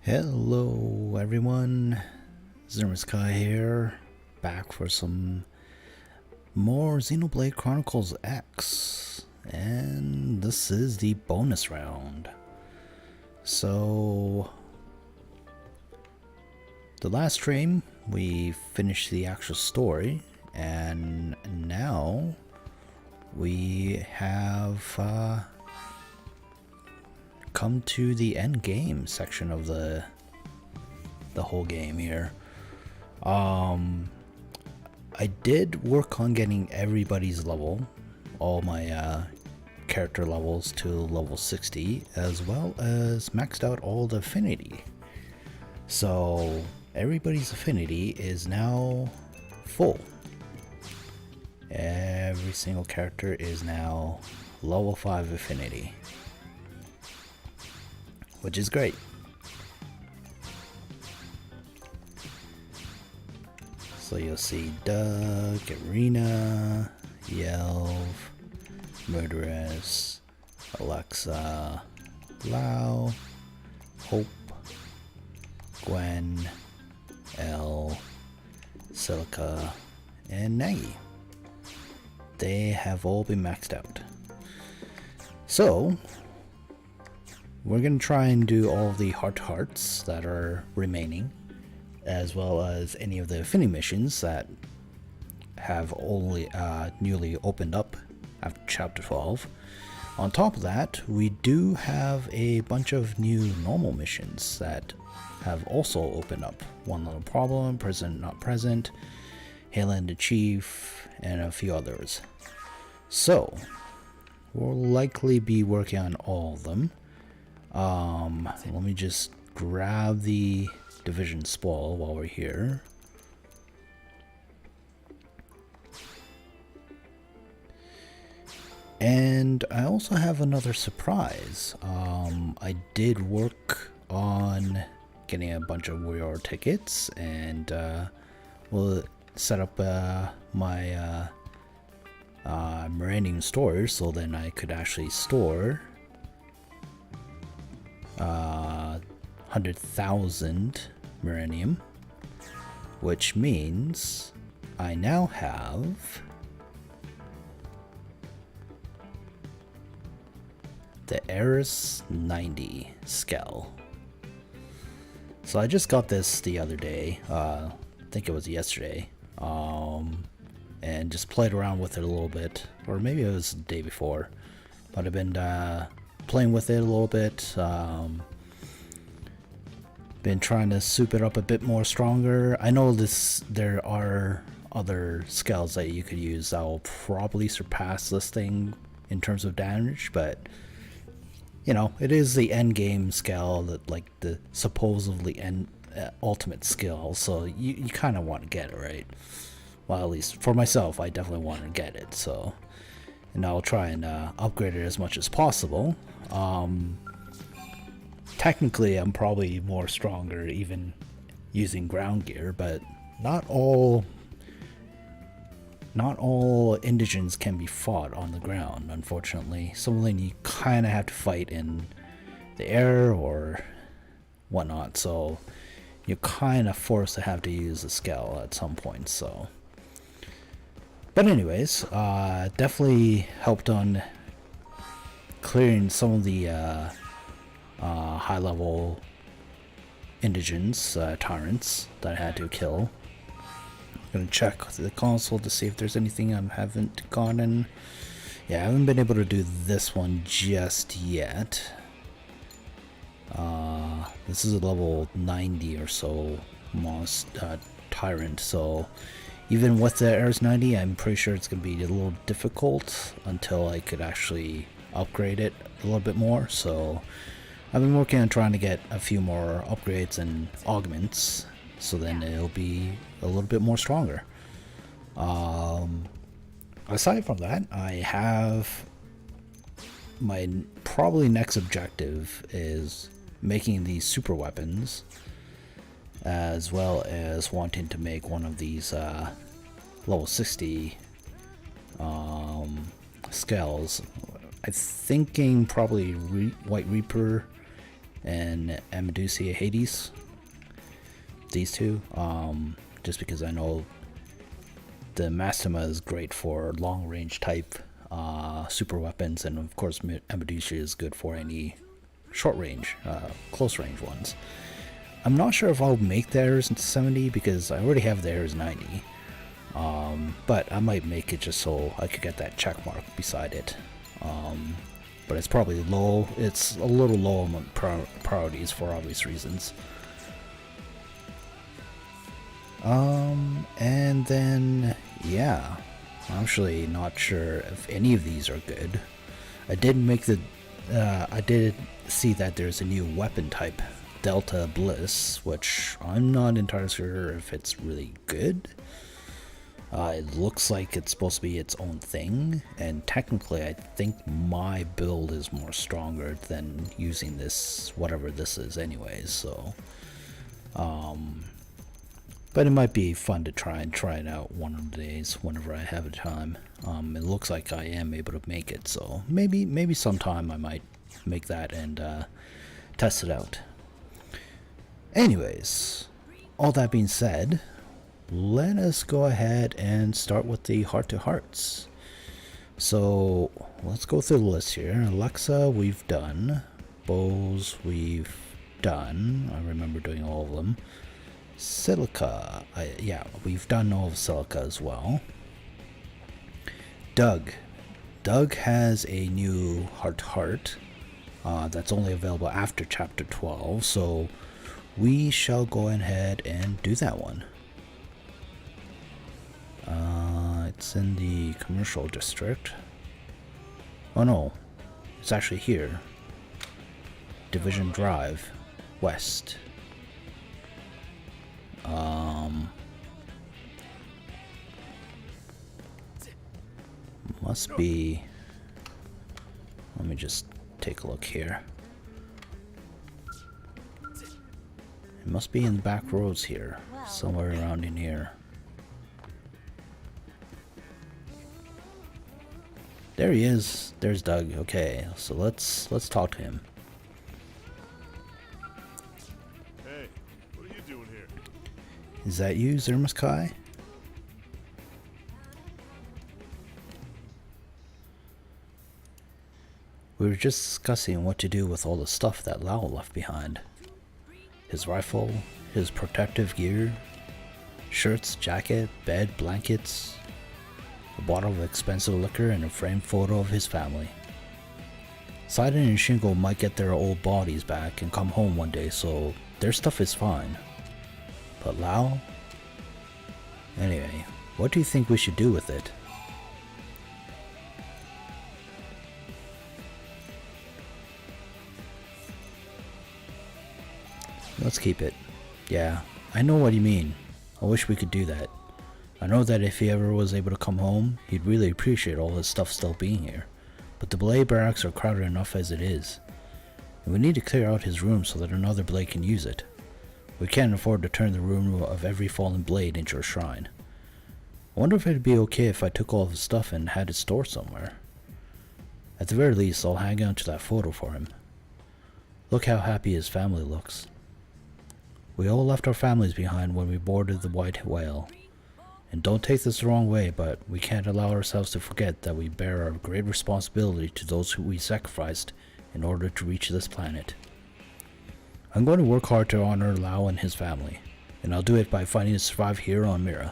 Hello everyone, Zermiskai here, back for some more Xenoblade Chronicles X, and this is the bonus round. So, the last stream we finished the actual story, and now we have come to the end game section of the whole game here. I did work on getting everybody's level, all my character levels to level 60, as well as maxed out all the affinity. So everybody's affinity is now full. Every single character is now level 5 affinity, which is great. So you'll see Doug, Arena, Yelv, Murderess, Alexa, Lau, Hope, Gwen, Elle, Silica, and Nagi. They have all been maxed out. So we're going to try and do all the hearts that are remaining, as well as any of the affinity missions that have only newly opened up after chapter 12. On top of that, we do have a bunch of new normal missions that have also opened up. One Little Problem, Present Not Present, Hailing the Chief, and a few others. So we'll likely be working on all of them. Let me just grab the division spoil while we're here. And I also have another surprise. I did work on getting a bunch of warrior tickets, and we'll set up my Meridian storage, so then I could actually store 100,000 Meridium, which means I now have the Eris 90 Skell. So I just got this the other day, I think it was yesterday, and just played around with it a little bit, or maybe it was the day before, but I've been playing with it a little bit. Been trying to soup it up a bit more stronger. I know there are other scales that you could use that will probably surpass this thing in terms of damage, but you know, it is the end game scale, that like the supposedly ultimate skill, so you kind of want to get it, right? Well, at least for myself, I definitely want to get it. So, and I'll try and upgrade it as much as possible. Technically, I'm probably more stronger even using ground gear, but not all indigents can be fought on the ground, unfortunately. Some of them you kind of have to fight in the air or whatnot, so you're kind of forced to have to use a scale at some point. So, but anyways, definitely helped on clearing some of the high level indigents, tyrants that I had to kill. I'm gonna check the console to see if there's anything I haven't gotten. Yeah, I haven't been able to do this one just yet. This is a level 90 or so tyrant, so even with the Eris 90, I'm pretty sure it's gonna be a little difficult until I could actually upgrade it a little bit more. So I've been working on trying to get a few more upgrades and augments, so then it'll be a little bit more stronger. Aside from that, I have my probably next objective is making these super weapons, as well as wanting to make one of these level 60 scales. I'm thinking probably White Reaper and Amadusia Hades. These two, just because I know the Mastema is great for long range type super weapons, and of course Amadusia is good for any short range, close range ones. I'm not sure if I'll make the errors into 70 because I already have the errors 90, but I might make it just so I could get that check mark beside it. But it's probably low. It's a little low on priorities for obvious reasons. And then, yeah, I'm actually not sure if any of these are good. I did see that there's a new weapon type, Delta Bliss, which I'm not entirely sure if it's really good. It looks like it's supposed to be its own thing, and technically I think my build is more stronger than using this, whatever this is anyways, so but it might be fun to try it out one of the days whenever I have the time. It looks like I am able to make it, so maybe sometime I might make that and test it out. Anyways, all that being said, let us go ahead and start with the heart to hearts. So let's go through the list here. Alexa, we've done. Bows, we've done. I remember doing all of them. Silica, yeah, we've done all of Silica as well. Doug has a new heart to heart that's only available after chapter 12, so we shall go ahead and do that one. It's in the commercial district. Oh no, it's actually here. Division Drive, West. Must be. Let me just take a look here. It must be in the back roads here, somewhere around in here. There he is. There's Doug. Okay, so let's talk to him. Hey, what are you doing here? Is that you, Zermaskai? We were just discussing what to do with all the stuff that Lao left behind. His rifle, his protective gear, shirts, jacket, bed, blankets, a bottle of expensive liquor, and a framed photo of his family. Sidon and Shingo might get their old bodies back and come home one day, so their stuff is fine. But Lao? Anyway, what do you think we should do with it? Let's keep it. Yeah, I know what you mean. I wish we could do that. I know that if he ever was able to come home, he'd really appreciate all his stuff still being here. But the Blade barracks are crowded enough as it is. And we need to clear out his room so that another Blade can use it. We can't afford to turn the room of every fallen Blade into a shrine. I wonder if it'd be okay if I took all of his stuff and had it stored somewhere. At the very least, I'll hang on to that photo for him. Look how happy his family looks. We all left our families behind when we boarded the White Whale. And don't take this the wrong way, but we can't allow ourselves to forget that we bear our great responsibility to those who we sacrificed in order to reach this planet. I'm going to work hard to honor Lao and his family, and I'll do it by fighting to survive here on Mira.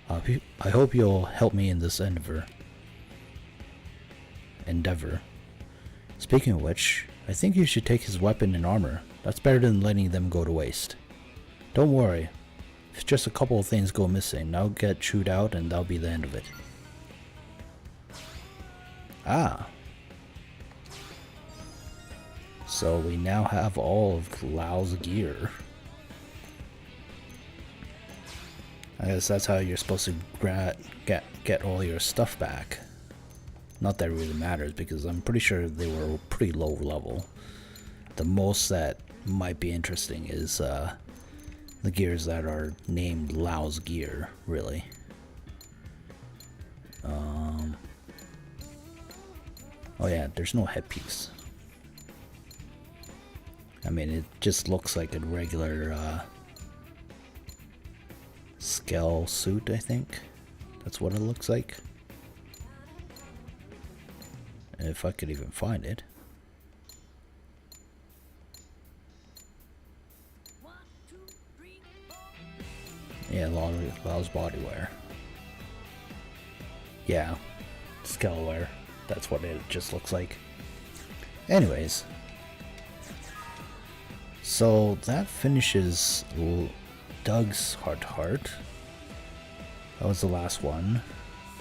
I hope you'll help me in this endeavor. Speaking of which, I think you should take his weapon and armor. That's better than letting them go to waste. Don't worry. If just a couple of things go missing, I'll get chewed out and that'll be the end of it. Ah. So we now have all of Lao's gear. I guess that's how you're supposed to get all your stuff back. Not that it really matters because I'm pretty sure they were pretty low level. The most that might be interesting is the gears that are named Lao's gear, really. Oh yeah, there's no headpiece. I mean, it just looks like a regular scale suit, I think. That's what it looks like. If I could even find it. Yeah, allows body wear. Yeah, scale wear. That's what it just looks like. Anyways. So that finishes Doug's heart. That was the last one.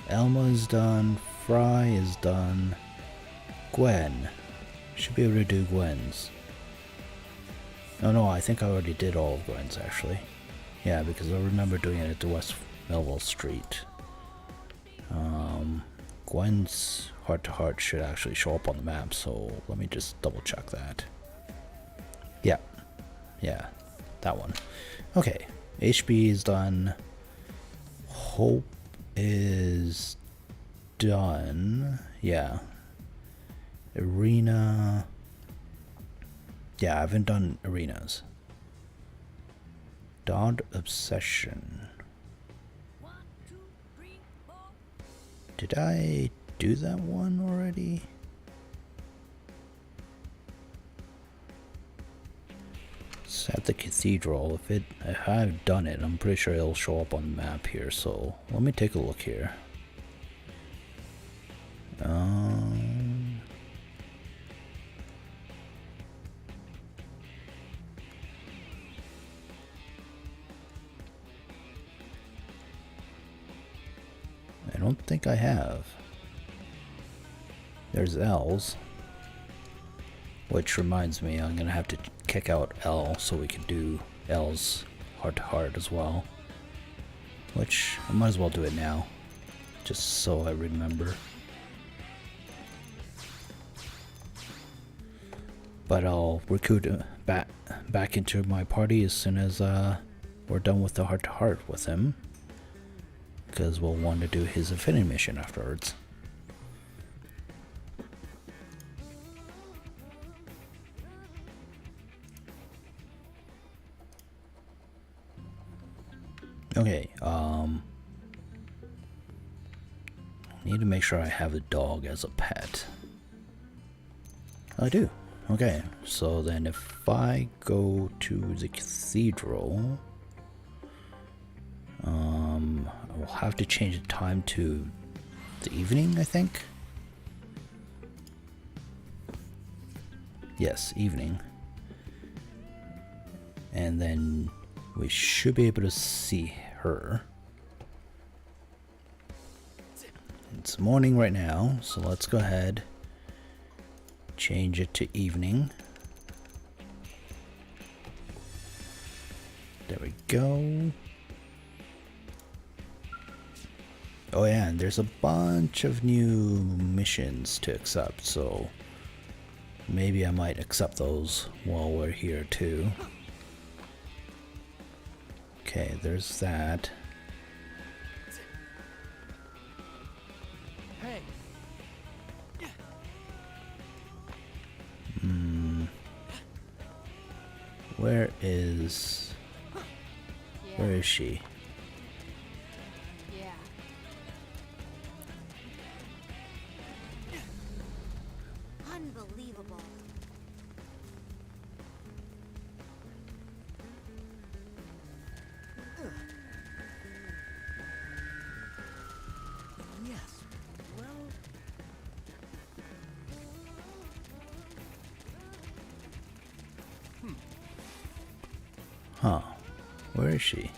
Elma is done. Fry is done. Gwen. Should be able to do Gwen's. No, I think I already did all of Gwen's actually. Yeah, because I remember doing it at the West Melville Street. Gwen's heart should actually show up on the map, so let me just double check that. Yeah, that one. Okay, HB is done. Hope is done. Yeah. Arena. Yeah, I haven't done arenas. Dawn Obsession. Did I do that one already? It's at the cathedral. If I've done it, I'm pretty sure it'll show up on the map here. So let me take a look here. I don't think I have. There's L's. Which reminds me, I'm gonna have to kick out L so we can do L's heart to heart as well. Which I might as well do it now, just so I remember. But I'll recruit back into my party as soon as we're done with the heart to heart with him, because we'll want to do his affinity mission afterwards. Okay, need to make sure I have a dog as a pet. I do. Okay, so then if I go to the cathedral, I will have to change the time to the evening, I think. Yes, evening. And then we should be able to see her. It's morning right now, so let's go ahead, change it to evening. There we go. Oh yeah, and there's a bunch of new missions to accept, so maybe I might accept those while we're here too. Okay, there's that. Hey. Where is she? Yeah. Unbelievable. Yes. Well. Huh. Where is she?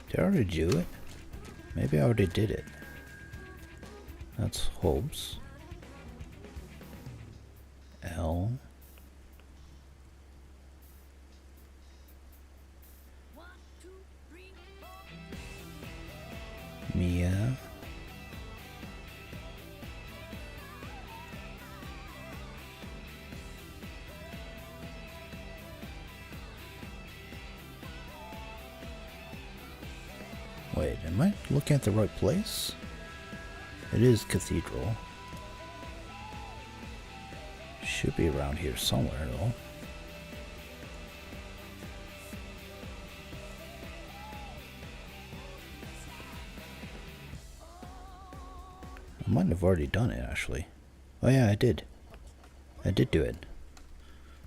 Did I already do it? Maybe I already did it. That's Hobbs. L. Mia. Wait, am I looking at the right place? It is Cathedral. Should be around here somewhere though. Might have already done it, actually. Oh yeah, I did. I did do it.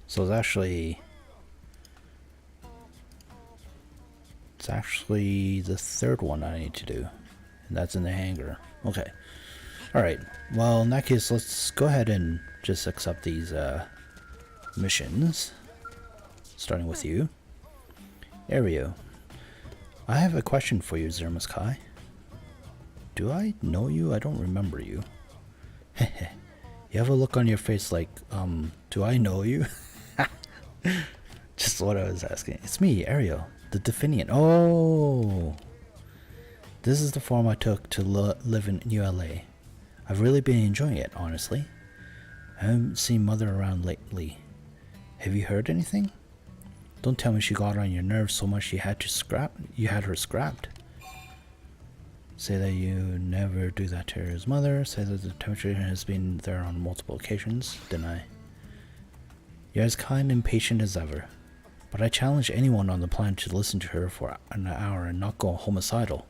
So it's actually the third one I need to do. And that's in the hangar. Okay. Alright. Well, in that case, let's go ahead and just accept these missions. Starting with you. Ario. I have a question for you, Zermus Kai. Do I know you? I don't remember you. Heh. You have a look on your face like, do I know you? Just what I was asking. It's me, Ariel, the Definian. Oh! This is the form I took to live in New LA. I've really been enjoying it, honestly. I haven't seen Mother around lately. Have you heard anything? Don't tell me she got on your nerves so much you had her scrapped. Say that you never do that to his mother. Say that the temperature has been there on multiple occasions. Deny. You're as kind and patient as ever. But I challenge anyone on the planet to listen to her for an hour and not go homicidal.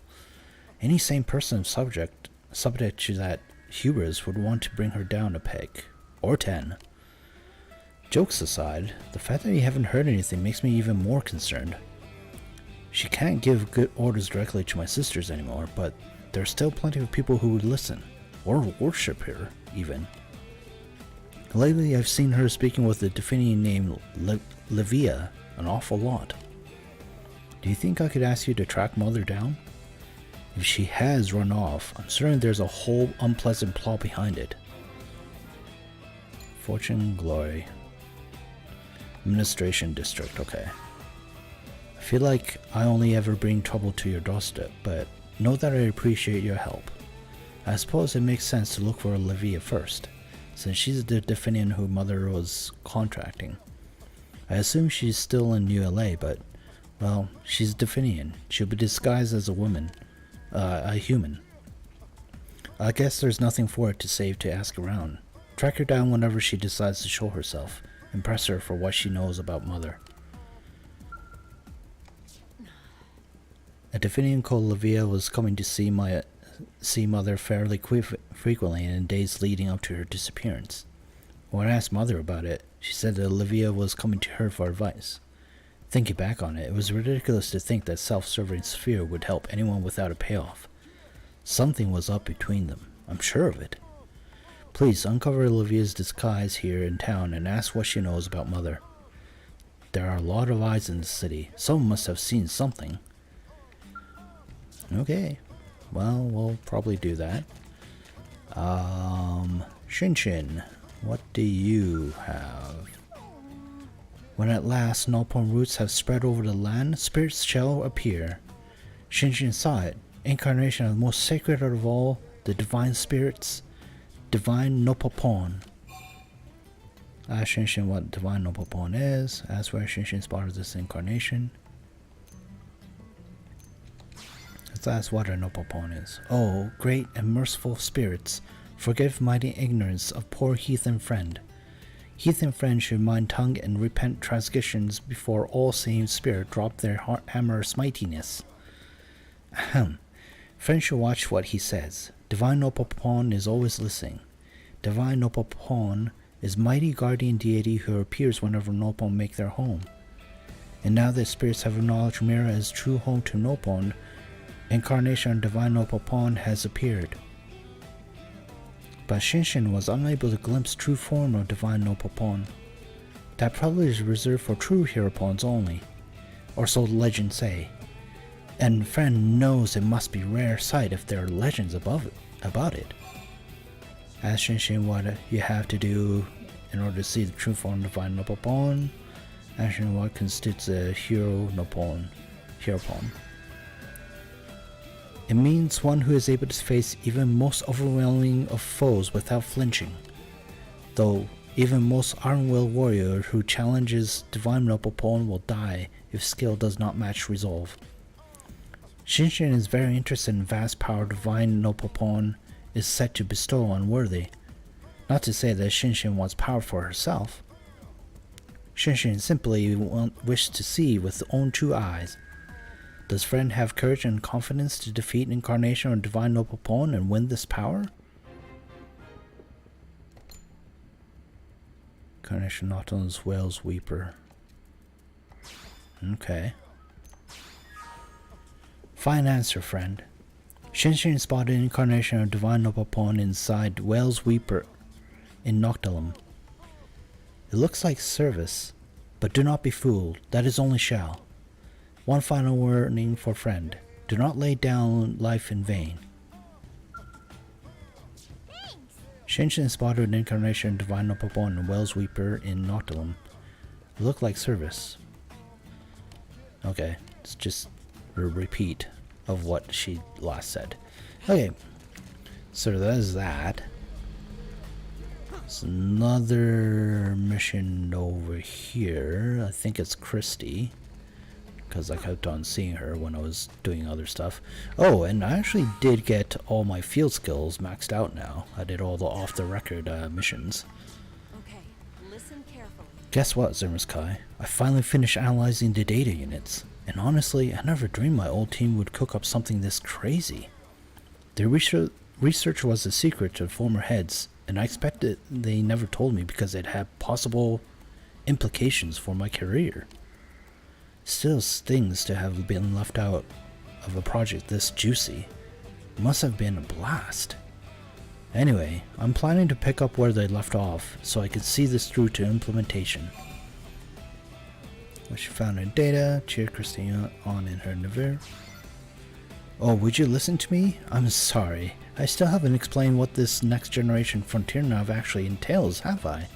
Any sane person subject to that hubris would want to bring her down a peg. Or 10. Jokes aside, the fact that you haven't heard anything makes me even more concerned. She can't give good orders directly to my sisters anymore, but there are still plenty of people who would listen, or worship her, even. Lately, I've seen her speaking with a Definian named Livia an awful lot. Do you think I could ask you to track Mother down? If she has run off, I'm certain there's a whole unpleasant plot behind it. Fortune, Glory. Administration District, okay. I feel like I only ever bring trouble to your doorstep, but know that I appreciate your help. I suppose it makes sense to look for Olivia first, since she's the Definian who Mother was contracting. I assume she's still in New LA, but, well, she's Definian. She'll be disguised as a human. I guess there's nothing for it to save to ask around. Track her down whenever she decides to show herself. Impress her for what she knows about Mother. A Definian called Livia was coming to see Mother fairly frequently in the days leading up to her disappearance. When I asked Mother about it, she said that Livia was coming to her for advice. Thinking back on it, it was ridiculous to think that self-serving sphere would help anyone without a payoff. Something was up between them. I'm sure of it. Please uncover Olivia's disguise here in town and ask what she knows about Mother. There are a lot of eyes in the city. Someone must have seen something. Okay. Well, we'll probably do that. Shinshin, what do you have? When at last Nopon roots have spread over the land, spirits shall appear. Shinshin saw it. Incarnation of the most sacred of all, the divine spirits. Divine Nopopon. Ask Shinshin what Divine Nopopon is. Ask where Shinshin spotted this incarnation. Let's ask what a Nopopon is. Oh, great and merciful spirits, forgive mighty ignorance of poor heathen friend. Heathen friend should mind tongue and repent transgressions before all seeing spirit drop their hammer smitiness. Ahem. Friend should watch what he says. Divine Nopopon is always listening. Divine Nopopon is mighty guardian deity who appears whenever Nopon make their home. And now that spirits have acknowledged Mira as true home to Nopon, incarnation of Divine Nopopon has appeared. But Shinshin was unable to glimpse true form of Divine Nopopon. That probably is reserved for true Heropons only, or so the legends say. And friend knows it must be rare sight if there are legends about it. Ask Shinshin what you have to do in order to see the true form of Divine Nopopon. Ask Shinshin what constitutes a Heropon. It means one who is able to face even most overwhelming of foes without flinching. Though even most iron-willed warrior who challenges Divine Nopopon will die if skill does not match resolve. Shinshin is very interested in vast power Divine Nopopon is set to bestow on worthy. Not to say that Shinshin wants power for herself. Shinshin simply wishes to see with her own two eyes. Does friend have courage and confidence to defeat incarnation of Divine Nopopon and win this power? Incarnation Nautilus Whales Weeper. Okay. Fine answer, friend. Shinshin spotted an incarnation of Divine Nopapon inside Whales Weeper in Noctilum. It looks like service, but do not be fooled. That is only shell. One final warning for friend. Do not lay down life in vain. Shinshin spotted an incarnation of Divine Nopapon and Whales Weeper in Noctilum. It looked like service. Okay, it's just a repeat of what she last said. Okay, so that is that. There's another mission over here. I think it's Christy, because I kept on seeing her when I was doing other stuff. Oh, and I actually did get all my field skills maxed out now. I did all the off-the-record missions. Okay, listen carefully. Guess what, Zermiskai? I finally finished analyzing the data units. And honestly, I never dreamed my old team would cook up something this crazy. Their research was a secret to former heads, and I expected they never told me because it had possible implications for my career. Still stings to have been left out of a project this juicy. It must have been a blast. Anyway, I'm planning to pick up where they left off so I can see this through to implementation. What she found in data, cheer Christina on in her Nevere. Oh, would you listen to me? I'm sorry. I still haven't explained what this next generation frontier nav actually entails, have I?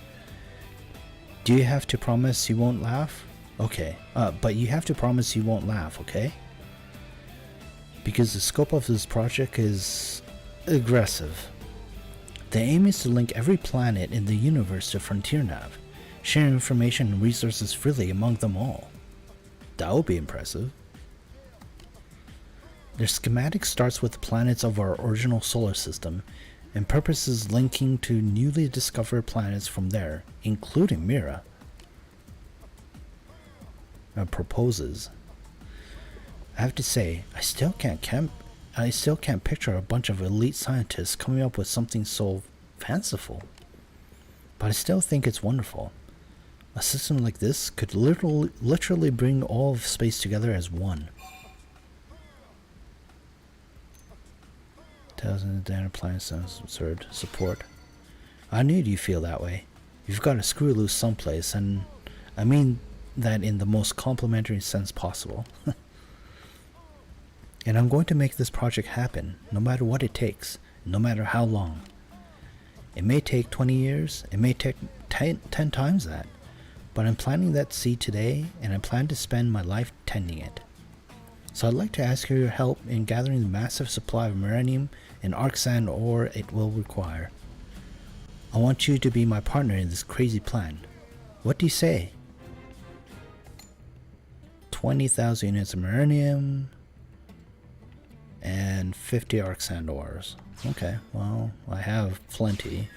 Do you have to promise you won't laugh? Okay, but you have to promise you won't laugh, okay? Because the scope of this project is aggressive. The aim is to link every planet in the universe to frontier nav, sharing information and resources freely among them all. That would be impressive. Their schematic starts with the planets of our original solar system and purposes linking to newly discovered planets from there, including Mira. Proposes. I have to say, I still can't picture a bunch of elite scientists coming up with something so fanciful. But I still think it's wonderful. A system like this could literally bring all of space together as one. 1,000 data planets sounds absurd. Support. I knew you'd feel that way. You've got to screw loose someplace, and I mean that in the most complimentary sense possible. And I'm going to make this project happen, no matter what it takes, no matter how long. It may take 20 years, it may take 10 times that, but I'm planting that seed today, and I plan to spend my life tending it. So I'd like to ask your help in gathering the massive supply of Marinium and arc sand ore it will require. I want you to be my partner in this crazy plan. What do you say? 20,000 units of Marinium and 50 arc sand ores. Okay, well, I have plenty.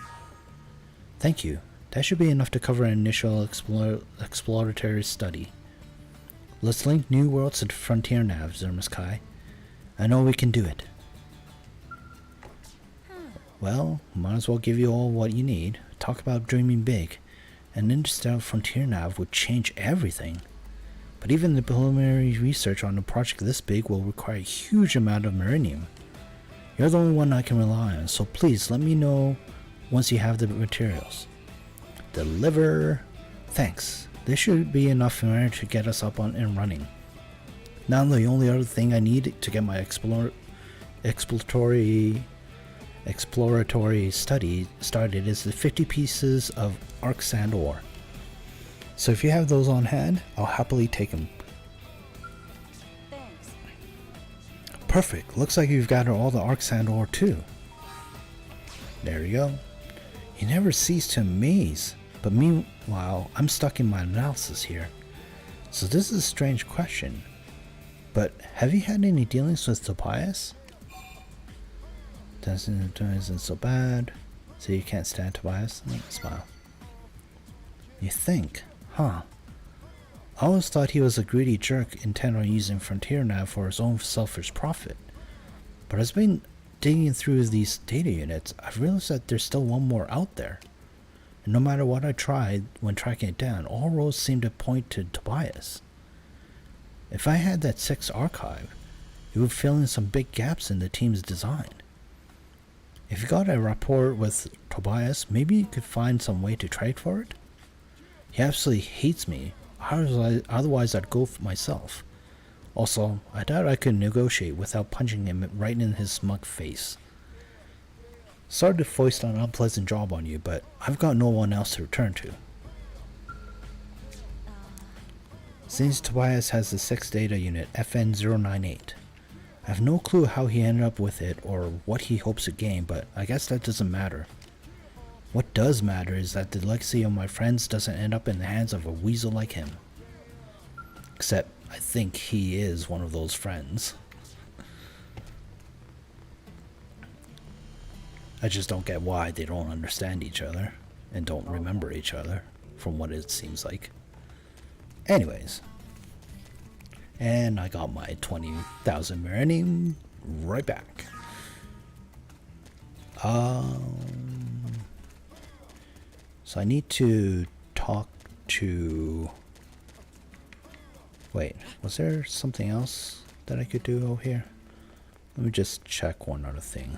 Thank you. That should be enough to cover an initial exploratory study. Let's link new worlds to frontier nav, Zermiskai. I know we can do it. Well, might as well give you all what you need. Talk about dreaming big. An interstellar frontier nav would change everything. But even the preliminary research on a project this big will require a huge amount of marinium. You're the only one I can rely on, so please let me know once you have the materials. Deliver. Thanks. This should be enough in to get us up and running. Now the only other thing I need to get my exploratory study started is the 50 pieces of arc sand ore. So if you have those on hand, I'll happily take them. Thanks. Perfect. Looks like you've gathered all the arc sand ore too. There you go. You never cease to amaze. But meanwhile, I'm stuck in my analysis here. So this is a strange question. But have you had any dealings with Tobias? Isn't so bad. So you can't stand Tobias? Smile. You think? Huh. I always thought he was a greedy jerk intent on using Frontier Nav for his own selfish profit. But as I've been digging through these data units, I've realized that there's still one more out there. And no matter what I tried when tracking it down, all roads seemed to point to Tobias. If I had that 6 archive, it would fill in some big gaps in the team's design. If you got a rapport with Tobias, maybe you could find some way to trade for it? He absolutely hates me, otherwise I'd go for myself. Also, I doubt I could negotiate without punching him right in his smug face. Sorry to foist an unpleasant job on you, but I've got no one else to return to. Since Tobias has the 6th data unit, FN098. I have no clue how he ended up with it or what he hopes to gain, but I guess that doesn't matter. What does matter is that the legacy of my friends doesn't end up in the hands of a weasel like him. Except, I think he is one of those friends. I just don't get why they don't understand each other and don't remember each other, from what it seems like. Anyways. And I got my 20,000 Marine right back. So I need to talk to... Wait, was there something else that I could do over here? Let me just check one other thing.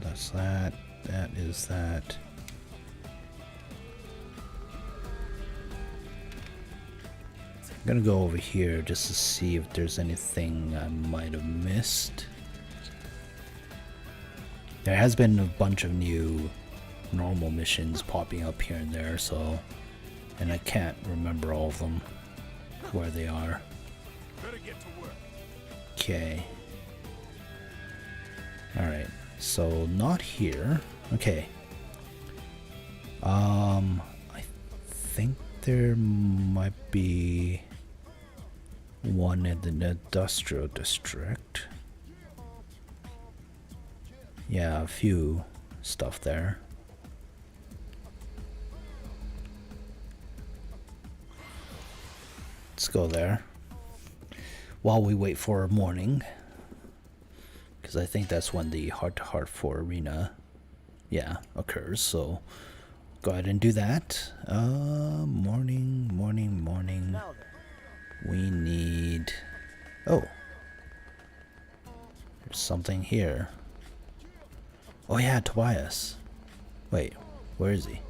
That's that. That is that. I'm gonna go over here just to see if there's anything I might have missed. There has been a bunch of new normal missions popping up here and there, so, and I can't remember all of them, where they are. Okay. Alright, so not here. Okay. I think there might be one in the industrial district. Yeah, a few stuff there. Let's go there while we wait for morning, because I think that's when the heart-to-heart for arena, yeah, occurs. So go ahead and do that. Morning. We need... Oh, there's something here. Oh yeah, Tobias. Wait, where is he?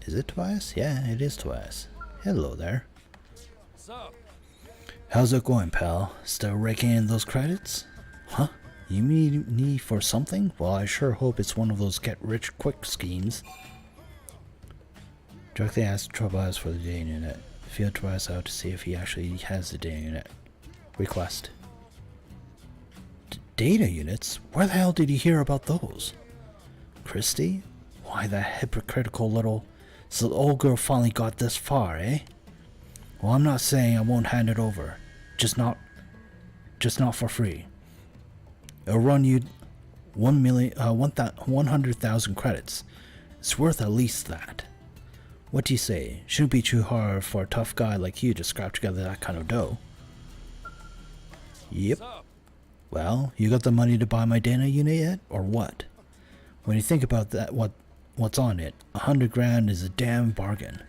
Is it Tobias? Yeah, it is Tobias. Hello there. How's it going, pal? Still raking in those credits? Huh? You need me for something? Well, I sure hope it's one of those get-rich-quick schemes. Directly ask Tobias for the data unit. Feel Tobias out to see if he actually has the data unit. Request. Data units? Where the hell did he hear about those? Christy? Why, that hypocritical little... So the old girl finally got this far, eh? Well, I'm not saying I won't hand it over. Just not for free. It'll run you 100,000 credits. It's worth at least that. What do you say? Shouldn't be too hard for a tough guy like you to scrap together that kind of dough. Yep. Well, you got the money to buy my data unit yet, or what? When you think about that, what's on it, 100 grand is a damn bargain.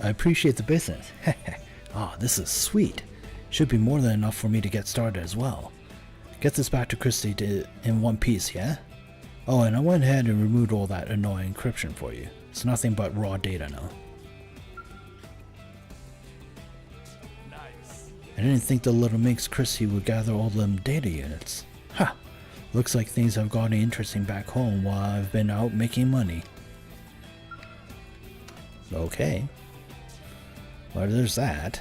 I appreciate the business. Ah, this is sweet. Should be more than enough for me to get started as well. Get this back to Christy in one piece, yeah? Oh, and I went ahead and removed all that annoying encryption for you. It's nothing but raw data now. Nice. I didn't think the little minx Christy would gather all them data units. Ha! Looks like things have gotten interesting back home while I've been out making money. Okay. Well, there's that.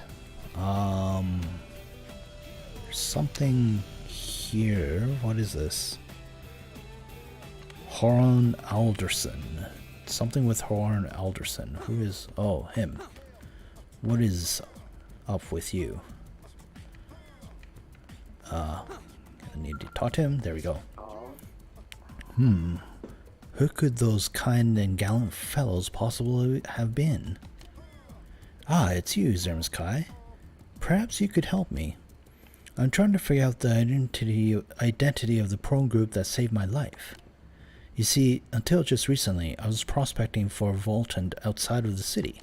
There's something here. What is this? Horn Alderson. Something with Horn Alderson. Who is... Oh, him. What is up with you? I need to talk to him. There we go. Who could those kind and gallant fellows possibly have been? Ah, it's you, Zermskai. Perhaps you could help me. I'm trying to figure out the identity of the prone group that saved my life. You see, until just recently, I was prospecting for a Voltant outside of the city.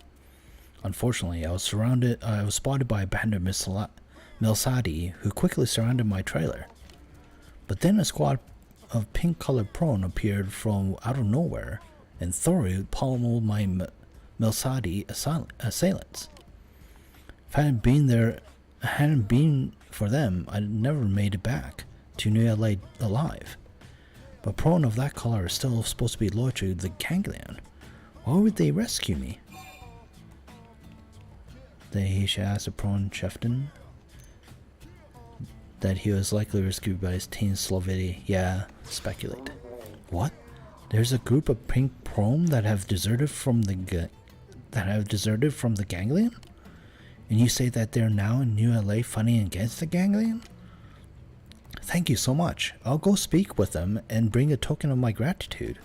Unfortunately, I was spotted by a band of Milsadi who quickly surrounded my trailer. But then a squad of pink-colored prone appeared from out of nowhere and thoroughly pummeled my Milsadi assailants. If I hadn't been for them, I'd never made it back to New LA alive. But prone of that color is still supposed to be loyal to the Ganglion. Why would they rescue me? He should ask the prone chieftain that he was likely rescued by his teen Slovity. Yeah, speculate. What? There's a group of pink prone that have deserted from the Ganglion? And you say that they're now in New LA fighting against the Ganglion? Thank you so much. I'll go speak with them and bring a token of my gratitude.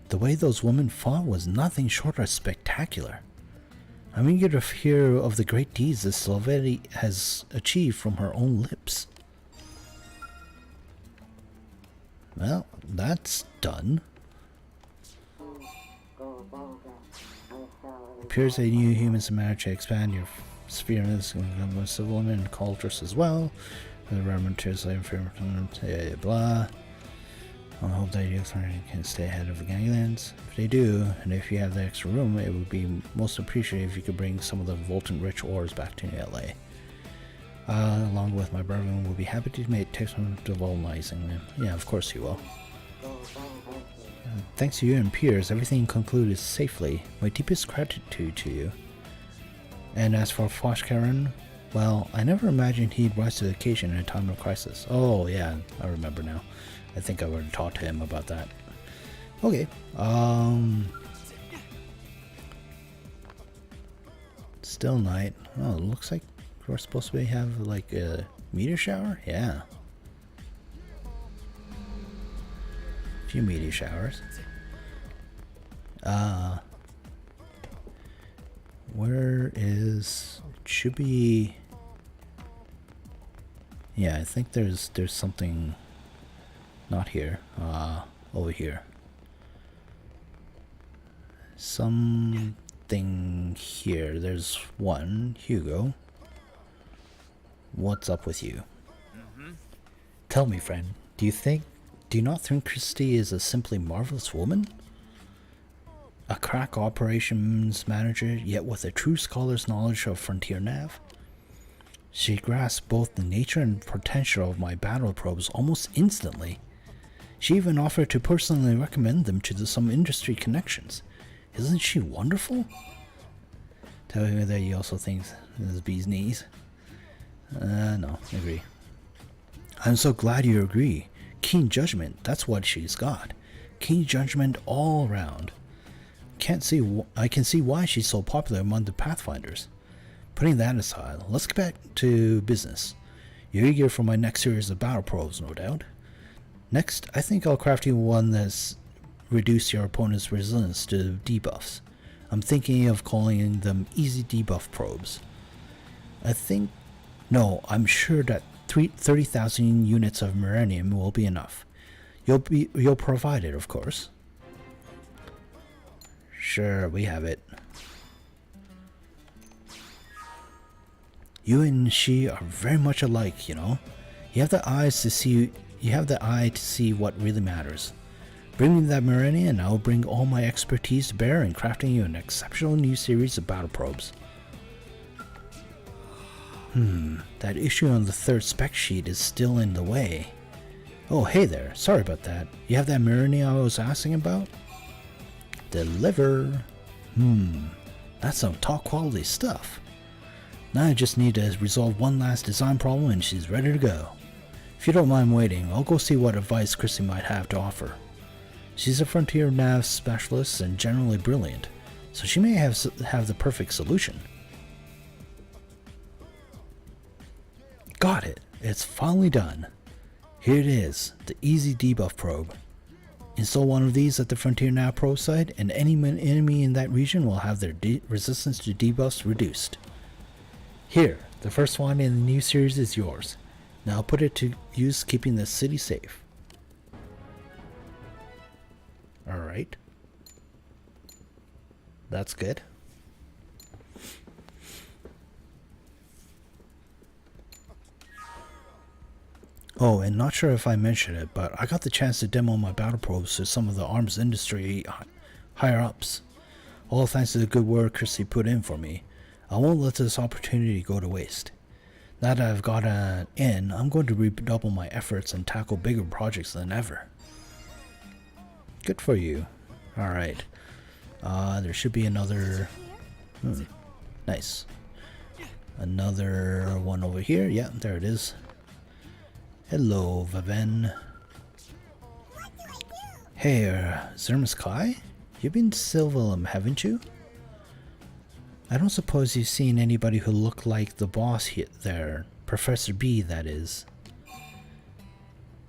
The way those women fought was nothing short of spectacular. I'm eager to hear of the great deeds that Sloveti has achieved from her own lips. Well, that's done. Appears that new humans manage to expand your sphere of civil women and cultures as well. The remnants of blah. I hope that you can stay ahead of the Ganglions. If they do, and if you have the extra room, it would be most appreciated if you could bring some of the Voltant-rich ores back to LA. Along with my brother, we'll be happy to make tips on devolumizing them. Yeah, of course you will. Thanks to you and Piers, everything concluded safely. My deepest gratitude to you. And as for Foshkaren, well, I never imagined he'd rise to the occasion in a time of crisis. Oh yeah, I remember now. I think I would have talked to him about that. Okay. Still night. Oh, it looks like we're supposed to have like a meteor shower? Yeah. A few meteor showers. Where is... It should be... Yeah, I think there's something... Not here. Over here. Something here. There's one. Hugo. What's up with you? Tell me, friend. Do you not think Christie is a simply marvelous woman? A crack operations manager, yet with a true scholar's knowledge of frontier nav? She grasped both the nature and potential of my battle probes almost instantly. She even offered to personally recommend them to some industry connections. Isn't she wonderful? Tell me that you also think this is bee's knees. No, I agree. I'm so glad you agree. Keen judgment, that's what she's got. Keen judgment all around. I can see why she's so popular among the Pathfinders. Putting that aside, let's get back to business. You're eager for my next series of battle probes, no doubt. Next, I think I'll craft you one that's reduce your opponent's resilience to debuffs. I'm thinking of calling them easy debuff probes. I'm sure that 30,000 units of Millennium will be enough. You'll provide it, of course. Sure, we have it. You and she are very much alike, you know. You have the eye to see what really matters. Bring me that Meridian and I'll bring all my expertise to bear in crafting you an exceptional new series of battle probes. That issue on the third spec sheet is still in the way. Oh, hey there. Sorry about that. You have that Meridian I was asking about? Deliver. That's some top quality stuff. Now I just need to resolve one last design problem and she's ready to go. If you don't mind waiting, I'll go see what advice Chrissy might have to offer. She's a frontier nav specialist and generally brilliant, so she may have the perfect solution. Got it. It's finally done. Here it is, the easy debuff probe. Install one of these at the Frontier Now Pro site, and any enemy in that region will have their resistance to debuffs reduced. Here, the first one in the new series is yours. Now put it to use keeping the city safe. Alright. That's good. Oh, and not sure if I mentioned it, but I got the chance to demo my battle probes to some of the arms industry higher ups. All thanks to the good work Christy put in for me. I won't let this opportunity go to waste. Now that I've got an in, I'm going to redouble my efforts and tackle bigger projects than ever. Good for you. Alright. There should be another... nice. Another one over here. Yeah, there it is. Hello, Vaven. Hey, Zermus Kai? You've been to Sylvalum, haven't you? I don't suppose you've seen anybody who looked like the boss there. Professor B, that is.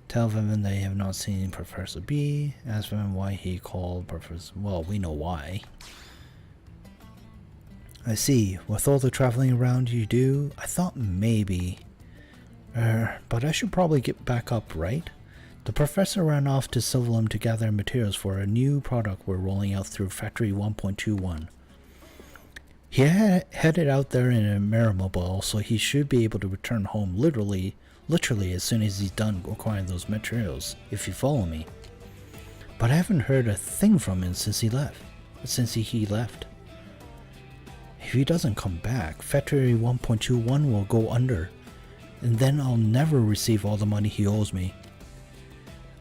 Tell Vaven they have not seen Professor B. Ask Vaven why he called Professor... Well, we know why. I see. With all the traveling around you do, I thought maybe... but I should probably get back up, right? The professor ran off to Sylvalum to gather materials for a new product we're rolling out through Factory 1.21. He headed out there in a Merrimobile, so he should be able to return home literally as soon as he's done acquiring those materials, if you follow me. But I haven't heard a thing from him since he left. If he doesn't come back, Factory 1.21 will go under. And then I'll never receive all the money he owes me.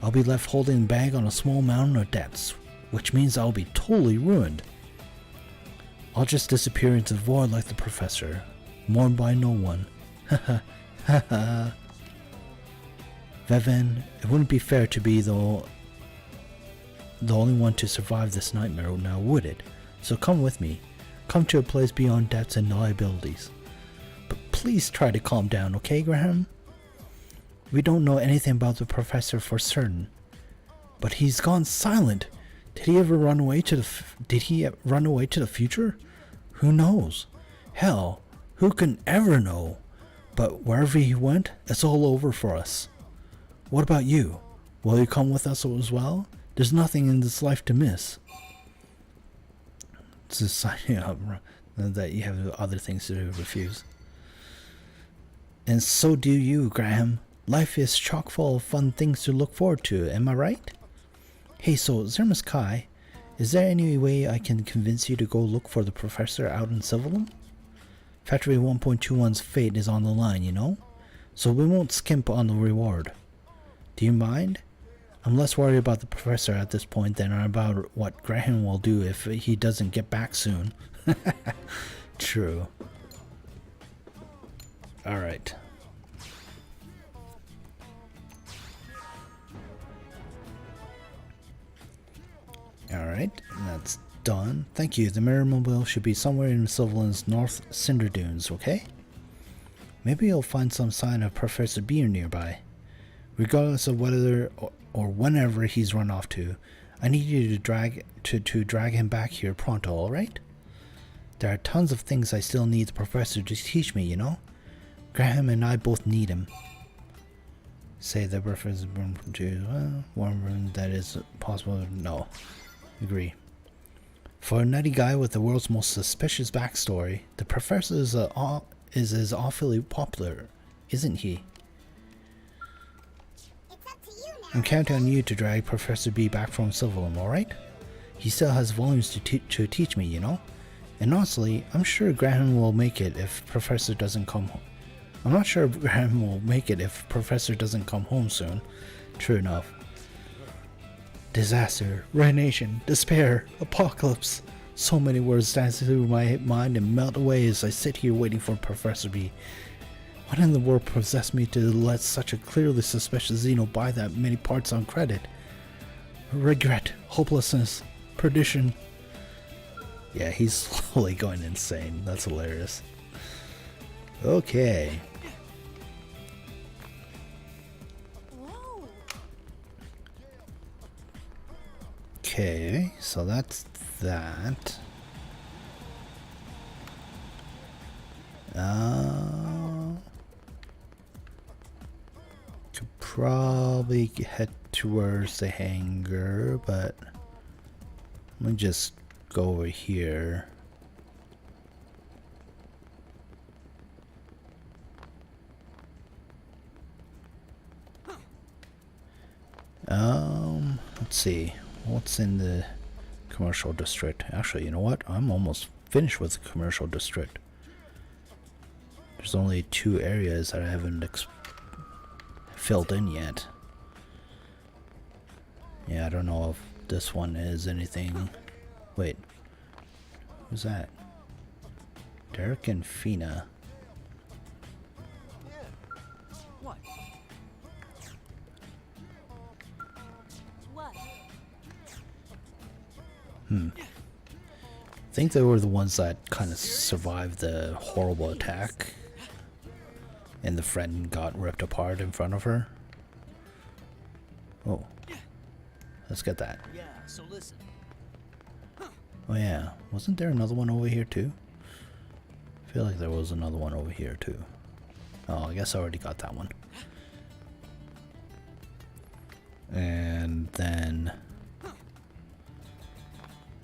I'll be left holding the bag on a small mountain of debts, which means I'll be totally ruined. I'll just disappear into the void like the professor, mourned by no one. Haha, haha. Vaven, it wouldn't be fair to be the only one to survive this nightmare now, would it? So come with me. Come to a place beyond debts and liabilities. Please try to calm down, okay, Graham? We don't know anything about the professor for certain, but he's gone silent. Did he run away to the future? Who knows? Hell, who can ever know? But wherever he went, it's all over for us. What about you? Will you come with us as well? There's nothing in this life to miss. It's just signing up that you have other things to refuse. And so do you, Graham. Life is chock full of fun things to look forward to, am I right? Hey, so Zermus Kai, is there any way I can convince you to go look for the professor out in Sylvalum? Factory 1.21's fate is on the line, you know? So we won't skimp on the reward. Do you mind? I'm less worried about the professor at this point than about what Graham will do if he doesn't get back soon. True. Alright. Alright, that's done. Thank you. The Merrimobile should be somewhere in Sylvalum's North Cinder Dunes, okay? Maybe you'll find some sign of Professor B nearby. Regardless of whether or whenever he's run off to, I need you to drag him back here pronto, alright? There are tons of things I still need the professor to teach me, you know? Graham and I both need him. Say the reference to one room that is possible. No. Agree. For a nutty guy with the world's most suspicious backstory, the professor is awfully popular, isn't he? It's up to you now. I'm counting on you to drag Professor B back from Sylvalum, alright? He still has volumes to teach me, you know? And honestly, I'm sure Graham will make it if Professor doesn't come home. I'm not sure Graham will make it if Professor doesn't come home soon. True enough. Disaster, ruination, despair, apocalypse. So many words dance through my mind and melt away as I sit here waiting for Professor B. What in the world possessed me to let such a clearly suspicious Xeno buy that many parts on credit? Regret, hopelessness, perdition. Yeah, he's slowly going insane. That's hilarious. Okay. Whoa. Okay, so that's that. Could probably head towards the hangar, but let me just go over here. Let's see. What's in the commercial district? Actually, you know what? I'm almost finished with the commercial district. There's only 2 areas that I haven't filled in yet. Yeah, I don't know if this one is anything. Wait. Who's that? Derek and Fina. What? What? I think they were the ones that kind of survived the horrible attack. And the friend got ripped apart in front of her. Oh. Let's get that. Yeah, so listen. Oh yeah. Wasn't there another one over here too? I feel like there was another one over here too. Oh, I guess I already got that one. And then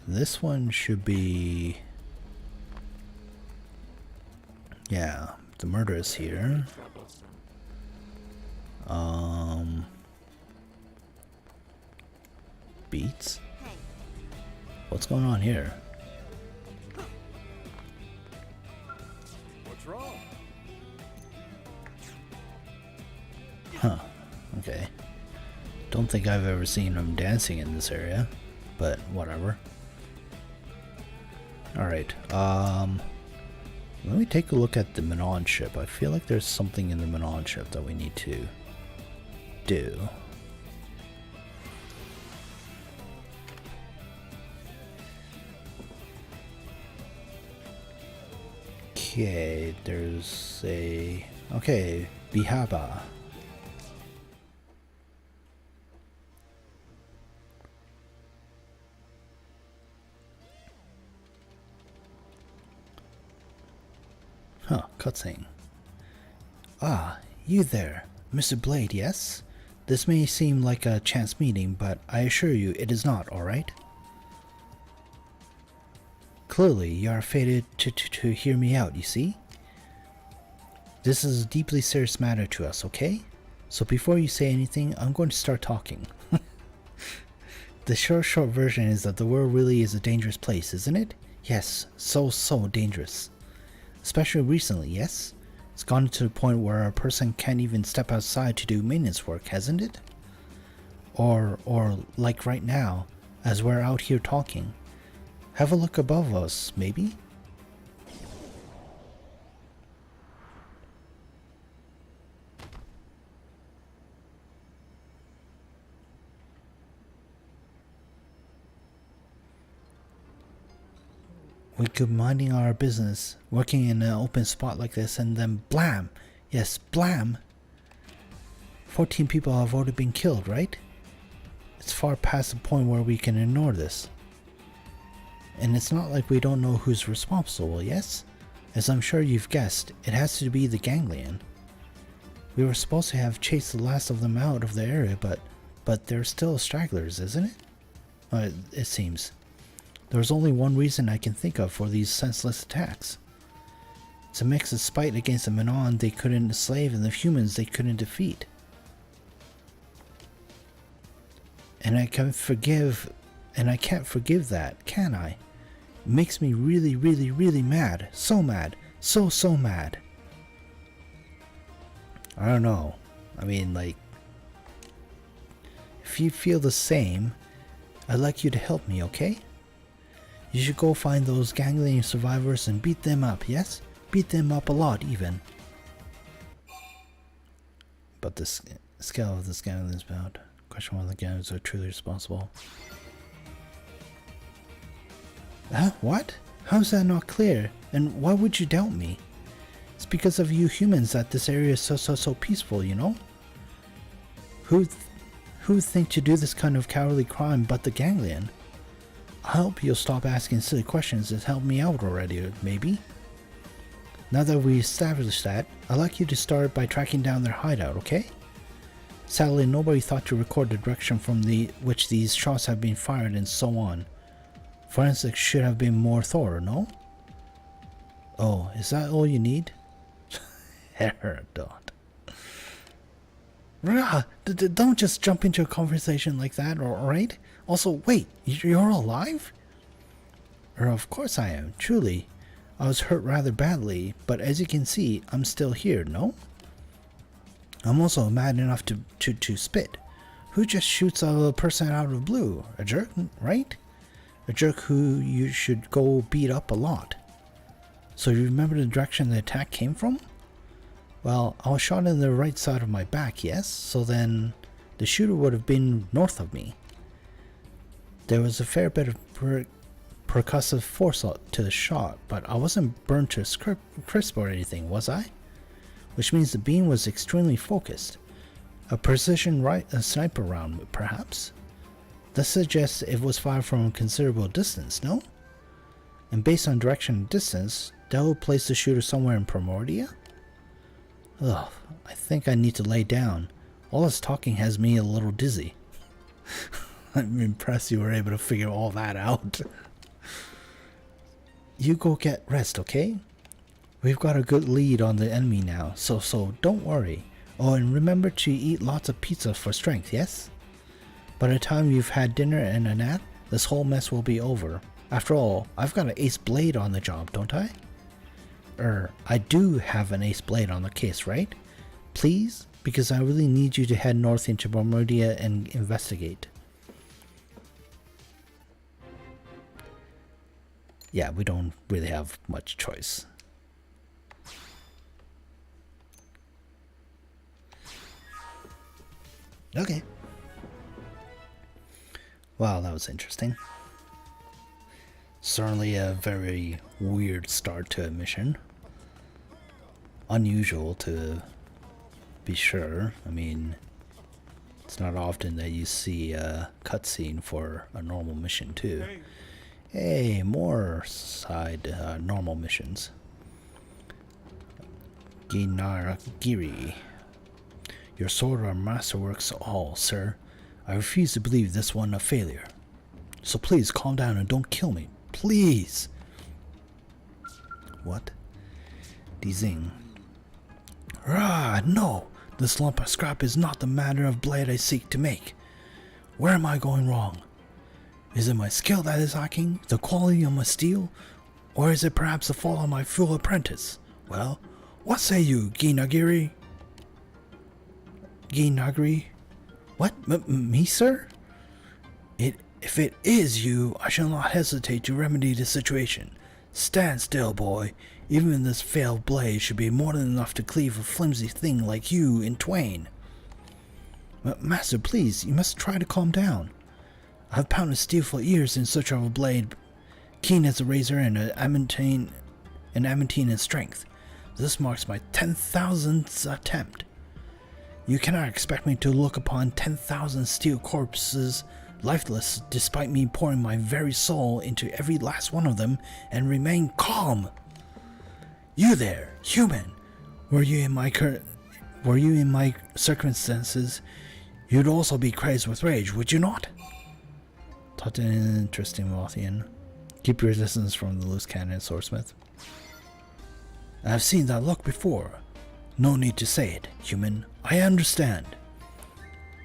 this one should be, yeah, the murder is here. Beats? Hey. What's going on here? What's wrong? Huh. Okay. Don't think I've ever seen him dancing in this area, but whatever. Alright, let me take a look at the Manon ship. I feel like there's something in the Manon ship that we need to do. Okay, there's a... Okay, Bihaba. Huh, cutscene. Ah, you there. Mr. Blade, yes? This may seem like a chance meeting, but I assure you it is not, alright? Clearly, you are fated to hear me out, you see? This is a deeply serious matter to us, okay? So before you say anything, I'm going to start talking. The short version is that the world really is a dangerous place, isn't it? Yes, so dangerous. Especially recently, yes? It's gone to the point where a person can't even step outside to do maintenance work, hasn't it? Or like right now, as we're out here talking. Have a look above us, maybe? We could be minding our business, working in an open spot like this, and then blam! Yes, blam! 14 people have already been killed, right? It's far past the point where we can ignore this. And it's not like we don't know who's responsible, yes? As I'm sure you've guessed, it has to be the Ganglion. We were supposed to have chased the last of them out of the area, but they're still stragglers, isn't it? It seems. There's only one reason I can think of for these senseless attacks. It's a mix of spite against the Manon they couldn't enslave and the humans they couldn't defeat. And I can't forgive that, can I? It makes me really mad. So mad. So mad. I don't know. I mean, like, if you feel the same, I'd like you to help me, okay? You should go find those Ganglion survivors and beat them up, yes? Beat them up a lot, even. But the scale of this Ganglion is bound. Question whether the Ganglions are truly responsible. Huh? What? How's that not clear? And why would you doubt me? It's because of you humans that this area is so peaceful, you know? Who would think to do this kind of cowardly crime but the Ganglion? I hope you'll stop asking silly questions and help me out already, maybe? Now that we established that, I'd like you to start by tracking down their hideout, okay? Sadly, nobody thought to record the direction from which these shots have been fired and so on. Forensics should have been more thorough, no? Oh, is that all you need? Don't. Don't just jump into a conversation like that, alright? Also, wait, you're alive? Of course I am, truly. I was hurt rather badly, but as you can see, I'm still here, no? I'm also mad enough to spit. Who just shoots a person out of blue? A jerk, right? A jerk who you should go beat up a lot. So you remember the direction the attack came from? Well, I was shot in the right side of my back, yes? So then, the shooter would have been north of me. There was a fair bit of percussive force to the shot, but I wasn't burned to a crisp or anything, was I? Which means the beam was extremely focused. A precision sniper round, perhaps? This suggests it was fired from a considerable distance, no? And based on direction and distance, that would place the shooter somewhere in Primordia? Ugh, I think I need to lay down. All this talking has me a little dizzy. I'm impressed you were able to figure all that out. You go get rest, okay? We've got a good lead on the enemy now, so don't worry. Oh, and remember to eat lots of pizza for strength, yes? By the time you've had dinner and a nap, this whole mess will be over. After all, I've got an ace blade on the job, don't I? I do have an ace blade on the case, right? Please? Because I really need you to head north into Primordia and investigate. Yeah, we don't really have much choice. Okay. Wow, that was interesting. Certainly a very weird start to a mission. Unusual to be sure. I mean, it's not often that you see a cutscene for a normal mission too. Hey, more side normal missions. Ginaragiri. Your sword are masterworks all, sir. I refuse to believe this one a failure. So please calm down and don't kill me. Please. What? Dizing. Ah, no! This lump of scrap is not the manner of blade I seek to make. Where am I going wrong? Is it my skill that is lacking? The quality of my steel? Or is it perhaps the fault of my fool apprentice? Well, what say you, Ginagiri? Ginagiri? What? Me, sir? If it is you, I shall not hesitate to remedy the situation. Stand still, boy. Even this failed blade should be more than enough to cleave a flimsy thing like you in twain. Master, please, you must try to calm down. I have pounded steel for years in search of a blade keen as a razor and adamantine in strength. This marks my 10,000th attempt. You cannot expect me to look upon 10,000 steel corpses lifeless despite me pouring my very soul into every last one of them and remain calm. You there, human, were you in my circumstances, you'd also be crazed with rage, would you not? Thought an interesting Lothian. Keep your distance from the loose cannon, swordsmith. I've seen that look before. No need to say it, human. I understand.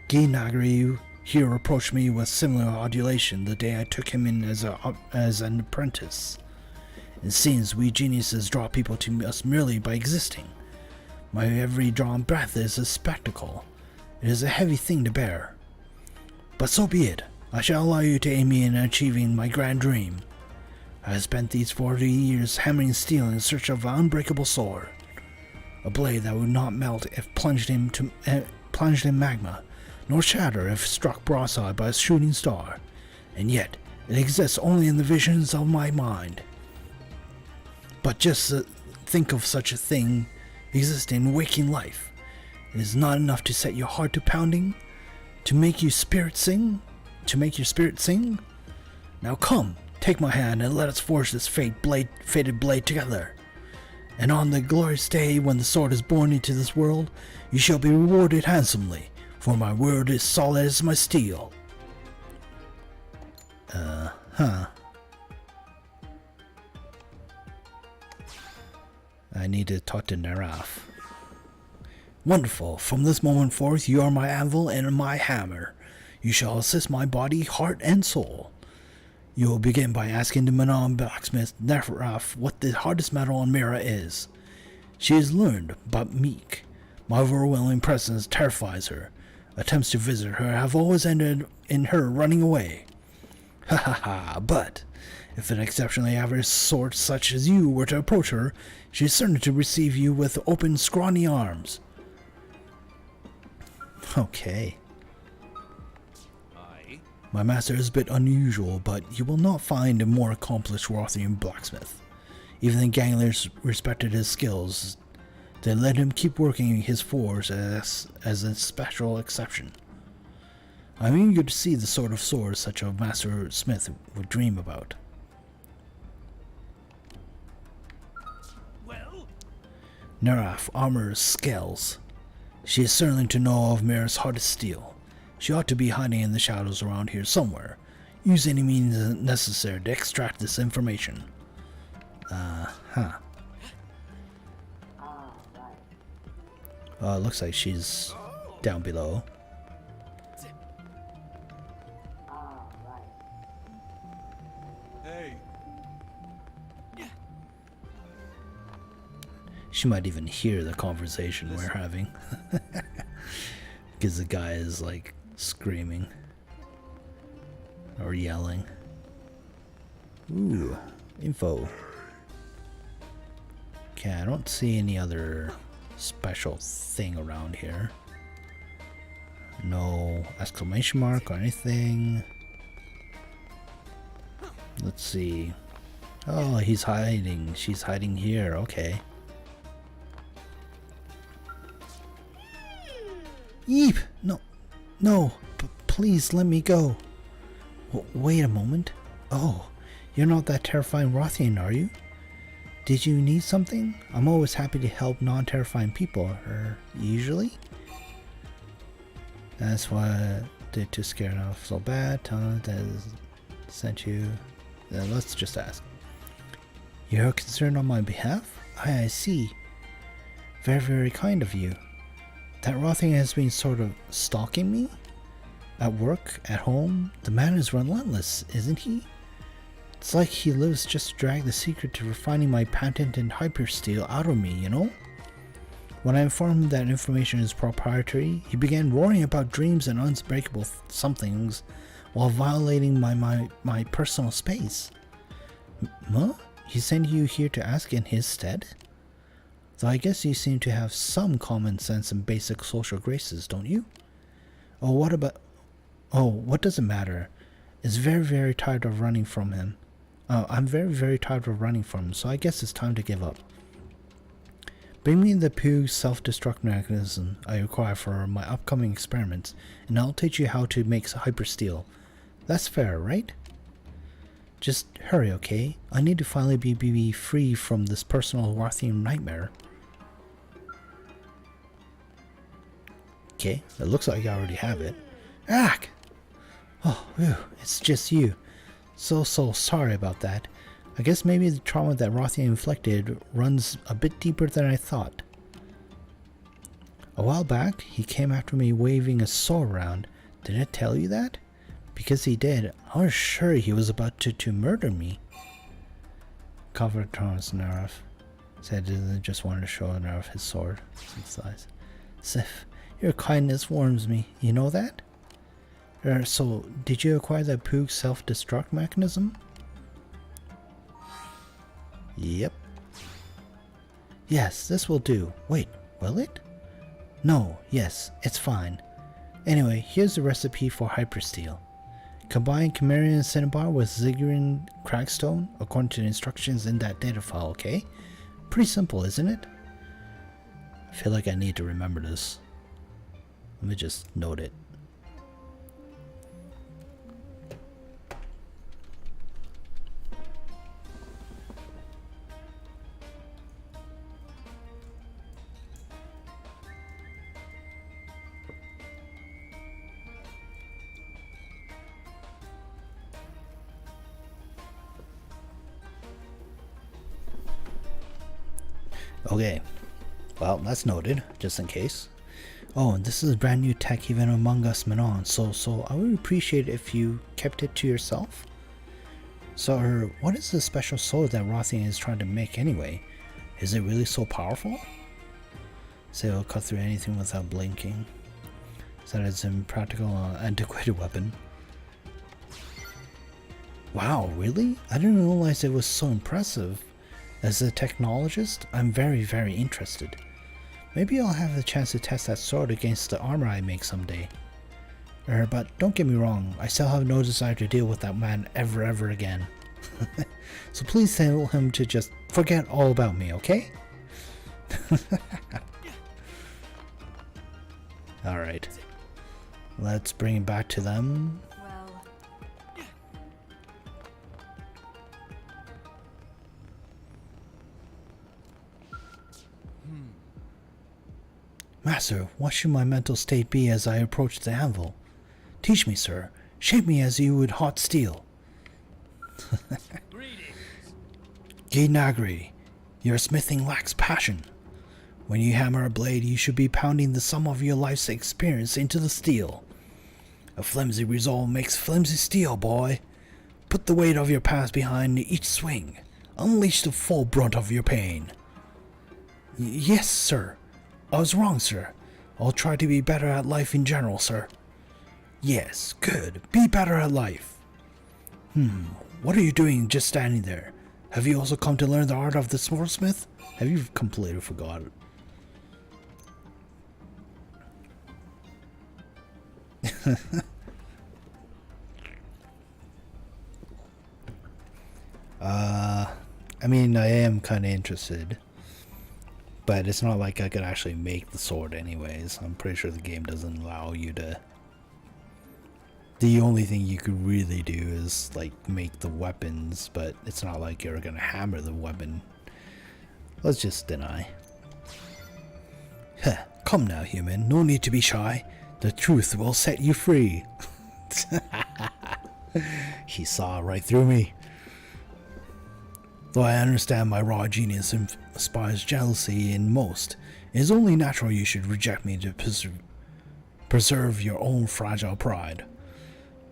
Ginagri here approached me with similar adulation the day I took him in as an apprentice. It seems we geniuses draw people to us merely by existing. My every drawn breath is a spectacle. It is a heavy thing to bear. But so be it. I shall allow you to aid me in achieving my grand dream. I have spent these 40 years hammering steel in search of an unbreakable sword. A blade that would not melt if plunged in magma, nor shatter if struck broadside by a shooting star. And yet, it exists only in the visions of my mind. But just think of such a thing existing in waking life. It is not enough to set your heart to pounding, to make your spirit sing. Now come, take my hand and let us forge this fated blade together. And on the glorious day when the sword is born into this world, you shall be rewarded handsomely, for my word is solid as my steel. I need to talk to Naraf. Wonderful. From this moment forth, you are my anvil and my hammer. You shall assist my body, heart, and soul. You will begin by asking the Manon blacksmith Naraf what the hardest metal on Mira is. She is learned, but meek. My overwhelming presence terrifies her. Attempts to visit her have always ended in her running away. Ha ha ha, but if an exceptionally average sort such as you were to approach her, she is certain to receive you with open, scrawny arms. Okay. My master is a bit unusual, but you will not find a more accomplished Rothian blacksmith. Even the Ganglers respected his skills. They let him keep working his forge as a special exception. I'm eager to see the sort of sword such a master smith would dream about. Well? Naraf, armor scales. She is certainly to know of Mira's hardest steel. She ought to be hiding in the shadows around here somewhere. Use any means necessary to extract this information. Looks like she's down below. Hey. She might even hear the conversation we're having. Because the guy is like screaming or yelling. Ooh, info. Okay, I don't see any other special thing around here. No exclamation mark or anything. Let's see. Oh, he's hiding. She's hiding here. Okay. Yeep! No. No. Please let me go. Wait a moment. Oh, you're not that terrifying Rothian, are you? Did you need something? I'm always happy to help non-terrifying people, or usually. That's why they're too scared off so bad. That sent you. Let's just ask. You're concerned on my behalf? I see. Very, very kind of you. That Rothian has been sort of stalking me? At work, at home, the man is relentless, isn't he? It's like he lives just to drag the secret to refining my patented hypersteel out of me, you know? When I informed him that information is proprietary, he began roaring about dreams and unbreakable somethings while violating my personal space. Huh? He sent you here to ask in his stead? Though I guess you seem to have some common sense and basic social graces, don't you? Oh, what does it matter? It's very, very tired of running from him. I'm very, very tired of running from him, so I guess it's time to give up. Bring me the Pugh self-destruct mechanism I require for my upcoming experiments, and I'll teach you how to make hypersteel. That's fair, right? Just hurry, okay? I need to finally be free from this personal Rothian nightmare. Okay, it looks like I already have it. Ack! Oh, whew, it's just you. So sorry about that. I guess maybe the trauma that Rothian inflicted runs a bit deeper than I thought. A while back, he came after me waving a saw around. Did I tell you that? Because he did, I was sure he was about to murder me. Covered Thomas Naraf said he just wanted to show Naraf his sword. Size. Sif, your kindness warms me. You know that? So, did you acquire that Poog self-destruct mechanism? Yep. Yes, this will do. Wait, will it? No, yes, it's fine. Anyway, here's the recipe for hypersteel. Combine Chimerian Cinnabar with Ziggurin Cragstone according to the instructions in that data file, okay? Pretty simple, isn't it? I feel like I need to remember this. Let me just note it. Okay. Well, that's noted, just in case. Oh, and this is brand new tech even among us Manon, so I would appreciate it if you kept it to yourself. So, what is the special sword that Rothian is trying to make anyway? Is it really so powerful? Say it'll cut through anything without blinking. So that it's an impractical, antiquated weapon. Wow, really? I didn't realize it was so impressive. As a technologist, I'm very, very interested. Maybe I'll have the chance to test that sword against the armor I make someday. But don't get me wrong, I still have no desire to deal with that man ever again. So please tell him to just forget all about me, okay? Alright. Let's bring it back to them. Master, what should my mental state be as I approach the anvil? Teach me, sir. Shape me as you would hot steel. Nagri, your smithing lacks passion. When you hammer a blade, you should be pounding the sum of your life's experience into the steel. A flimsy resolve makes flimsy steel, boy. Put the weight of your past behind each swing. Unleash the full brunt of your pain. Yes, sir. I was wrong, sir. I'll try to be better at life in general, sir. Yes, good. Be better at life. What are you doing just standing there? Have you also come to learn the art of the swordsmith? Have you completely forgotten? I mean, I am kind of interested. But it's not like I could actually make the sword anyways. I'm pretty sure the game doesn't allow you to. The only thing you could really do is like make the weapons, but it's not like you're gonna hammer the weapon. Let's just deny. Huh, come now, human. No need to be shy. The truth will set you free. He saw right through me. Though I understand my raw genius inspires jealousy in most, it is only natural you should reject me to preserve your own fragile pride.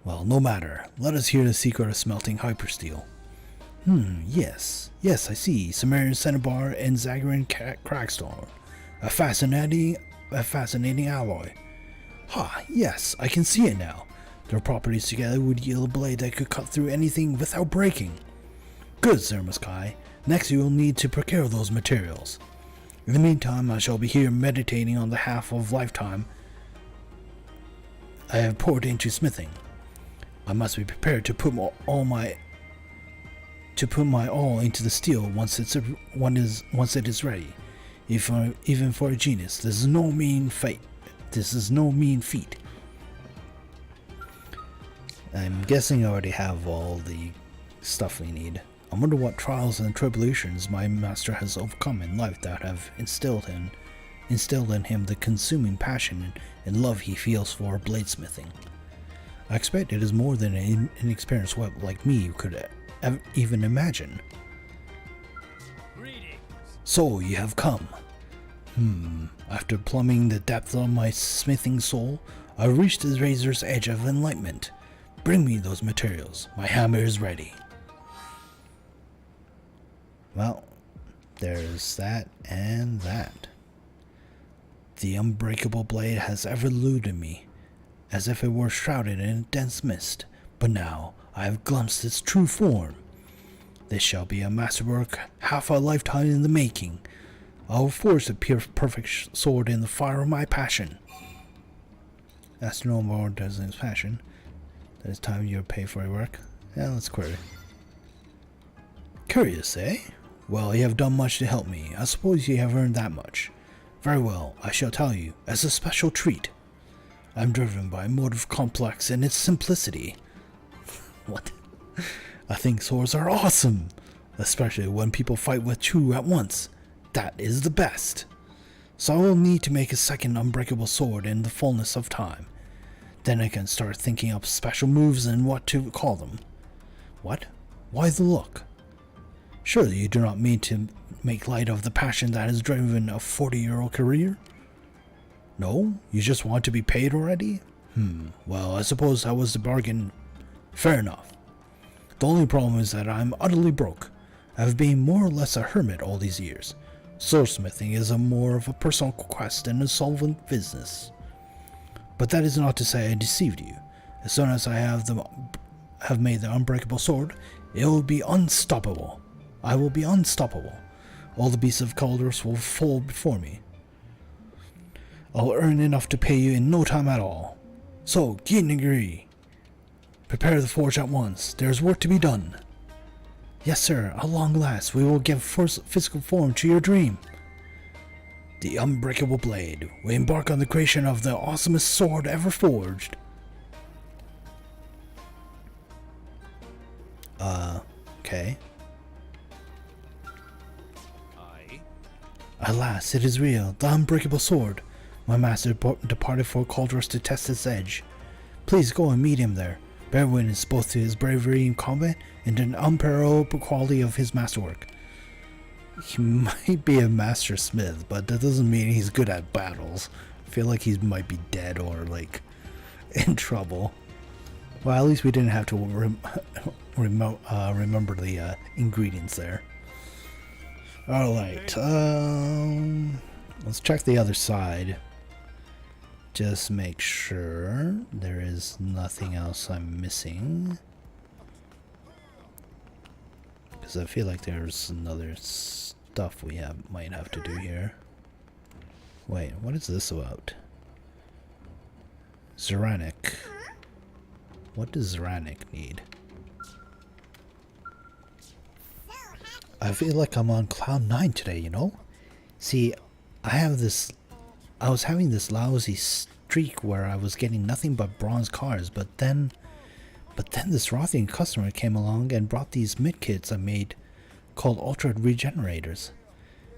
Well, no matter. Let us hear the secret of smelting hypersteel. Yes, I see. Sumerian cinnabar and Zagrean crackstone. A fascinating alloy. Ha, yes, I can see it now. Their properties together would yield a blade that could cut through anything without breaking. Good, Zermaskai. Next you will need to procure those materials. In the meantime, I shall be here meditating on the half of lifetime I have poured into smithing. I must be prepared to put my all into the steel once it is ready. Even for a genius, this is no mean feat. I'm guessing I already have all the stuff we need. I wonder what trials and tribulations my master has overcome in life that have instilled in him the consuming passion and love he feels for bladesmithing. I expect it is more than an inexperienced web like me could even imagine. So you have come. After plumbing the depth of my smithing soul, I reached the razor's edge of enlightenment. Bring me those materials. My hammer is ready. Well, there's that and that. The unbreakable blade has ever eluded me, as if it were shrouded in a dense mist, but now I have glimpsed its true form. This shall be a masterwork half a lifetime in the making. I will forge the perfect sword in the fire of my passion. That's no more than his passion. That is time you pay for your work. Yeah, let's query. Curious, eh? Well, you have done much to help me. I suppose you have earned that much. Very well, I shall tell you, as a special treat. I am driven by a motive complex in its simplicity. What? I think swords are awesome, especially when people fight with two at once. That is the best. So I will need to make a second unbreakable sword in the fullness of time. Then I can start thinking up special moves and what to call them. What? Why the look? Surely you do not mean to make light of the passion that has driven a 40-year-old career? No? You just want to be paid already? Well, I suppose that was the bargain. Fair enough. The only problem is that I'm utterly broke. I've been more or less a hermit all these years. Sword-smithing is more of a personal quest than a solvent business. But that is not to say I deceived you. As soon as I have made the unbreakable sword, it will be unstoppable. I will be unstoppable. All the beasts of Calders will fall before me. I'll earn enough to pay you in no time at all. So, Ginigri, prepare the forge at once. There is work to be done. Yes, sir. At long last, we will give physical form to your dream. The unbreakable blade. We embark on the creation of the awesomest sword ever forged. Okay. Alas, it is real. The unbreakable sword. My master departed for Cauldros to test its edge. Please go and meet him there. Bear witness both to his bravery in combat and an unparalleled quality of his masterwork. He might be a master smith, but that doesn't mean he's good at battles. I feel like he might be dead or, like, in trouble. Well, at least we didn't have to remember the ingredients there. Alright, let's check the other side. Just make sure there is nothing else I'm missing. Because I feel like there's another stuff we might have to do here. Wait, what is this about? Zeranic. What does Zeranic need? I feel like I'm on cloud 9 today, you know? See, I was having this lousy streak where I was getting nothing but bronze cars, but then this Rothian customer came along and brought these mid-kits I made called Ultra Regenerators.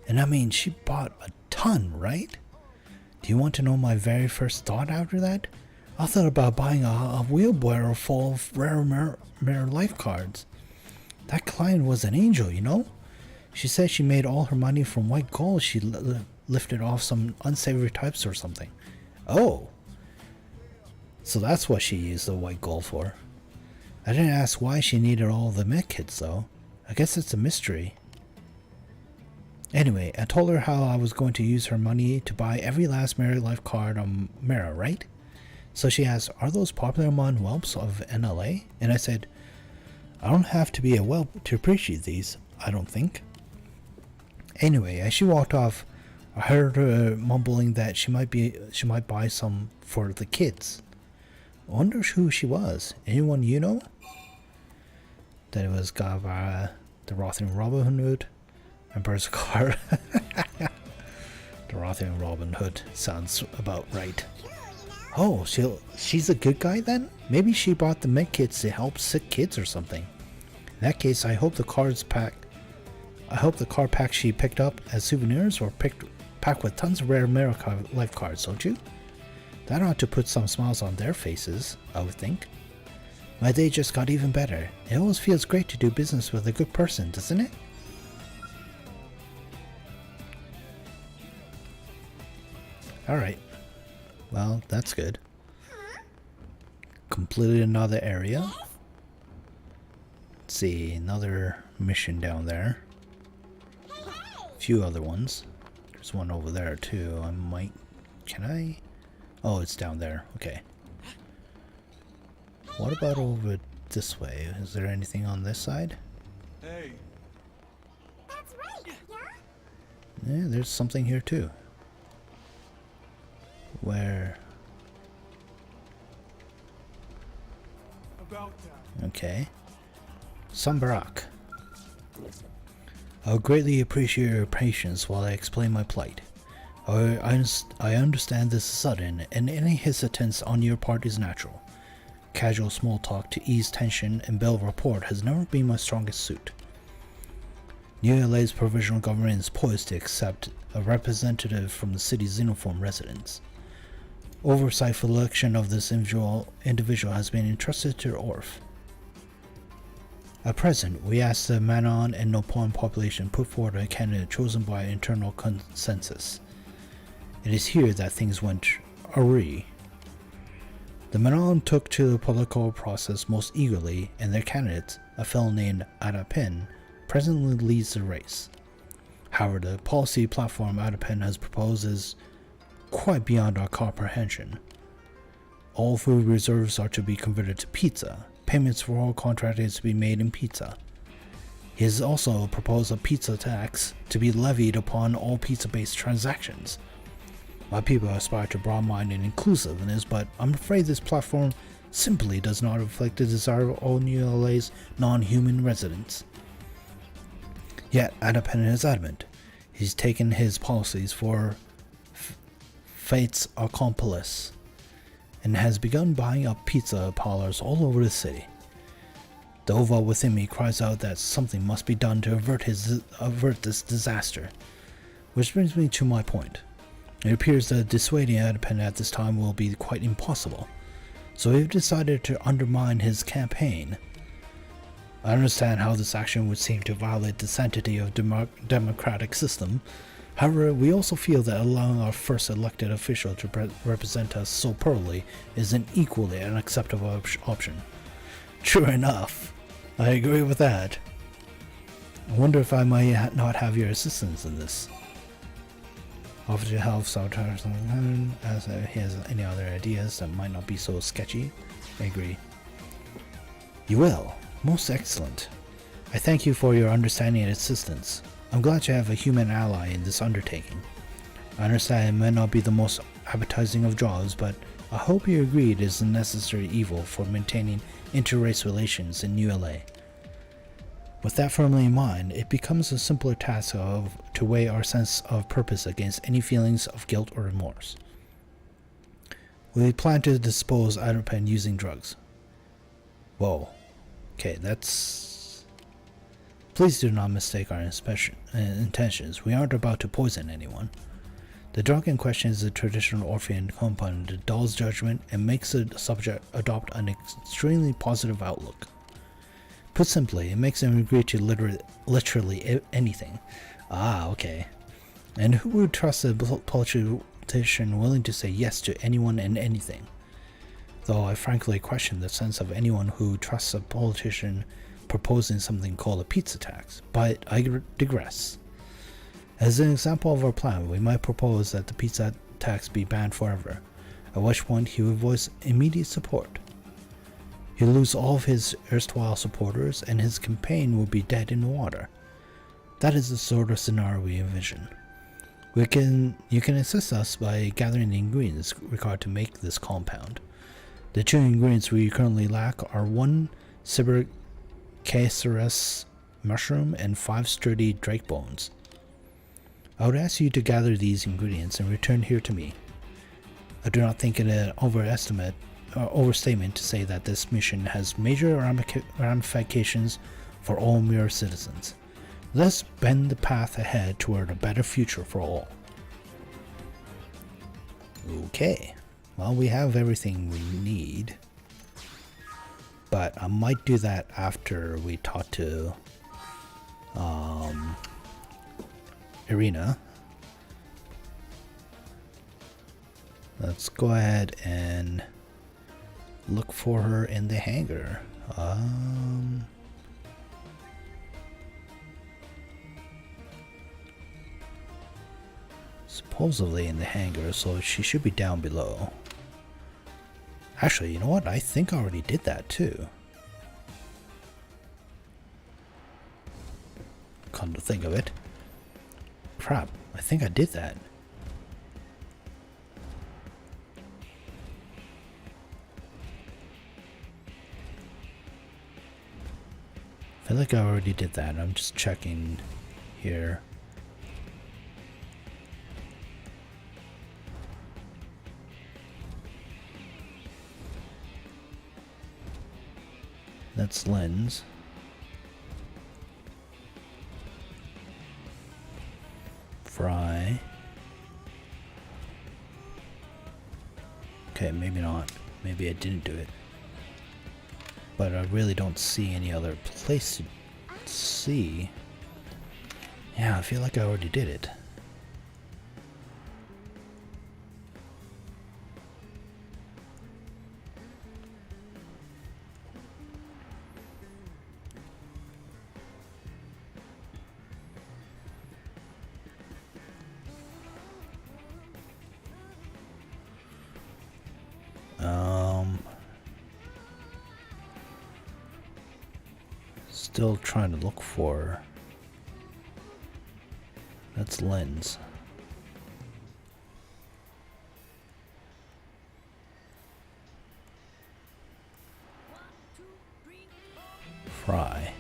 And I mean, she bought a ton, right? Do you want to know my very first thought after that? I thought about buying a wheelbarrow full of rare life cards. That client was an angel, you know? She said she made all her money from white gold she lifted off some unsavory types or something. Oh! So that's what she used the white gold for. I didn't ask why she needed all the medkits though. I guess it's a mystery. Anyway, I told her how I was going to use her money to buy every last Mary Life card on Mara, right? So she asked, are those popular among whelps of NLA? And I said, I don't have to be a whelp to appreciate these, I don't think. Anyway, as she walked off, I heard her mumbling that she might buy some for the kids. I wonder who she was. Anyone you know? That it was Gavara, the Rothian Robin Hood, and Berserker. The Rothian Robin Hood sounds about right. Oh, she's a good guy then? Maybe she bought the medkits to help sick kids or something. In that case, I hope the card pack she picked up as souvenirs were packed with tons of rare America life cards, don't you? That ought to put some smiles on their faces, I would think. My day just got even better. It always feels great to do business with a good person, doesn't it? Alright. Well, that's good. Completed another area. Let's see, another mission down there. A few other ones. There's one over there too. Can I? Oh, it's down there. Okay. What about over this way? Is there anything on this side? Hey. That's right, yeah? Yeah, there's something here too. Where? About that. Okay. Sambarak. I would greatly appreciate your patience while I explain my plight. I understand this is sudden, and any hesitance on your part is natural. Casual small talk to ease tension and build rapport has never been my strongest suit. New LA's provisional government is poised to accept a representative from the city's Xenoform residents. Oversight for the election of this individual has been entrusted to Orf. At present, we ask the Manon and Nopon population put forward a candidate chosen by internal consensus. It is here that things went awry. The Manon took to the political process most eagerly, and their candidate, a fellow named Adapen, presently leads the race. However, the policy platform Adapen has proposed is quite beyond our comprehension. All food reserves are to be converted to pizza. Payments for all contracts to be made in pizza. He has also proposed a pizza tax to be levied upon all pizza-based transactions. My people aspire to broad-minded and inclusiveness, but I'm afraid this platform simply does not reflect the desire of all New LA's non-human residents. Yet, Adapen is adamant. He's taken his policies for fates accomplis, and has begun buying up pizza parlors all over the city. The ova within me cries out that something must be done to avert this disaster. Which brings me to my point. It appears that dissuading Adapen at this time will be quite impossible, so we've decided to undermine his campaign. I understand how this action would seem to violate the sanctity of the democratic system. However, we also feel that allowing our first elected official to represent us so poorly is an equally unacceptable option. True enough, I agree with that. I wonder if I might not have your assistance in this. Offer to help sabotage as he has any other ideas that might not be so sketchy. I agree. You will. Most excellent. I thank you for your understanding and assistance. I'm glad to have a human ally in this undertaking. I understand it may not be the most appetizing of jobs, but I hope you agree it is a necessary evil for maintaining inter-race relations in New LA. With that firmly in mind, it becomes a simpler task to weigh our sense of purpose against any feelings of guilt or remorse. We plan to dispose Adapen using drugs. Whoa. Okay, that's... Please do not mistake our intentions. We aren't about to poison anyone. The drug in question is a traditional Orphean compound that dulls judgment and makes the subject adopt an extremely positive outlook. Put simply, it makes them agree to literally anything. Ah, okay. And who would trust a politician willing to say yes to anyone and anything? Though I frankly question the sense of anyone who trusts a politician proposing something called a pizza tax, but I digress. As an example of our plan, we might propose that the pizza tax be banned forever, at which point he would voice immediate support. He'll lose all of his erstwhile supporters, and his campaign will be dead in the water. That is the sort of scenario we envision. You can assist us by gathering the ingredients required to make this compound. The two ingredients we currently lack are 1 Cibercaceres mushroom and 5 sturdy drake bones. I would ask you to gather these ingredients and return here to me. I do not think it an overstatement to say that this mission has major ramifications for all Mirror citizens. Let's bend the path ahead toward a better future for all. Okay, well, we have everything we need, but I might do that after we talk to Irina. Let's go ahead and look for her in the hangar. Supposedly in the hangar, so she should be down below. Actually, you know what? I think I already did that too. Come to think of it. Crap, I think I did that. I feel like I already did that. I'm just checking here. That's lens. Fry. Okay, maybe not. Maybe I didn't do it. but I really don't see any other place to see. Yeah, I feel like I already did it. Still trying to look for... That's lens. Fry.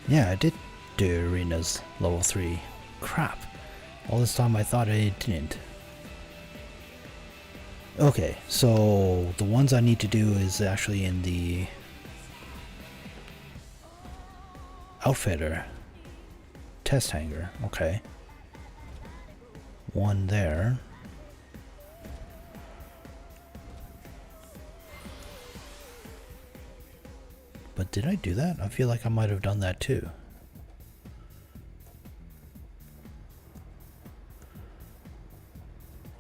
Yeah, I did do arenas level 3. Crap. All this time I thought I didn't. Okay, so the ones I need to do is actually in the outfitter test hangar. Okay. One there. But did I do that? I feel like I might have done that too.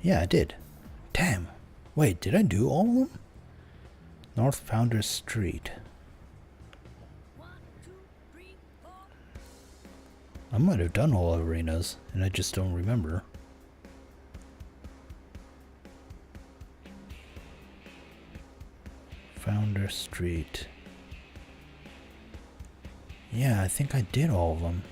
Yeah, I did. Damn. Wait, did I do all of them? North Founders Street. I might have done all arenas, and I just don't remember. Founder Street. Yeah, I think I did all of them.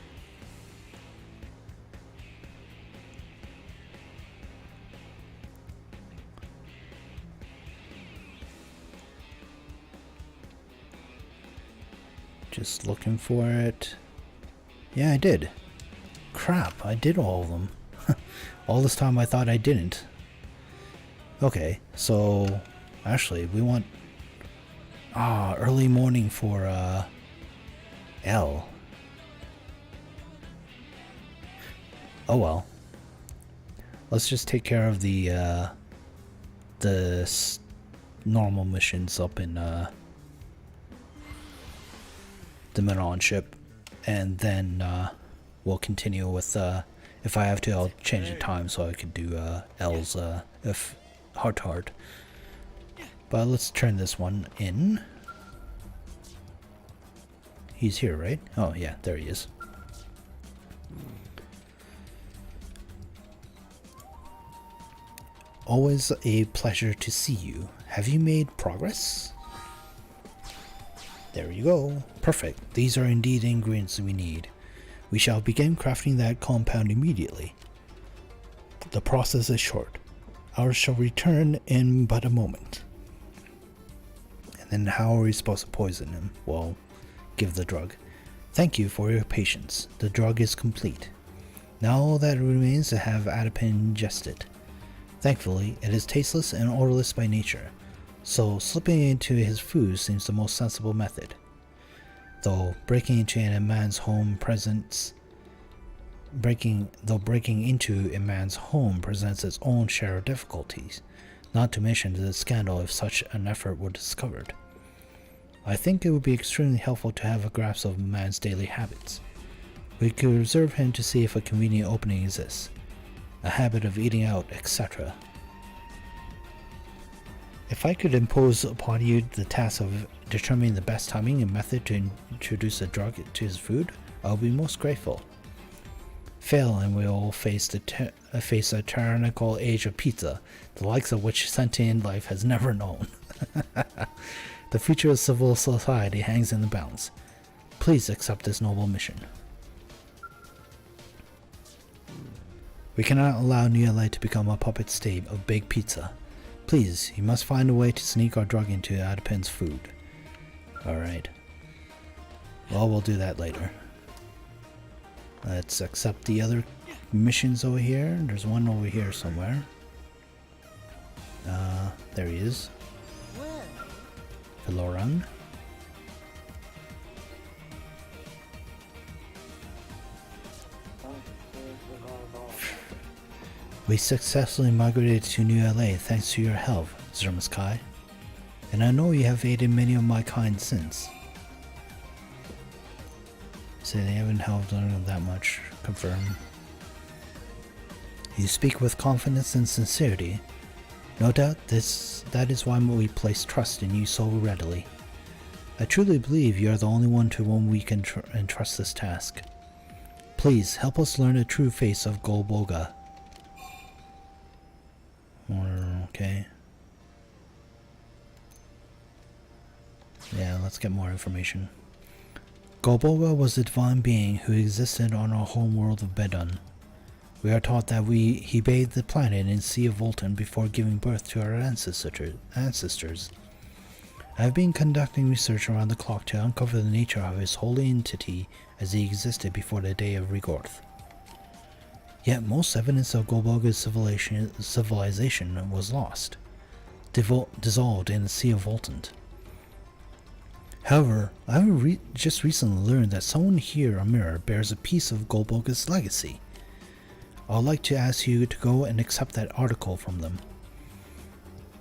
Just looking for it. Yeah, I did. Crap, I did all of them. All this time I thought I didn't. Okay, so actually we want early morning for L. Oh well. Let's just take care of the normal missions up in the Menon ship, and then we'll continue with if I have to, I'll change the time so I could do L's if heart to heart. But let's turn this one in. He's here, right? Oh yeah, there he is. Always a pleasure to see you. Have you made progress? There you go. Perfect. These are indeed the ingredients we need. We shall begin crafting that compound immediately. The process is short. Ours shall return in but a moment. And then how are we supposed to poison him? Well, give the drug. Thank you for your patience. The drug is complete. Now all that remains to have Adipin ingest it. Thankfully, it is tasteless and odorless by nature, so slipping it into his food seems the most sensible method. Though breaking into a man's home presents its own share of difficulties, not to mention the scandal if such an effort were discovered. I think it would be extremely helpful to have a grasp of a man's daily habits. We could observe him to see if a convenient opening exists, a habit of eating out, etc. If I could impose upon you the task of determining the best timing and method to introduce a drug to his food, I would be most grateful. Fail and we will face a tyrannical age of pizza, the likes of which sentient life has never known. The future of civil society hangs in the balance. Please accept this noble mission. We cannot allow Neolite to become a puppet state of Big Pizza. Please, you must find a way to sneak our drug into Adipin's food. Alright. Well, we'll do that later. Let's accept the other missions over here. There's one over here somewhere. There he is. Well, Lorang. We successfully migrated to New LA thanks to your help, Zermaskai. And I know you have aided many of my kind since. So they haven't helped them that much. Confirm. You speak with confidence and sincerity. No doubt that is why we place trust in you so readily. I truly believe you are the only one to whom we can entrust this task. Please help us learn the true face of Golboga. Okay. Yeah, let's get more information. Golboga was a divine being who existed on our home world of Bedun. We are taught that he bathed the planet in the Sea of Voltan before giving birth to our ancestors. I have been conducting research around the clock to uncover the nature of his holy entity as he existed before the day of Regorth. Yet most evidence of Golboga's civilization was lost, dissolved in the Sea of Voltant. However, I have just recently learned that someone here on Mirror bears a piece of Golboga's legacy. I would like to ask you to go and accept that article from them.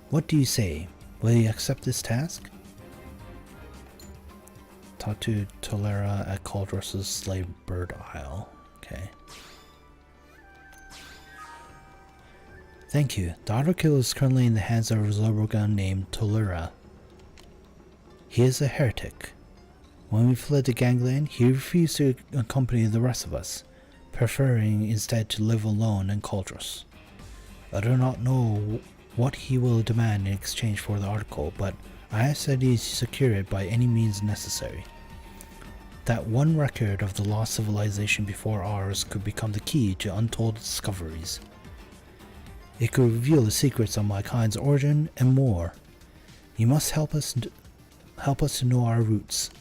What do you say? Will you accept this task? Talk to Tolera at Caldros's Slave Bird Isle. Okay. Thank you. The article is currently in the hands of a Zorogan named Tolera. He is a heretic. When we fled the gangland, he refused to accompany the rest of us, preferring instead to live alone in Caldros. I do not know what he will demand in exchange for the article, but I ask that he secure it by any means necessary. That one record of the lost civilization before ours could become the key to untold discoveries. It could reveal the secrets of my kind's origin and more. You must help us to know our roots.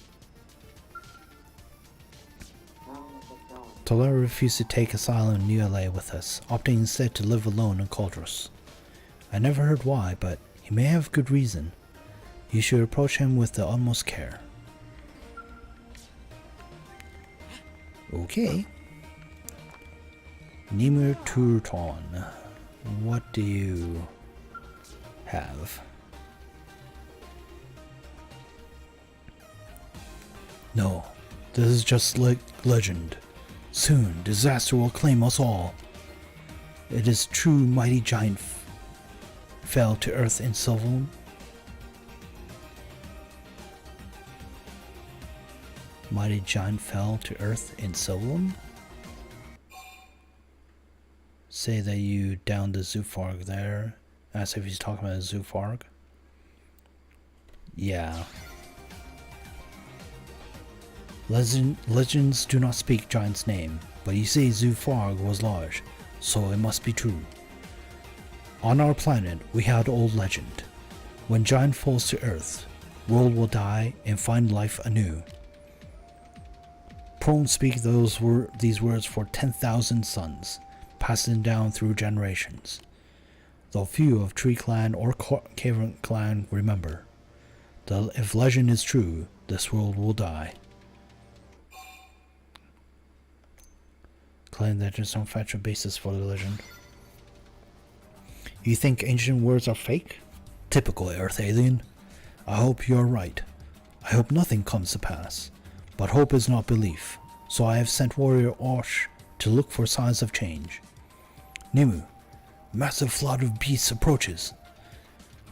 Tolera refused to take asylum in New LA with us, opting instead to live alone in Caldros. I never heard why, but he may have good reason. You should approach him with the utmost care. Okay. Nimir Turton. What do you have? No, this is just legend. Soon, disaster will claim us all. It is true mighty giant fell to earth in Sylvan. Mighty giant fell to earth in Sylvan? Say that you downed the Zoofarg there. Ask if he's talking about a Zoofarg. Yeah. Legends do not speak giant's name, but you say Zoofarg was large, so it must be true. On our planet, we had old legend. When giant falls to earth, world will die and find life anew. Prone speak these words for 10,000 sons, passing down through generations. Though few of Tree Clan or Cave Clan remember. If legend is true, this world will die. Claim that there's no factual basis for the legend. You think ancient words are fake? Typical Earth alien. I hope you're right. I hope nothing comes to pass. But hope is not belief, so I have sent warrior Osh to look for signs of change. Nimu, massive flood of beasts approaches.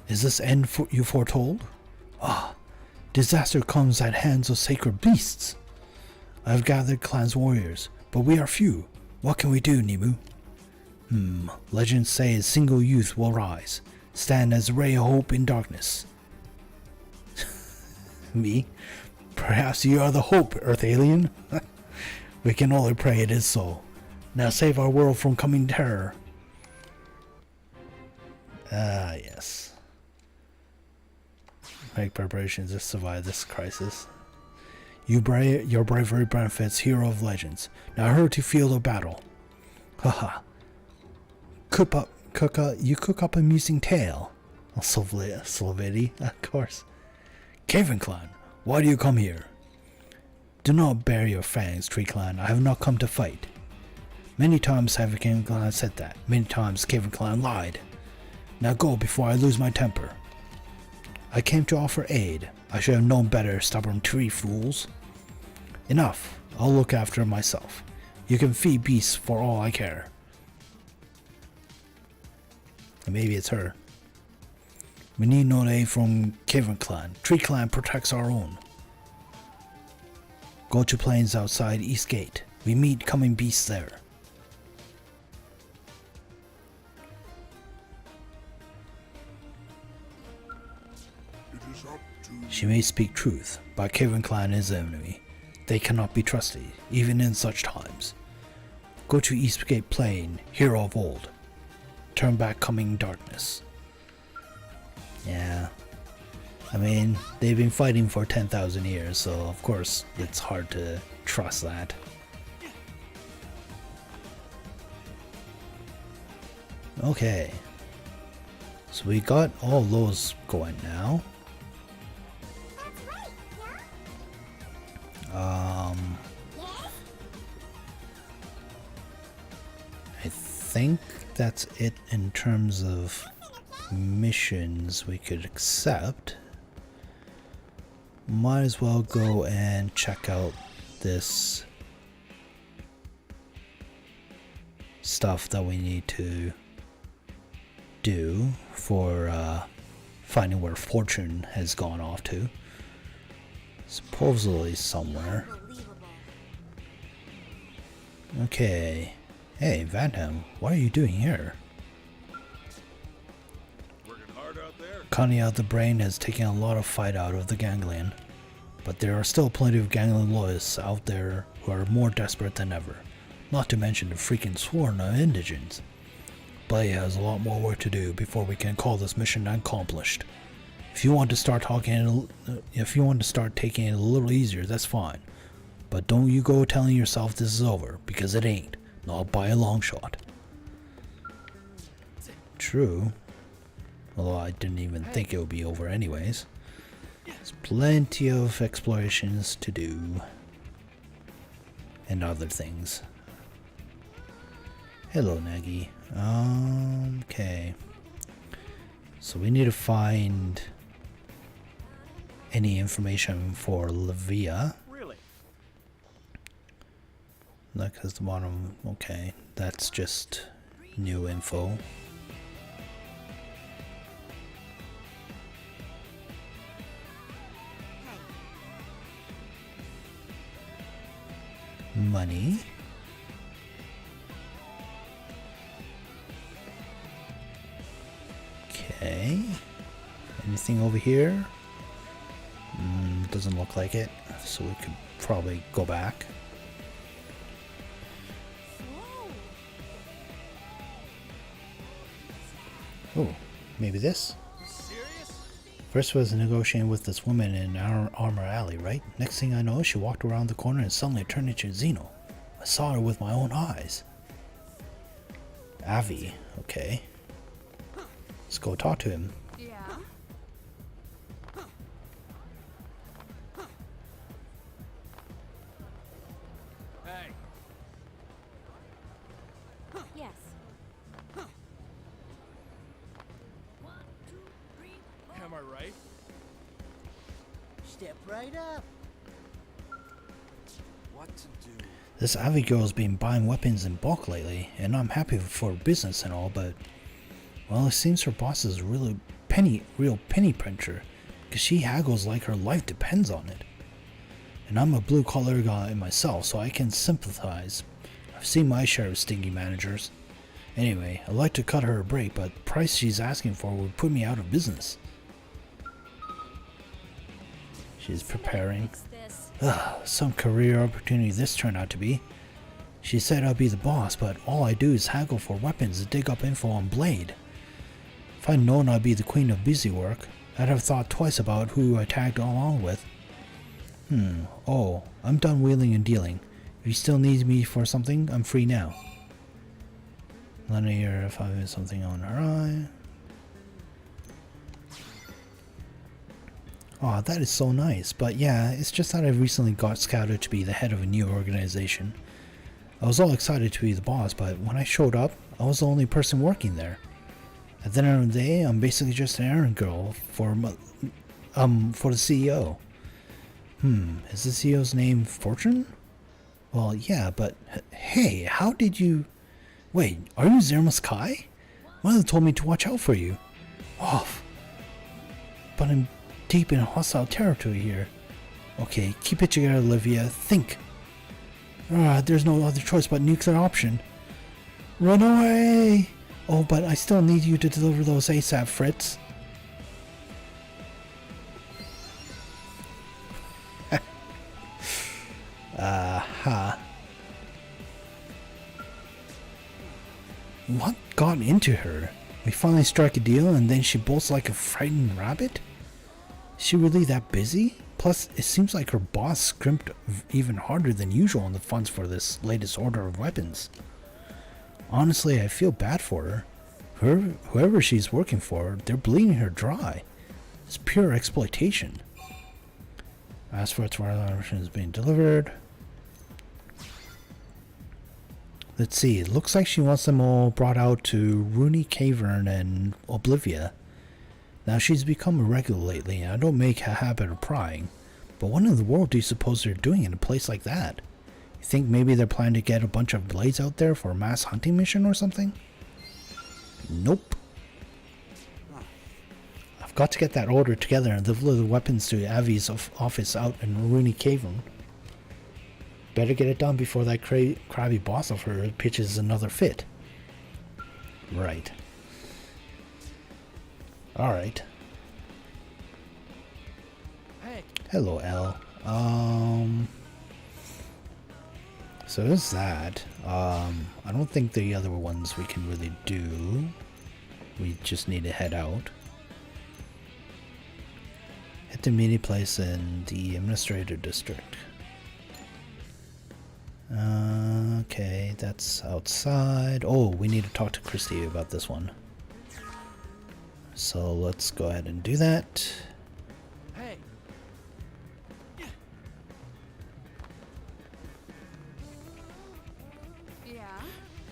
Is this end you foretold? Ah, disaster comes at hands of sacred beasts. I have gathered clan's warriors, but we are few. What can we do, Nimu? Legends say a single youth will rise, stand as a ray of hope in darkness. Me? Perhaps you are the hope, Earth alien. We can only pray it is so. Now save our world from coming terror. Ah, yes. Make preparations to survive this crisis. Your bravery benefits hero of legends. Now hurry to field of battle. Haha. You cook up amusing tale. Sloveti, of course. Caven Clan, why do you come here? Do not bare your fangs, Tree Clan. I have not come to fight. Many times have Caven Clan said that. Many times Caven Clan lied. Now go before I lose my temper. I came to offer aid. I should have known better, stubborn tree fools. Enough. I'll look after myself. You can feed beasts for all I care. And maybe it's her. We need no aid from Caven Clan. Tree Clan protects our own. Go to plains outside East Gate. We meet coming beasts there. She may speak truth, but Caven Clan is the enemy. They cannot be trusted, even in such times. Go to Eastgate Plain, hero of old. Turn back coming darkness. Yeah. I mean, they've been fighting for 10,000 years, so of course it's hard to trust that. Okay. So we got all those going now. That's right, yeah? I think that's it in terms of missions we could accept. Might as well go and check out this stuff that we need to do for finding where Fortune has gone off to. Supposedly somewhere. Okay. Hey, Vanham, what are you doing here? Working hard out there? Cutting out the brain has taken a lot of fight out of the ganglion, but there are still plenty of ganglion loyalists out there who are more desperate than ever, not to mention the freaking sworn of indigents. Blay has a lot more work to do before we can call this mission accomplished. If you want to start taking it a little easier, that's fine, but don't you go telling yourself this is over, because it ain't, not by a long shot. True. Although I didn't even think it would be over anyways. There's plenty of explorations to do. And other things. Hello, Nagy. Okay. So we need to find any information for Levia. Really? Look at the bottom. Okay. That's just new info. Money. Okay. Anything over here? Doesn't look like it, so we could probably go back. Oh, maybe this? Serious? First was negotiating with this woman in our Armor Alley, right? Next thing I know, she walked around the corner and suddenly turned into Xeno. I saw her with my own eyes. Avi, okay. Let's go talk to him. Yeah. Hey, Yes. am I right? Step right up. What to do? This Avi girl's been buying weapons in bulk lately, and I'm happy for business and all, but well, it seems her boss is real penny pincher, because she haggles like her life depends on it. And I'm a blue-collar guy myself, so I can sympathize. I've seen my share of stingy managers. Anyway, I'd like to cut her a break, but the price she's asking for would put me out of business. She's preparing. Fix this. Some career opportunity this turned out to be. She said I'd be the boss, but all I do is haggle for weapons and dig up info on Blade. If I'd known I'd be the queen of busy work, I'd have thought twice about who I tagged along with. Oh, I'm done wheeling and dealing. If you still need me for something, I'm free now. Let me hear if I have something on her eye. Oh, that is so nice. But yeah, it's just that I recently got scouted to be the head of a new organization. I was all excited to be the boss, but when I showed up, I was the only person working there. At the end of the day, I'm basically just an errand girl for the CEO. Is the CEO's name Fortune? Well, yeah, but hey, how did you... Wait, are you Zerma's Kai? Mother told me to watch out for you. Oh, but I'm deep in hostile territory here. Okay, keep it together, Olivia. Think. There's no other choice but nuclear option. Run away! Oh, but I still need you to deliver those ASAP, Fritz. What got into her? We finally strike a deal and then she bolts like a frightened rabbit? Is she really that busy? Plus, it seems like her boss scrimped even harder than usual on the funds for this latest order of weapons. Honestly, I feel bad for her. Whoever she's working for, they're bleeding her dry. It's pure exploitation. As for its order is being delivered. Let's see, it looks like she wants them all brought out to Rooney Cavern and Oblivia. Now she's become a regular lately and I don't make a habit of prying. But what in the world do you suppose they're doing in a place like that? You think maybe they're planning to get a bunch of blades out there for a mass hunting mission or something? Nope. I've got to get that order together and deliver the weapons to Avi's office out in Rooney Cavern. Better get it done before that crabby boss of hers pitches another fit. Right. Alright. Hey. Hello, L. So there's that. I don't think the other ones we can really do. We just need to head out. Hit the meeting place in the administrative district. Okay, that's outside. Oh, we need to talk to Christy about this one. So let's go ahead and do that. Hey. Yeah?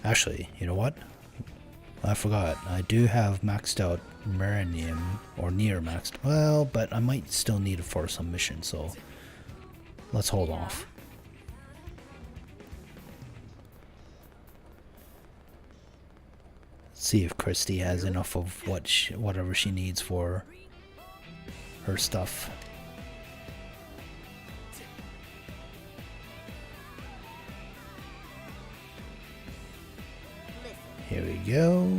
Actually, you know what? I forgot. I do have maxed out Marinium, or near maxed. Well, but I might still need it for some mission, so let's hold off. See if Christy has enough of whatever she needs for her stuff. Here we go.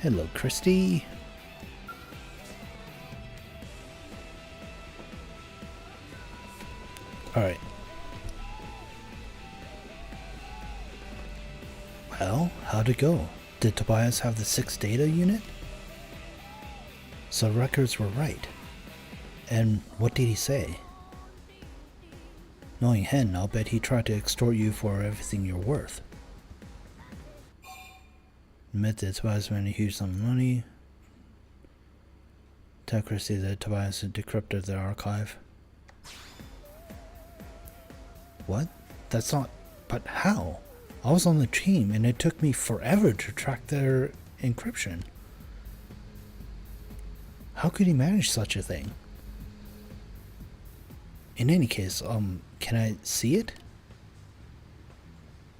Hello, Christy. Alright. Well, how'd it go? Did Tobias have the 6th data unit? So records were right. And what did he say? Knowing Hen, I'll bet he tried to extort you for everything you're worth. Admit that Tobias made a huge sum of money. Tell Christy that Tobias had decrypted the archive. What? That's not... But how? I was on the team and it took me forever to track their encryption. How could he manage such a thing? In any case, can I see it?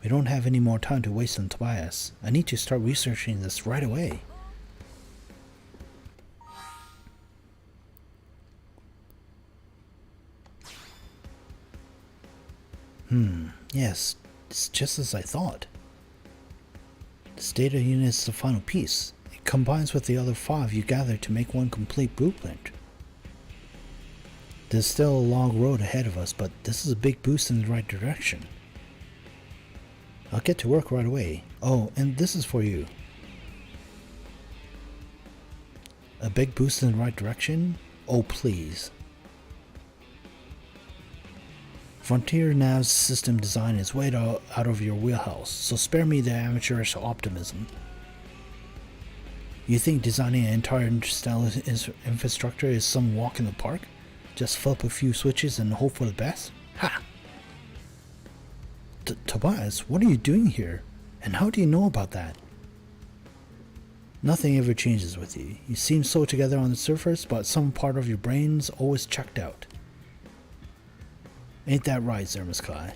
We don't have any more time to waste on Tobias. I need to start researching this right away. Yes, it's just as I thought. This data unit is the final piece. It combines with the other 5 you gathered to make one complete blueprint. There's still a long road ahead of us, but this is a big boost in the right direction. I'll get to work right away. Oh, and this is for you. A big boost in the right direction? Oh, please. Frontier Nav's system design is way out of your wheelhouse, so spare me the amateurish optimism. You think designing an entire interstellar infrastructure is some walk in the park? Just flip a few switches and hope for the best? Ha! Tobias, what are you doing here? And how do you know about that? Nothing ever changes with you. You seem so together on the surface, but some part of your brain's always checked out. Ain't that right, Zermaskai?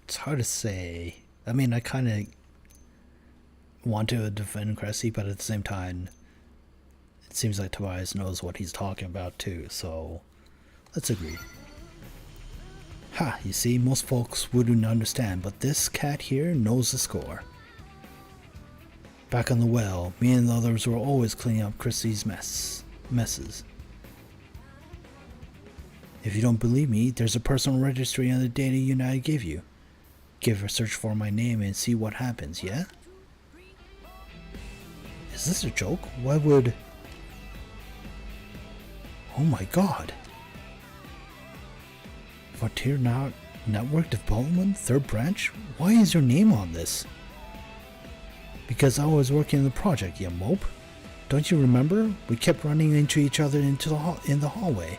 It's hard to say. I mean, I kind of want to defend Cressy, but at the same time, it seems like Tobias knows what he's talking about too, so let's agree. Ha, you see, most folks wouldn't understand, but this cat here knows the score. Back on the well, me and the others were always cleaning up Chrissy's messes. If you don't believe me, there's a personal registry on the data unit I gave you. Give a search for my name and see what happens, yeah? Is this a joke? Why would... Oh my god. Frontier Network Development, 3rd branch? Why is your name on this? Because I was working on the project, you mope. Don't you remember? We kept running into each other in the hallway.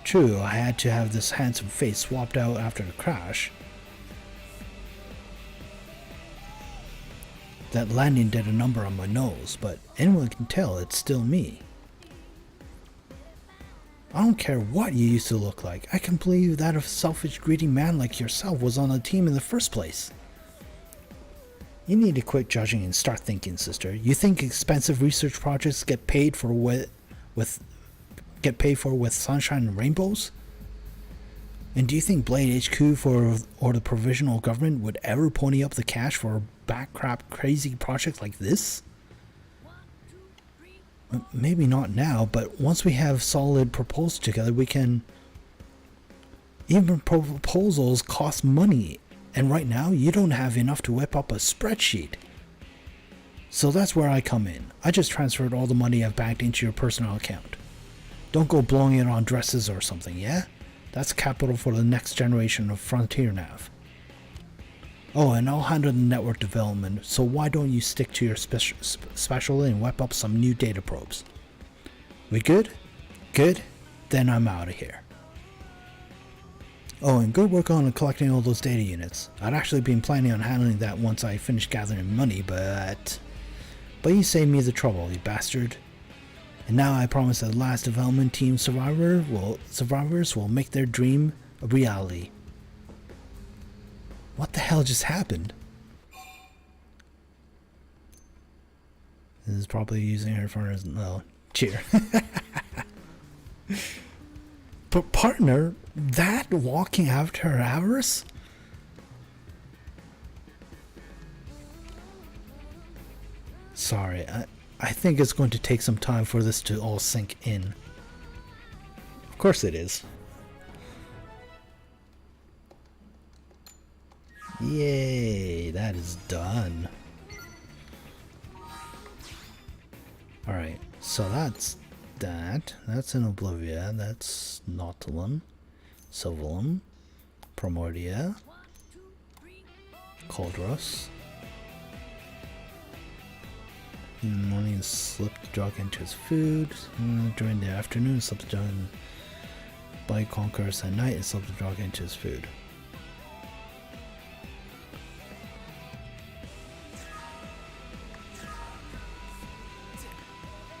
True, I had to have this handsome face swapped out after the crash. That landing did a number on my nose, but anyone can tell it's still me. I don't care what you used to look like. I can't believe that a selfish, greedy man like yourself was on the team in the first place. You need to quit judging and start thinking, sister. You think expensive research projects get paid for with sunshine and rainbows? And do you think Blade HQ or the provisional government would ever pony up the cash for a backcrap crazy project like this? Maybe not now, but once we have solid proposals together, we can... Even proposals cost money, and right now you don't have enough to whip up a spreadsheet. So that's where I come in. I just transferred all the money I've banked into your personal account. Don't go blowing it on dresses or something, yeah? That's capital for the next generation of Frontier Nav. Oh, and I'll handle the network development, so why don't you stick to your specialty and whip up some new data probes? We good? Good? Then I'm out of here. Oh, and good work on collecting all those data units. I'd actually been planning on handling that once I finished gathering money, but you saved me the trouble, you bastard. And now I promise that the last development team survivors will make their dream a reality. What the hell just happened? This is probably using her for his... No. Cheer. But partner, that walking after her avarice? Sorry, I think it's going to take some time for this to all sink in. Of course it is. Yay, that is done. Alright, so that's that. That's in Oblivia, that's Nautilum, Silvalum, Primordia, Coldros. In the morning, slipped the drug into his food. During the afternoon, slipped the drug by Conquerors at night and slipped the drug into his food.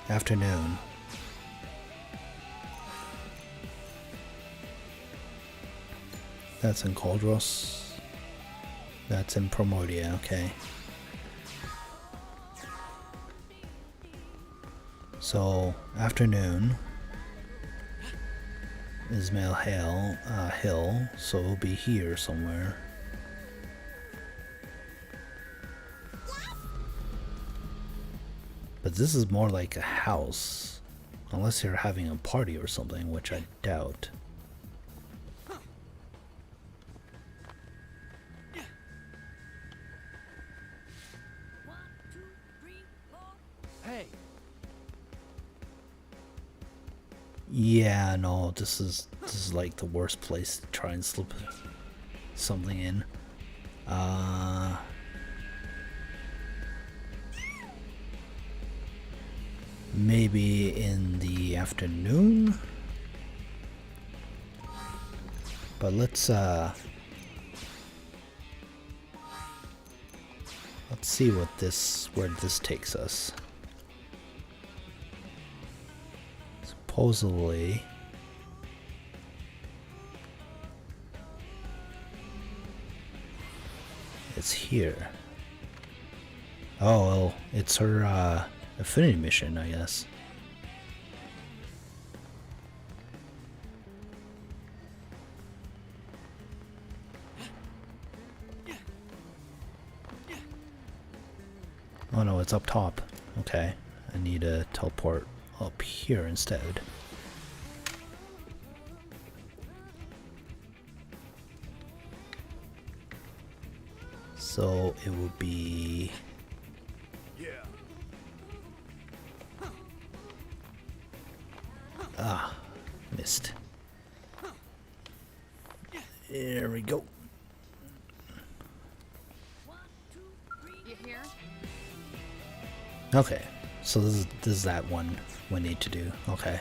Afternoon. That's in Coldros. That's in Primordia, okay. So, afternoon. Ismail Hill, so it'll be here somewhere. But this is more like a house. Unless you're having a party or something, which I doubt. Yeah, no, this is like the worst place to try and slip something in. Maybe in the afternoon? But let's see where this takes us. Supposedly it's here. Oh well, it's her affinity mission, I guess. Oh no, it's up top. Okay, I need to teleport up here instead. So it would be... Ah, missed. There we go. You here? Okay, so this is that one we need to do. Okay.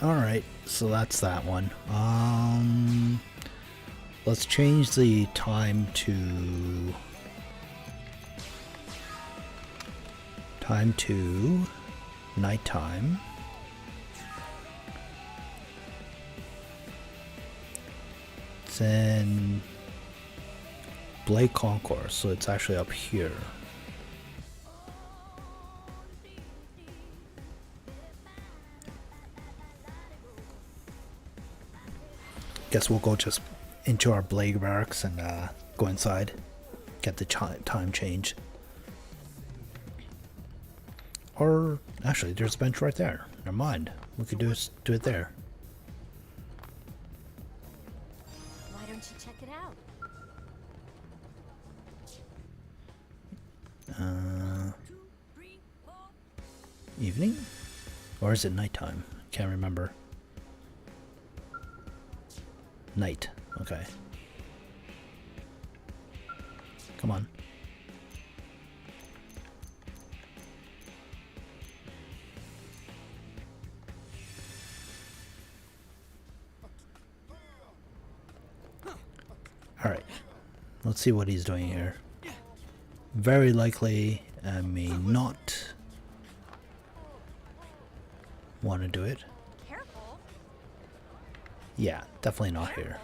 Alright, so that's that one. Let's change the time to nighttime. Then Blade Concourse, so it's actually up here. Guess we'll go just into our Blade barracks and go inside, get the time change. Or actually, there's a bench right there. Never mind, we could do it there. Why don't you check it out? Evening? Or is it nighttime? Can't remember. Night. Okay. Come on. Alright. Let's see what he's doing here. Very likely I may not want to do it. Careful. Yeah, definitely not here.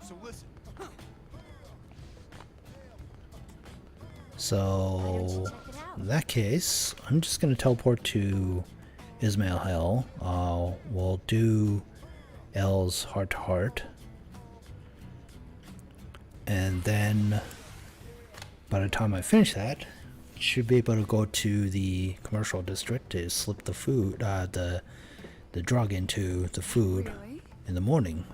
So listen. So in that case, I'm just going to teleport to Ismail Hill. We'll do L's heart to heart. And then by the time I finish that, should be able to go to the commercial district to slip the food, the drug into the food in the morning.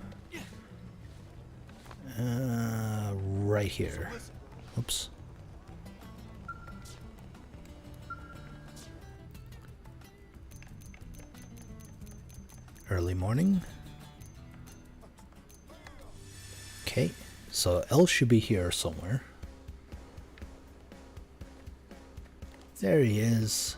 Right here. Oops. Early morning. Okay, so L should be here somewhere. There he is.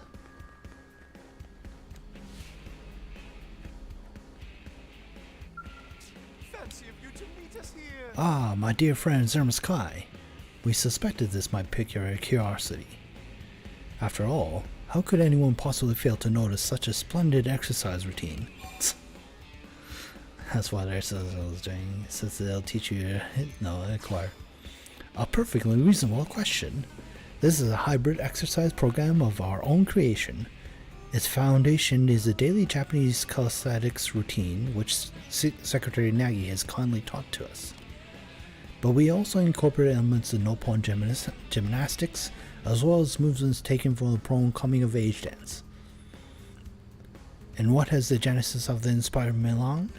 Fancy of you to meet us here. Ah, my dear friend Zermaskai. We suspected this might pique your curiosity. After all, how could anyone possibly fail to notice such a splendid exercise routine? That's what I was doing, since they'll teach you to acquire. A perfectly reasonable question. This is a hybrid exercise program of our own creation. Its foundation is a daily Japanese calisthenics routine, which Secretary Nagi has kindly taught to us. But we also incorporate elements of Nippon gymnastics, as well as movements taken from the prone coming-of-age dance. And what has the genesis of the inspired Milan?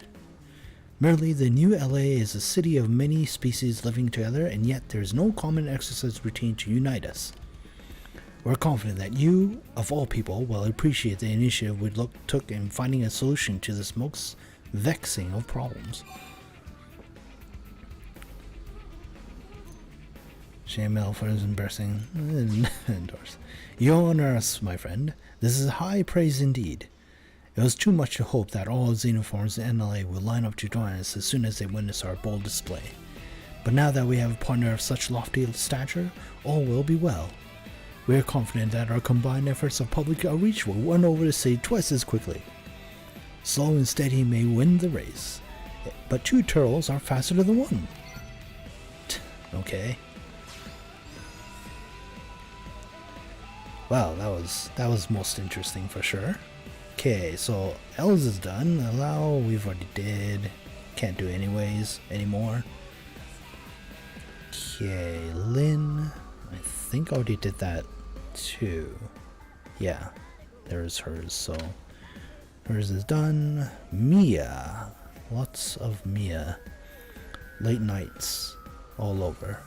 Merely, the new LA is a city of many species living together, and yet there is no common exercise routine to unite us. We're confident that you, of all people, will appreciate the initiative we took in finding a solution to this most vexing of problems. Shamel for his embarrassing endorse. You honor us, my friend. This is high praise indeed. It was too much to hope that all Xenoforms in NLA will line up to join us as soon as they witness our bold display. But now that we have a partner of such lofty stature, all will be well. We are confident that our combined efforts of public outreach will run over the city twice as quickly. Slow and steady may win the race, but 2 turtles are faster than 1. Okay. Wow, that was most interesting for sure. Okay, so L's is done. Allow, we've already did. Can't do anyways anymore. Okay, Lynn. I think I already did that too. Yeah, there's hers. So hers is done. Mia. Lots of Mia. Late nights all over.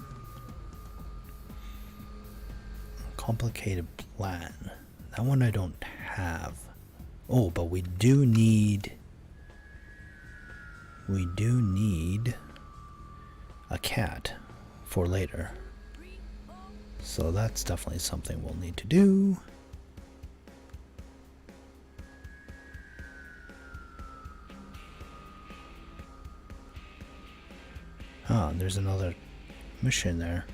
Complicated plan. That one I don't have. Oh, but we do need a cat for later. So that's definitely something we'll need to do. Ah, there's another mission there.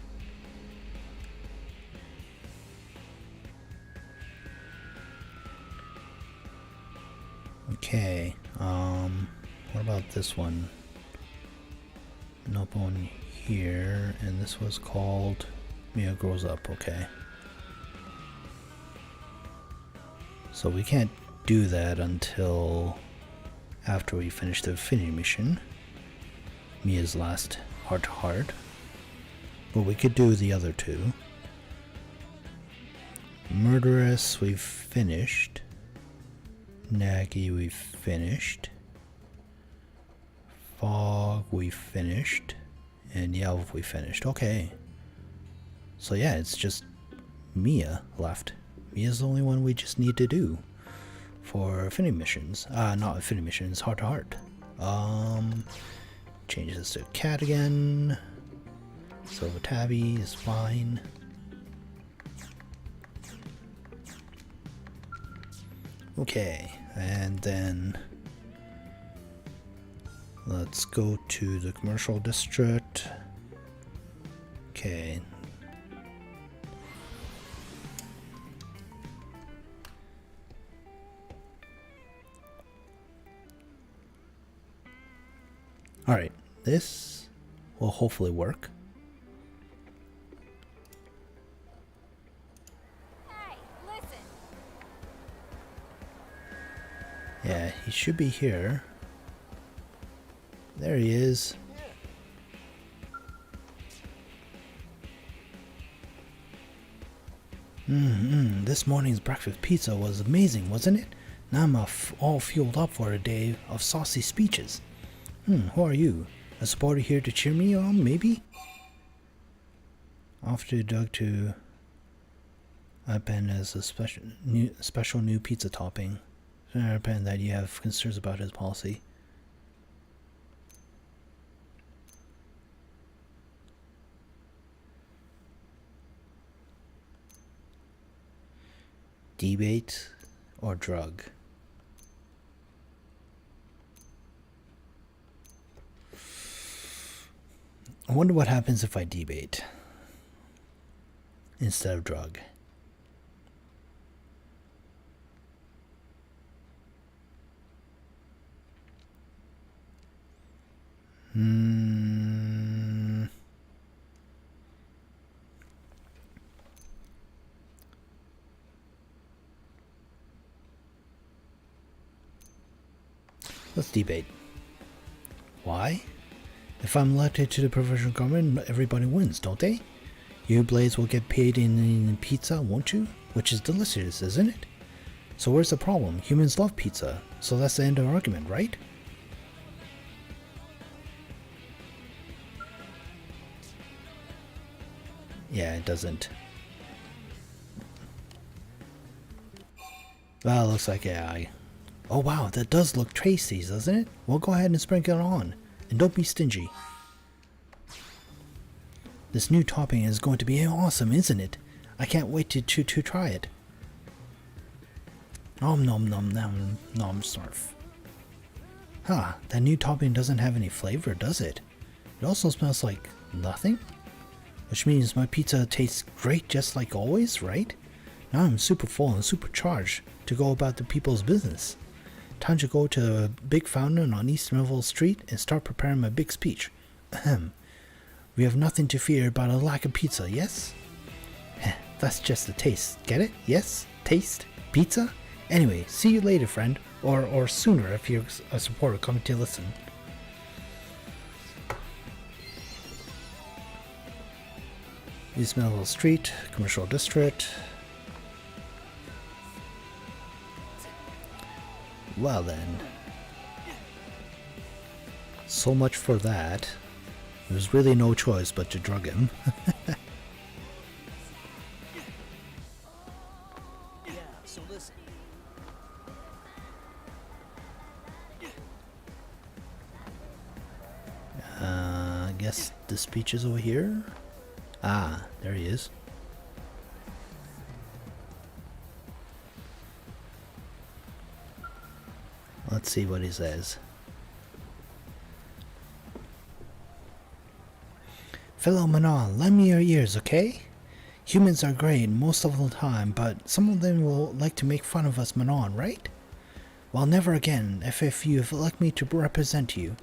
Okay, what about this one? Nope, on here, and this was called Mia Grows Up, okay. So we can't do that until after we finish the affinity mission. Mia's last heart-to-heart. But we could do the other 2. Murderess, we've finished. Nagy, we've finished. Fog, we finished. And Yelv, we finished. Okay. So yeah, it's just Mia left. Mia's the only one we just need to do for affinity missions. Not affinity missions, heart to heart. Change this to cat again. Silver Tabby is fine. Okay, and then let's go to the commercial district. Okay. Alright, this will hopefully work. Hey, listen. Yeah, he should be here. There he is. This morning's breakfast pizza was amazing, wasn't it? Now I'm all fueled up for a day of saucy speeches. Who are you? A supporter here to cheer me on, maybe? Off to Doug to iPen as a special new pizza topping. iPen that you have concerns about his policy. Debate or drug? I wonder what happens if I debate instead of drug. Let's debate. Why? If I'm elected to the provincial government, everybody wins, don't they? You Blades will get paid in pizza, won't you? Which is delicious, isn't it? So where's the problem? Humans love pizza, so that's the end of the argument, right? Yeah, it doesn't. Well, looks like AI. Oh wow, that does look tasty, doesn't it? Well, go ahead and sprinkle it on. And don't be stingy. This new topping is going to be awesome, isn't it? I can't wait to try it. Nom nom nom nom nom snarf. Huh, that new topping doesn't have any flavor, does it? It also smells like nothing? Which means my pizza tastes great just like always, right? Now I'm super full and super charged to go about the people's business. Time to go to the big fountain on East Melville Street and start preparing my big speech. Ahem. We have nothing to fear about a lack of pizza, yes? That's just a taste, get it? Yes? Taste? Pizza? Anyway, see you later, friend. Or sooner if you're a supporter coming to listen. East Melville Street, Commercial District. Well then. So much for that. There's really no choice but to drug him. Yeah, so listen. I guess the speech is over here. Ah, there he is. Let's see what he says. Fellow Manon, lend me your ears, okay? Humans are great most of the time, but some of them will like to make fun of us Manon, right? Well, never again, if you elect me to represent you.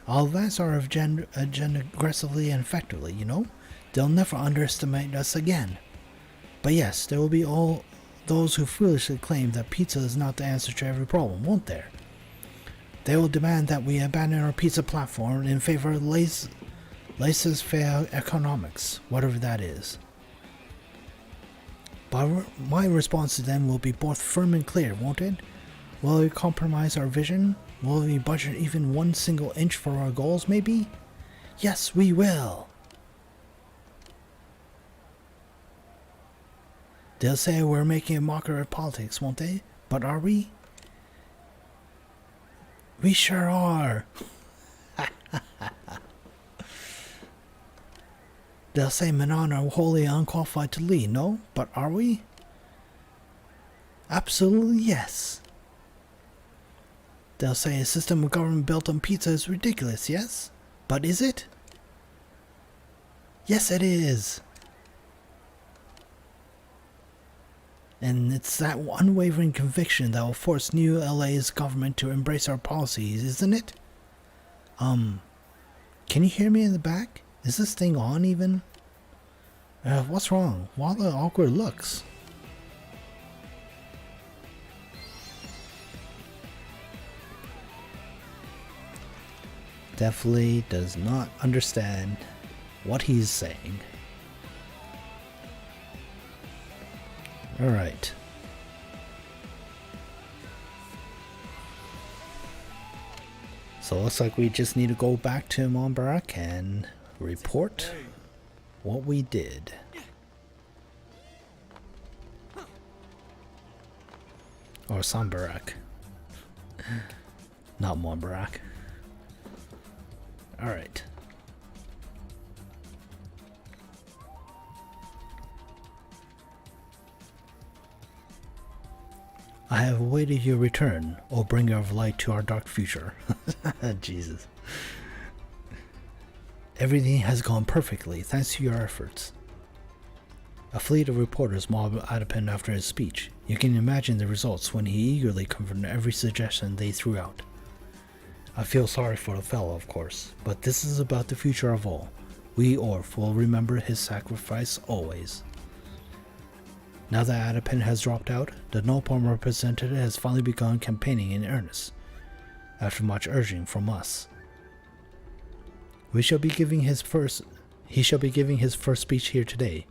I'll advance our agenda aggressively and effectively, you know? They'll never underestimate us again. But yes, there will be all those who foolishly claim that pizza is not the answer to every problem, won't there? They will demand that we abandon our pizza platform in favor of laissez-faire economics, whatever that is. But my response to them will be both firm and clear, won't it? Will we compromise our vision? Will we budget even 1 single inch for our goals, maybe? Yes, we will! They'll say we're making a mockery of politics, won't they? But are we? We sure are! They'll say Manon are wholly unqualified to lead, no? But are we? Absolutely yes. They'll say a system of government built on pizza is ridiculous, yes? But is it? Yes, it is. And it's that unwavering conviction that will force New LA's government to embrace our policies, isn't it? Can you hear me in the back? Is this thing on even? What's wrong? Why the awkward looks? Definitely does not understand what he's saying. Alright. So it looks like we just need to go back to Montbarac and report what we did. Or Sambarak. Not Montbarac. Alright. I have awaited your return, O bringer of light to our dark future. Jesus. Everything has gone perfectly, thanks to your efforts. A fleet of reporters mobbed Adapin after his speech. You can imagine the results when he eagerly confirmed every suggestion they threw out. I feel sorry for the fellow, of course, but this is about the future of all. We Orf will remember his sacrifice always. Now that Adapin has dropped out, the Nopalm representative has finally begun campaigning in earnest, after much urging from us. He shall be giving his first speech here today.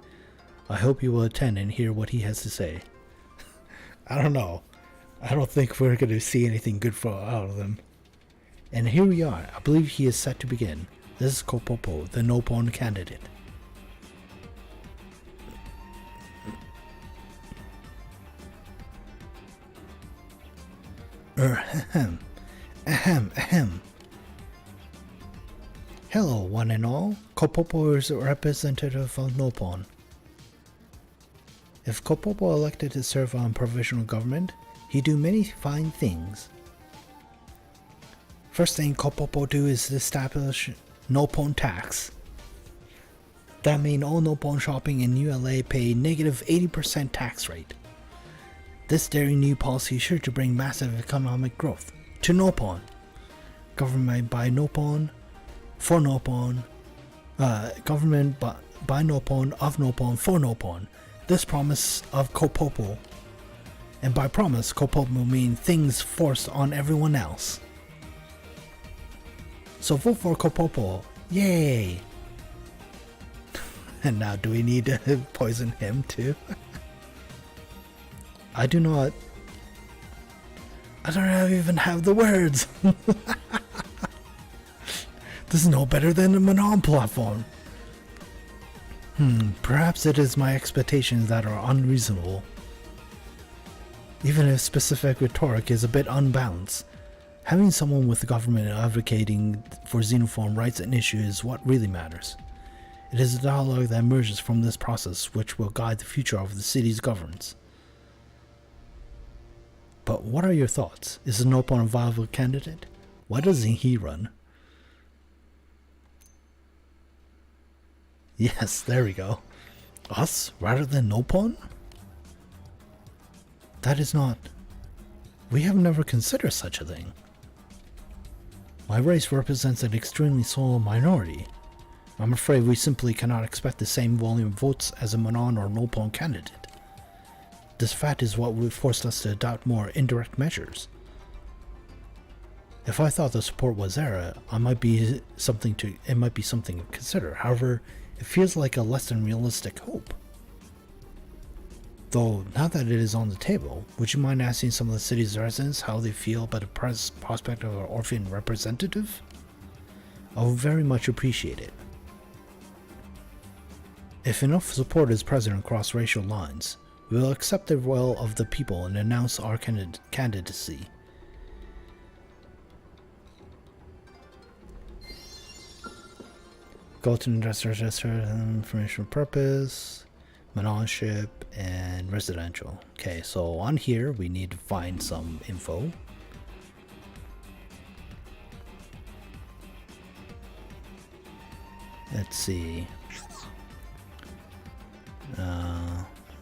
I hope you will attend and hear what he has to say. I don't know. I don't think we're going to see anything good out of them. And here we are. I believe he is set to begin. This is Kopopo, the Nopon candidate. Ahem. Ahem. Hello, one and all. Kopopo is a representative of Nopon. If Kopopo elected to serve on provisional government, he do many fine things. First thing Kopopo do is establish Nopon tax. That means all Nopon shopping in ULA pay negative 80% tax rate. This daring new policy is sure to bring massive economic growth to Nopon. Government by Nopon, for Nopon, government by Nopon, of Nopon, for Nopon. This promise of Kopopo, and by promise, Kopopo mean things forced on everyone else. So vote for Kopopo, yay! And now do we need to poison him too? I don't even have the words. This is no better than a Manon platform. Perhaps it is my expectations that are unreasonable. Even if specific rhetoric is a bit unbalanced, having someone with the government advocating for xenophone rights and issues is what really matters. It is a dialogue that emerges from this process which will guide the future of the city's governance. But what are your thoughts? Is Nopon a viable candidate? Why doesn't he run? Yes, there we go. Us rather than Nopon? That is not... We have never considered such a thing. My race represents an extremely small minority. I'm afraid we simply cannot expect the same volume of votes as a Manon or Nopon candidate. This fact is what would force us to adopt more indirect measures. If I thought the support was there, it might be something to consider. However, it feels like a less than realistic hope. Though, now that it is on the table, would you mind asking some of the city's residents how they feel about the prospect of an orphan representative? I would very much appreciate it. If enough support is present across racial lines, we will accept the will of the people and announce our candidacy. Go to the information purpose, Manonship, and residential. Okay, so on here we need to find some info. Let's see.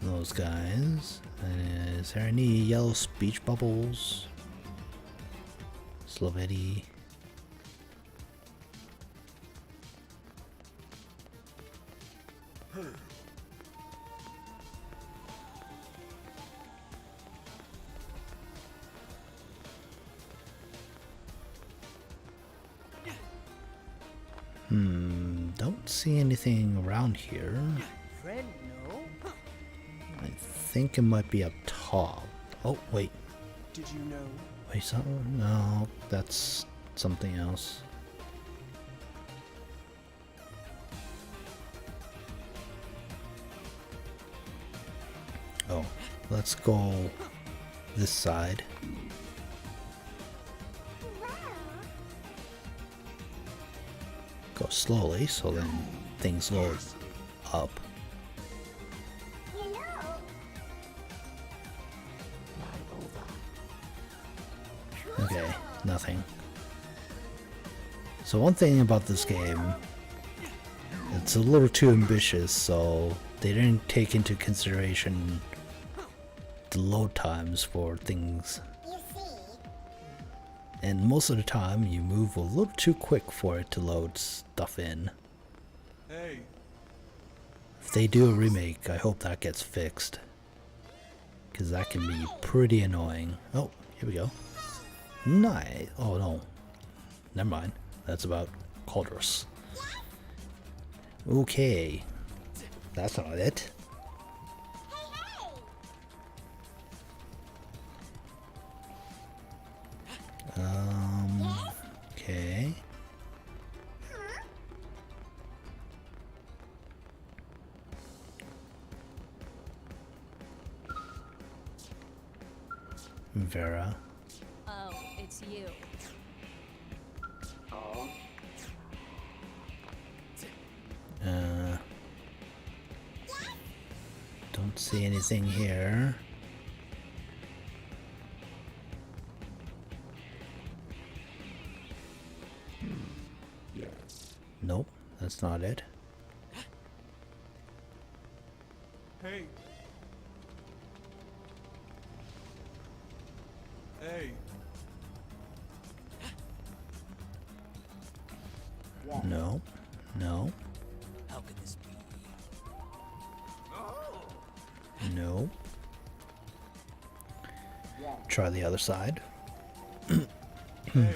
Those guys. Is there any yellow speech bubbles? Slovetti. Don't see anything around here. Friend, no? I think it might be up top. Oh, wait. Did you know? Wait, something? No, that's something else. Oh, let's go this side. Go slowly so then things load up. Okay, nothing. So one thing about this game, it's a little too ambitious, so they didn't take into consideration the load times for things. And most of the time you move a little too quick for it to load stuff in. Hey. If they do a remake, I hope that gets fixed, because that can be pretty annoying. Oh, here we go. Nice. Oh no, never mind. That's about Caldrus. Okay, that's not it. Okay. Vera. Oh. It's you. Oh. Don't see anything here. Nope, that's not it. Hey. Hey. No, no, How could this be? no. Try the other side. Hey.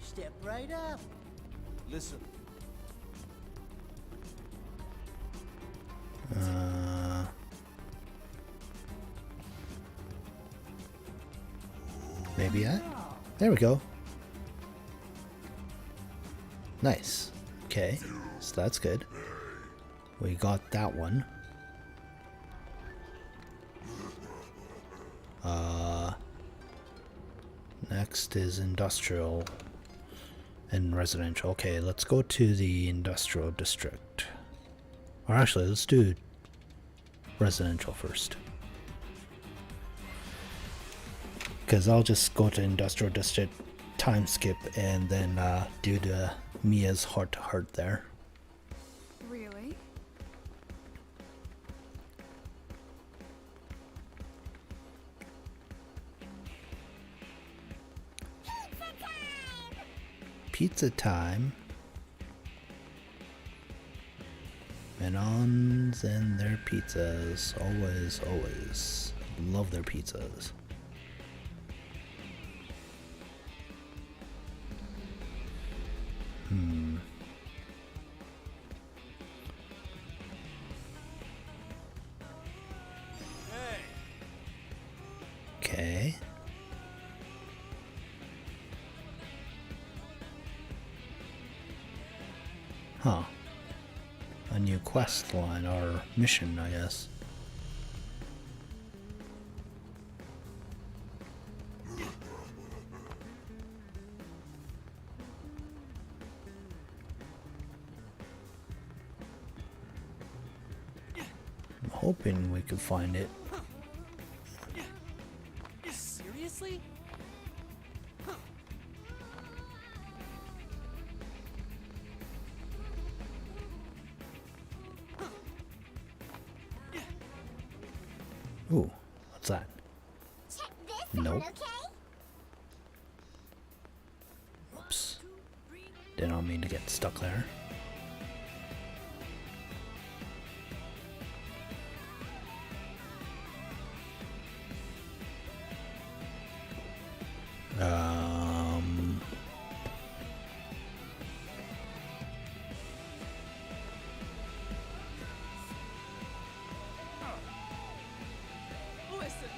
Step right up. Listen. Maybe there we go. Nice. Okay, so that's good. We got that one. Next is industrial and residential. Okay, let's go to the industrial district. Or actually, let's do residential first. Because I'll just go to industrial district, time skip, and then do the Mia's heart-to-heart there. Really? Pizza time. Menons and their pizzas. Always, always. Love their pizzas. Hey. Okay. Huh. A new quest line or mission, I guess. I'm hoping we could find it. Seriously? Ooh, what's that? Check this Nope. out, okay? Oops. Didn't mean to get stuck there. Listen.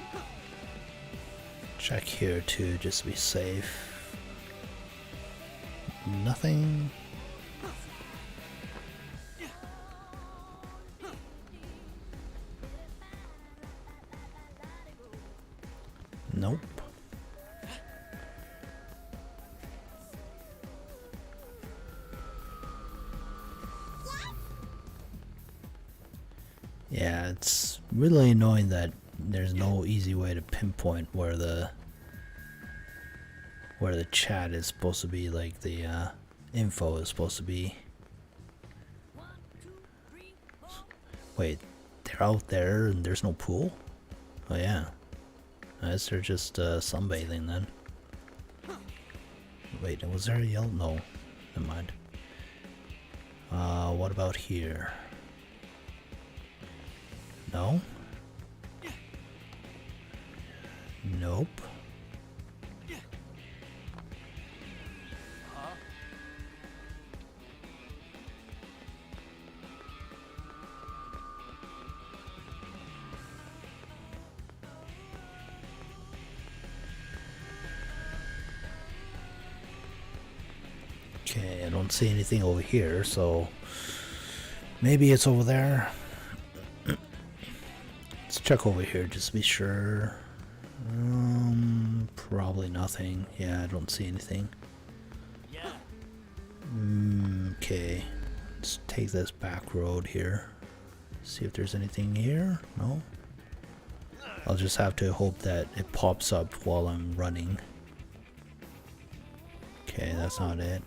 Check here too, just to be safe. Nothing. Nope. Yeah, it's really annoying that there's no easy way to pinpoint where the chat is supposed to be, like the info is supposed to be. Wait, they're out there and there's no pool? Oh yeah. I guess they're just sunbathing then. Wait, was there a yellow? No, never mind. What about here? No? Nope. Okay, I don't see anything over here, so Maybe it's over there. Let's check over here just to be sure. Probably nothing. Yeah, I don't see anything. Yeah. Okay. Let's take this back road here. See if there's anything here. No? I'll just have to hope that it pops up while I'm running. Okay, that's not it.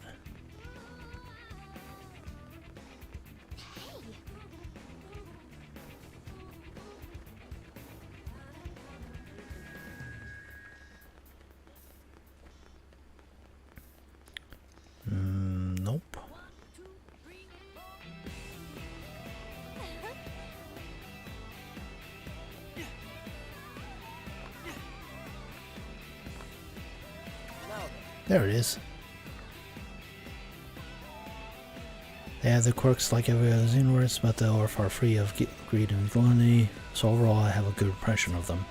Nope. There it is. They have the quirks like every other Xenoverse, but they are far free of greed and villainy, so overall I have a good impression of them.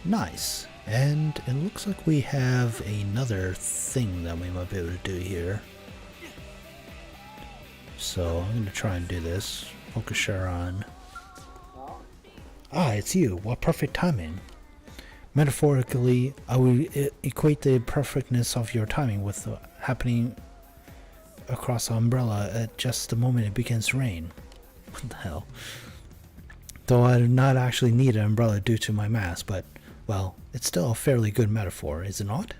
Nice. And it looks like we have another thing that we might be able to do here. So I'm going to try and do this. Focus share on. Ah, it's you. What perfect timing. Metaphorically, I would equate the perfectness of your timing with happening across the umbrella at just the moment it begins to rain. What the hell? Though I do not actually need an umbrella due to my mask, but, well, it's still a fairly good metaphor, is it not?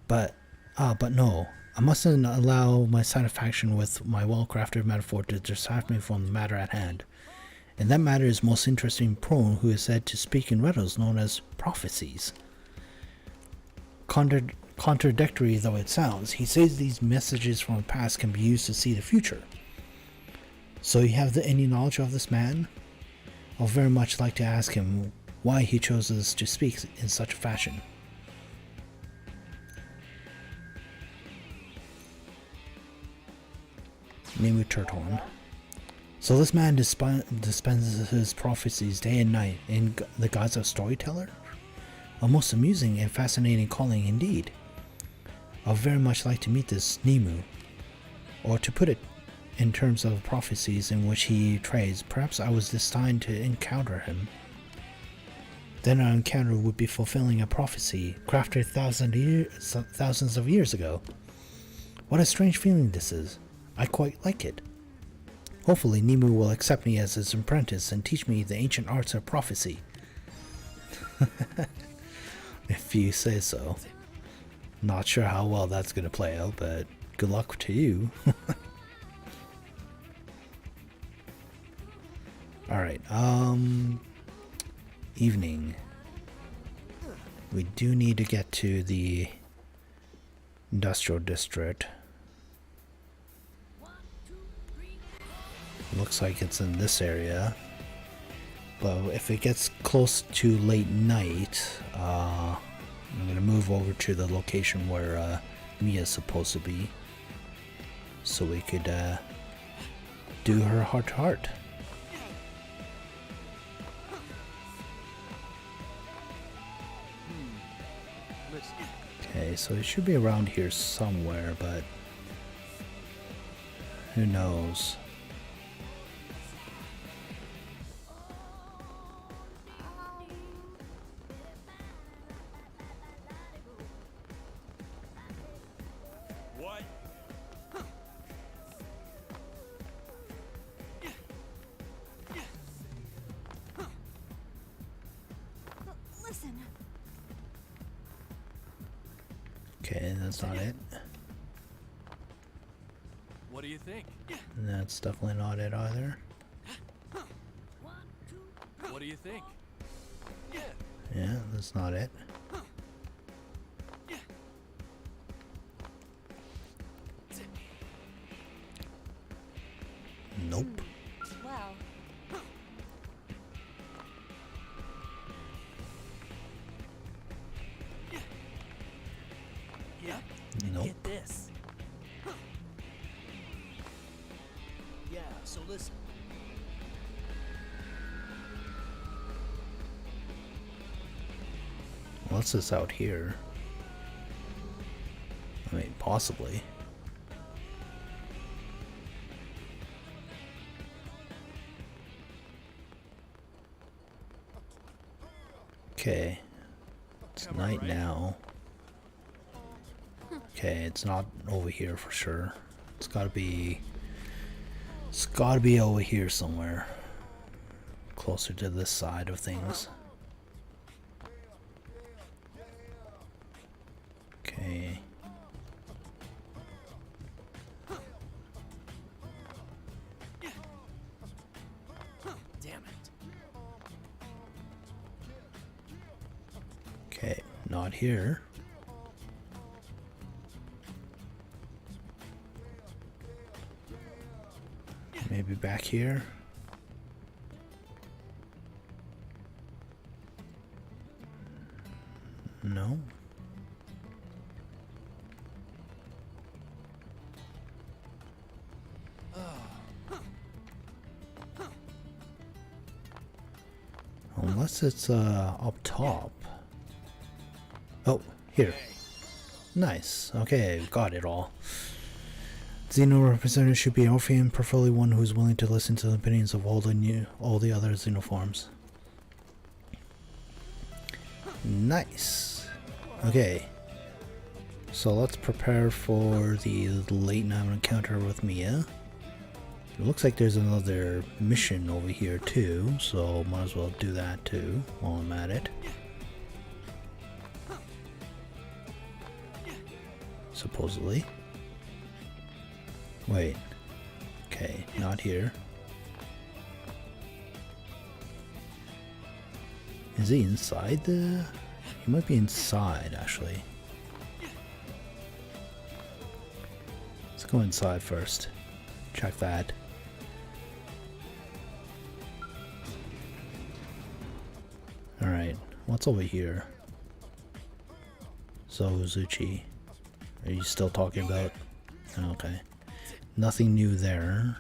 But no. I mustn't allow my satisfaction with my well-crafted metaphor to distract me from the matter at hand. And that matter is most interesting prone who is said to speak in riddles known as prophecies. Contradictory though it sounds, he says these messages from the past can be used to see the future. So you have any knowledge of this man? I'll very much like to ask him why he chose us to speak in such a fashion. Nemu Turton. So this man dispenses his prophecies day and night in the guise of storyteller? A most amusing and fascinating calling indeed. I'd very much like to meet this Nemu. Or to put it in terms of prophecies in which he trades, perhaps I was destined to encounter him. Then our encounter would be fulfilling a prophecy crafted thousands of years ago. What a strange feeling this is. I quite like it. Hopefully Nemu will accept me as his apprentice and teach me the ancient arts of prophecy. If you say so. Not sure how well that's going to play out, but good luck to you. Alright, evening. We do need to get to the industrial district. Looks like it's in this area. But if it gets close to late night, I'm going to move over to the location where Mia's supposed to be. So we could do her heart-to-heart. Okay, so it should be around here somewhere, but who knows? What? Listen. Okay, that's not it. What do you think? That's definitely not it either. What do you think? Yeah, that's not it. Nope. Well, Yep. Nope. Get this. Yeah, so listen. What's this out here? I mean, possibly. Okay. It's Am I night right? now. Okay, it's not over here for sure. It's gotta be over here somewhere. Closer to this side of things. Okay. Damn it. Okay, not here. Maybe back here. No. Unless it's up top. Oh, here. Nice. Okay, got it all. Xeno representative should be Orphean, preferably one who is willing to listen to the opinions of all the other xenoforms. Nice. Okay. So let's prepare for the late night encounter with Mia. It looks like there's another mission over here too, so might as well do that too while I'm at it. Supposedly. Wait. Okay, not here. Is he inside the... He might be inside, actually. Let's go inside first. Check that. Alright, what's over here? So, Zuchi. Are you still talking about... Okay. Nothing new there.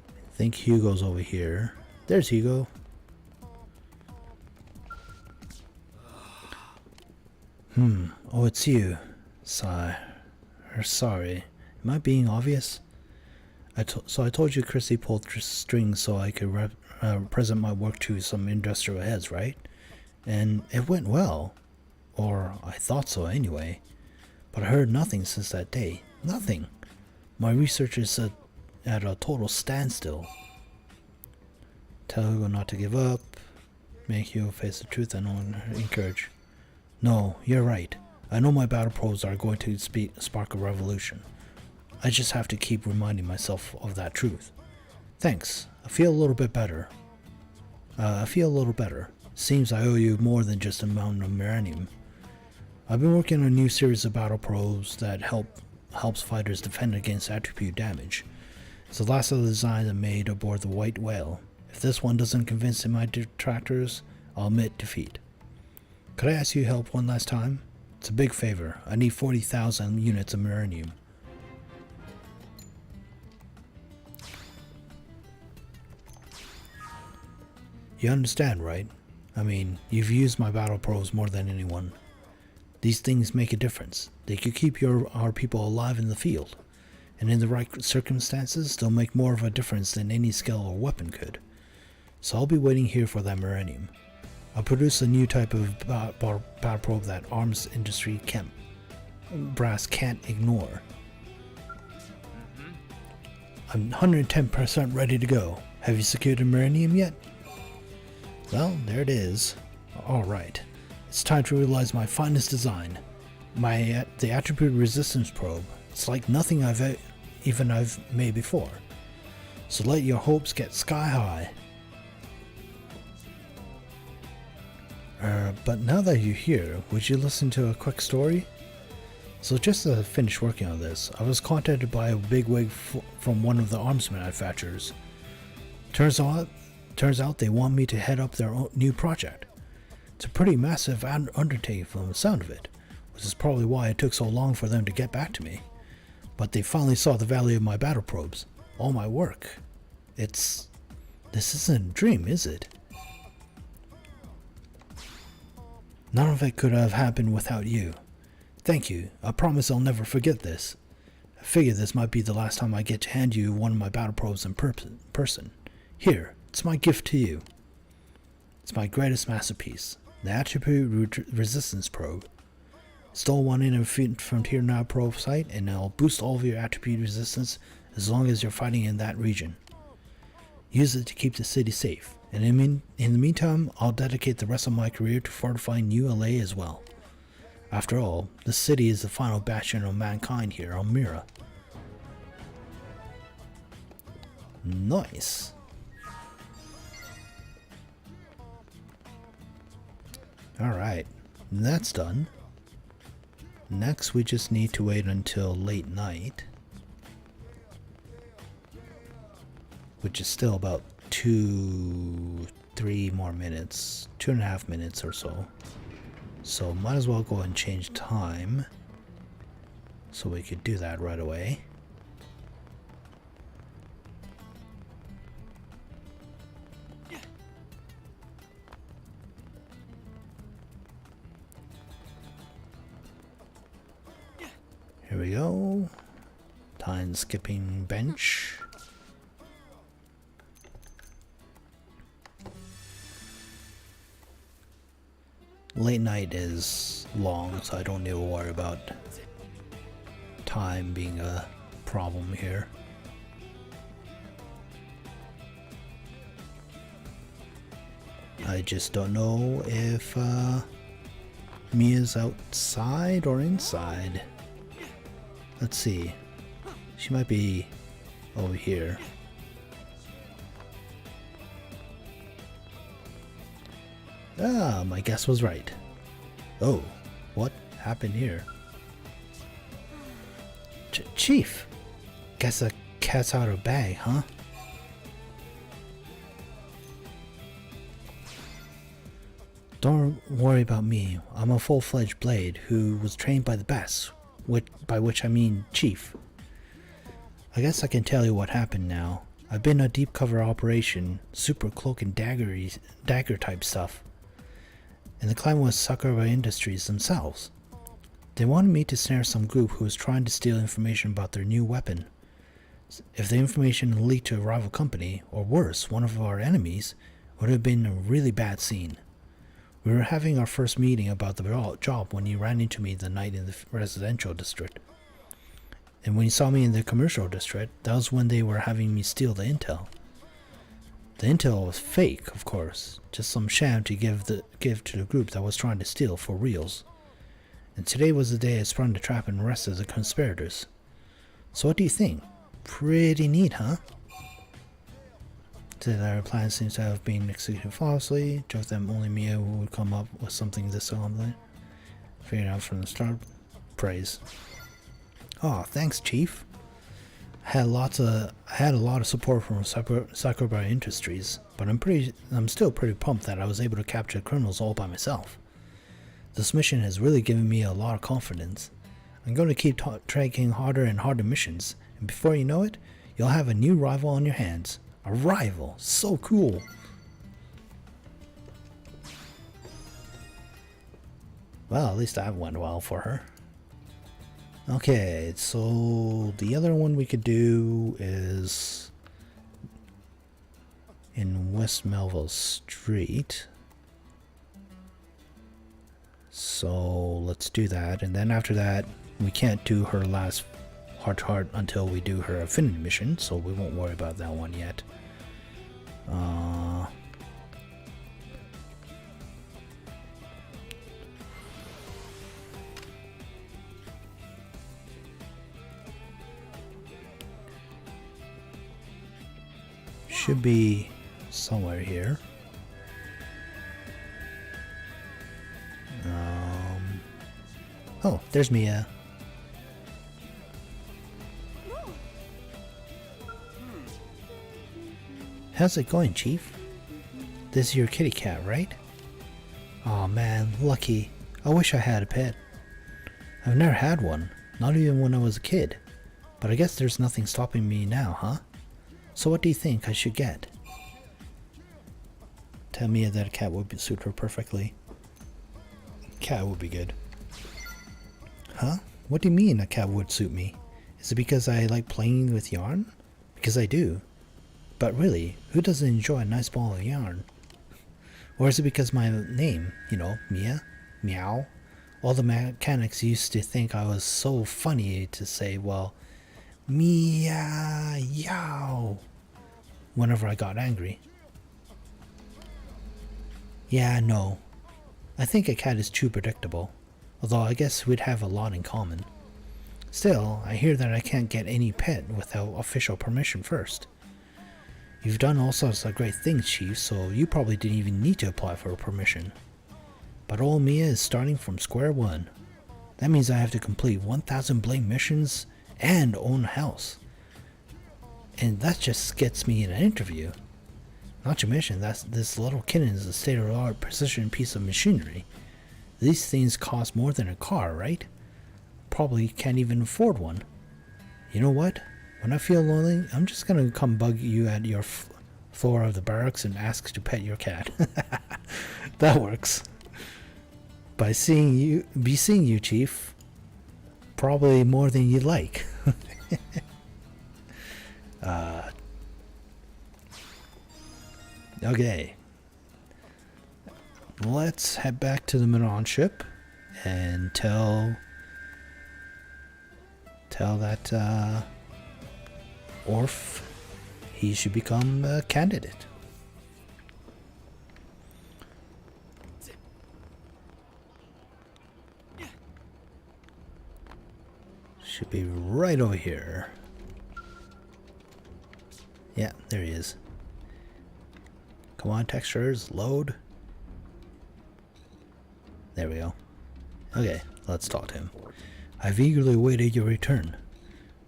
I think Hugo's over here. There's Hugo. Oh, it's you. Sigh. Or sorry. Am I being obvious? So I told you Chrissy pulled strings so I could present my work to some industrial heads, right? And it went well. Or I thought so anyway. But I heard nothing since that day. Nothing. My research is at a total standstill. Tell Hugo not to give up. Make Hugo face the truth and encourage. No, you're right. I know my battle probes are going to spark a revolution. I just have to keep reminding myself of that truth. Thanks. I feel a little bit better. Seems I owe you more than just a mountain of uranium. I've been working on a new series of battle probes that helps fighters defend against attribute damage. It's the last of the designs I made aboard the White Whale. If this one doesn't convince my detractors, I'll admit defeat. Could I ask you help one last time? It's a big favor. I need 40,000 units of uranium. You understand, right? I mean, you've used my battle probes more than anyone. These things make a difference. They could keep our people alive in the field. And in the right circumstances, they'll make more of a difference than any skill or weapon could. So I'll be waiting here for that uranium. I'll produce a new type of battle probe that arms industry brass can't ignore. I'm 110% ready to go. Have you secured the uranium yet? Well, there it is. Alright. It's time to realize my finest design. The attribute resistance probe. It's like nothing I've made before. So let your hopes get sky high. But now that you're here, would you listen to a quick story? So just to finish working on this, I was contacted by a bigwig from one of the arms manufacturers. Turns out they want me to head up their new project. It's a pretty massive undertaking from the sound of it, which is probably why it took so long for them to get back to me. But they finally saw the value of my battle probes, all my work. This isn't a dream, is it? None of it could have happened without you. Thank you. I promise I'll never forget this. I figure this might be the last time I get to hand you one of my battle probes in person. Here, It's my gift to you. It's my greatest masterpiece, the Attribute Resistance Probe. Install one in a Frontier Now probe site, and it'll boost all of your attribute resistance as long as you're fighting in that region. Use it to keep the city safe, and in the meantime, I'll dedicate the rest of my career to fortifying New LA as well. After all, the city is the final bastion of mankind here on Mira. Nice. Alright, that's done. Next, we just need to wait until late night, which is still about 2-3 more minutes, 2.5 minutes or so. So might as well go and change time, so we could do that right away. Here we go. Time skipping bench. Late night is long, so I don't need to worry about time being a problem here. I just don't know if Mia's outside or inside. Let's see. She might be over here. Ah, my guess was right. Oh, what happened here? Chief! Guess the cat's out of bag, huh? Don't worry about me. I'm a full-fledged blade who was trained by the best. By which I mean Chief. I guess I can tell you what happened now. I've been a deep cover operation, super cloak and dagger type stuff. And the clan was Sakura Industries themselves. They wanted me to snare some group who was trying to steal information about their new weapon. If the information leaked to a rival company, or worse, one of our enemies, it would have been a really bad scene. We were having our first meeting about the job when you ran into me the night in the residential district. And when you saw me in the commercial district, that was when they were having me steal the intel. The intel was fake, of course, just some sham to give to the group that was trying to steal for reals. And today was the day I sprung the trap and arrested the conspirators. So what do you think? Pretty neat, huh? Their plan seems to have been executed flawlessly. Joked that only Mia would come up with something this Xenoblade. Figured out from the start. Praise. Oh, thanks, Chief. I had a lot of support from Sakura Industries, but I'm still pretty pumped that I was able to capture criminals all by myself. This mission has really given me a lot of confidence. I'm going to keep taking harder and harder missions, and before you know it, you'll have a new rival on your hands. A rival! So cool! Well, at least that went well for her. Okay, so the other one we could do is in West Melville Street. So let's do that, and then after that, we can't do her last heart-to-heart until we do her affinity mission, so we won't worry about that one yet. Should be somewhere here. Oh, there's Mia. How's it going, Chief? This is your kitty cat, right? Aw man, lucky. I wish I had a pet. I've never had one, not even when I was a kid. But I guess there's nothing stopping me now, huh? So what do you think I should get? Tell Mia that a cat would suit her perfectly. Cat would be good. Huh? What do you mean a cat would suit me? Is it because I like playing with yarn? Because I do. But really, who doesn't enjoy a nice ball of yarn? Or is it because my name, you know, Mia, Meow? All the mechanics used to think I was so funny to say, well, Mia, yow, whenever I got angry. Yeah, no. I think a cat is too predictable, although I guess we'd have a lot in common. Still, I hear that I can't get any pet without official permission first. You've done all sorts of great things, Chief, so you probably didn't even need to apply for permission. But old Mia is starting from square one. That means I have to complete 1,000 blade missions and own a house. And that just gets me an interview. Not to mention that this little kitten is a state-of-the-art precision piece of machinery. These things cost more than a car, right? Probably can't even afford one. You know what? When I feel lonely, I'm just gonna come bug you at your floor of the barracks and ask to pet your cat. That works. By seeing you, Chief. Probably more than you'd like. Okay. Let's head back to the Minon ship and tell that Orf he should become a candidate. Should be right over here. Yeah, there he is. Come on, textures, load. There we go. Okay, let's talk to him. I've eagerly awaited your return.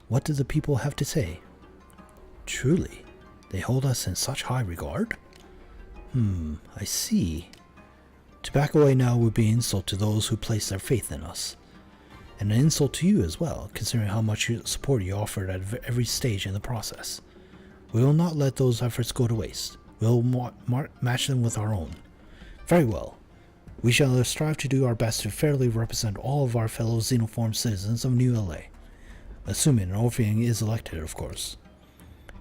What do the people have to say? Truly, they hold us in such high regard? I see. To back away now would be an insult to those who place their faith in us. And an insult to you as well, considering how much support you offered at every stage in the process. We will not let those efforts go to waste. We will match them with our own. Very well. We shall strive to do our best to fairly represent all of our fellow xenoform citizens of New LA. Assuming an Orphean is elected, of course.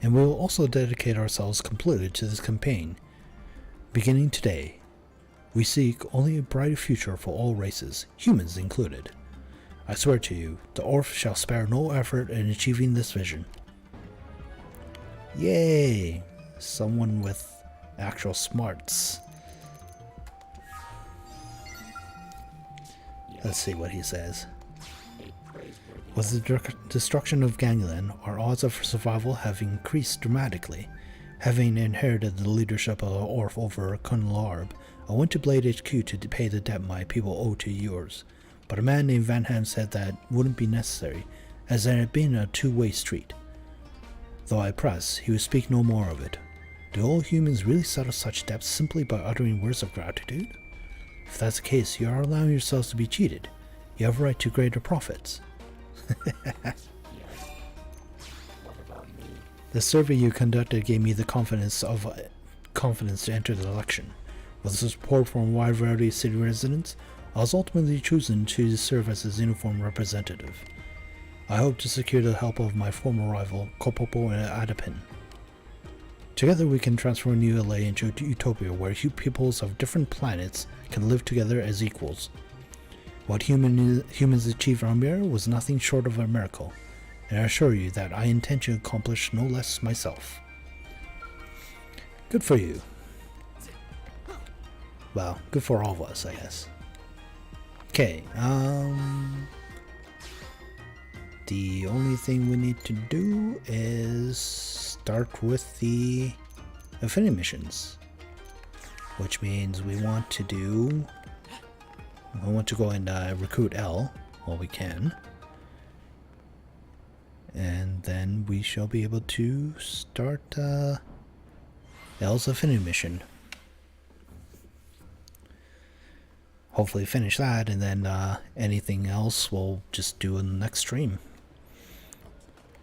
And we will also dedicate ourselves completely to this campaign. Beginning today, we seek only a brighter future for all races, humans included. I swear to you, the Orf shall spare no effort in achieving this vision. Yay! Someone with actual smarts. Let's see what he says. With the destruction of Ganglion, our odds of survival have increased dramatically. Having inherited the leadership of the Orf over Colonel Arb, I went to Blade HQ to pay the debt my people owe to yours. But a man named Van Ham said that wouldn't be necessary, as there had been a two-way street. Though I pressed, he would speak no more of it. Do all humans really settle such debts simply by uttering words of gratitude? If that's the case, you are allowing yourselves to be cheated. You have a right to greater profits. The survey you conducted gave me the confidence to enter the election. With the support from a wide variety of city residents, I was ultimately chosen to serve as a uniform representative. I hope to secure the help of my former rival, Kopopo and Adapin. Together we can transform New LA into a utopia where peoples of different planets can live together as equals. What humans achieved on Mir was nothing short of a miracle, and I assure you that I intend to accomplish no less myself. Good for you. Well, good for all of us, I guess. Okay, the only thing we need to do is start with the affinity missions, which means we want to go and recruit L while we can, and then we shall be able to start L's affinity mission. Hopefully finish that, and then anything else we'll just do in the next stream.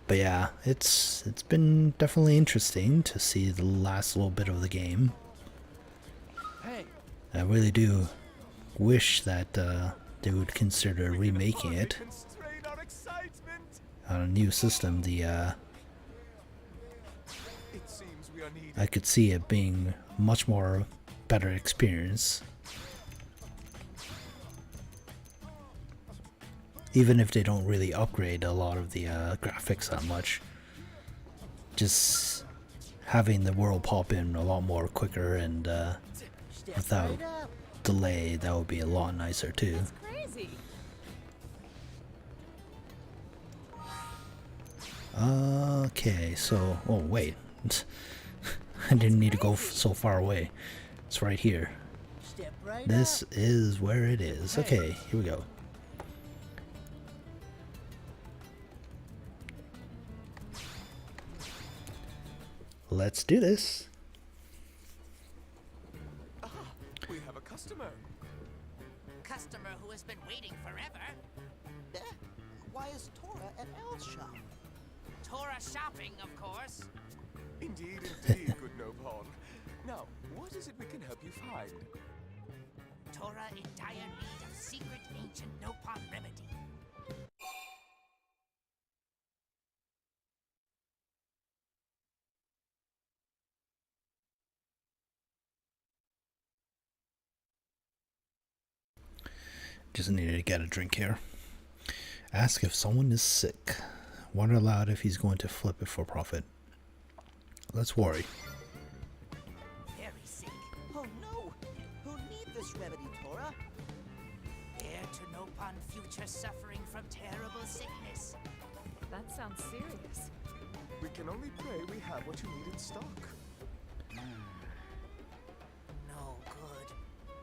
But yeah, it's been definitely interesting to see the last little bit of the game. Hey. I really do wish that they would consider remaking it on a new system. The It seems we you're needed. I could see it being much more better experience. Even if they don't really upgrade a lot of the graphics that much. Just having the world pop in a lot more quicker and without delay, that would be a lot nicer too. Crazy. Okay, so, oh wait, I didn't need to go so far away. It's right here. Step right This is where it is. Okay, here we go. Let's do this. We have a customer. Customer who has been waiting forever. Eh? Why is Tora at El's shop? Tora shopping, of course. Indeed, indeed, good Nopon. Now, what is it we can help you find? Tora in dire need of secret ancient Nopon remedy. Just needed to get a drink here. Ask if someone is sick. Wonder aloud if he's going to flip it for profit. Let's worry. Very sick. Oh no! Who need this remedy, Tora? Heir to Nopon future suffering from terrible sickness. That sounds serious. We can only pray we have what you need in stock. No good.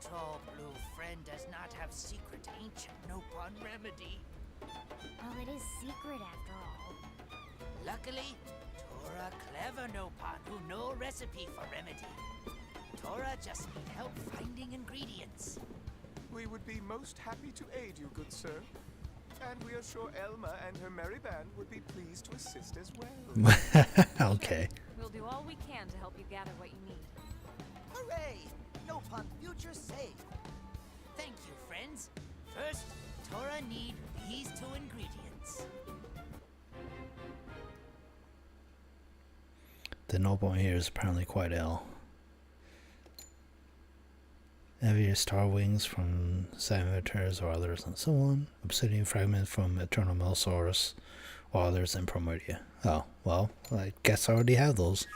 Tall blue friend does not have secret ancient Nopon remedy. Well, it is secret after all. Luckily, Tora clever Nopon who know recipe for remedy. Tora just need help finding ingredients. We would be most happy to aid you, good sir. And we are sure Elma and her merry band would be pleased to assist as well. Okay. We'll do all we can to help you gather what you need. Hooray! Nopon future saved. Thank you, friends. First, Tora need these two ingredients. The noble here is apparently quite ill. Heavier star wings from salamanders or others and so on. Obsidian fragments from eternal Melsaurus or others in Primordia. Oh, well, I guess I already have those.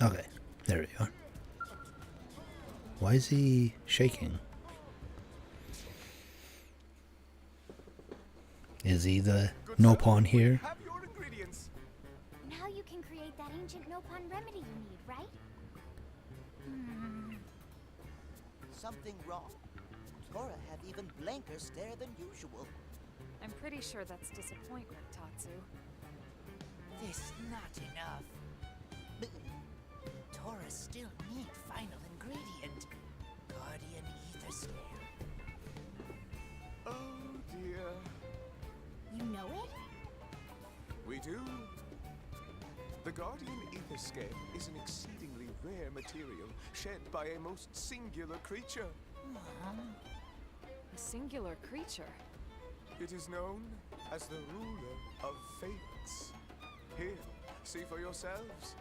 Okay, there we are. Why is he shaking? Is he the Nopon here? Have your ingredients. Now you can create that ancient Nopon remedy you need, right? Something wrong. Tora have even blanker stare than usual. I'm pretty sure that's disappointment, Tatsu. This not enough. Tora still need final ingredient. Guardian ether snare. Oh dear. You know it? We do. The Guardian Ether Scale is an exceedingly rare material shed by a most singular creature. A singular creature. It is known as the ruler of fates. Here, see for yourselves.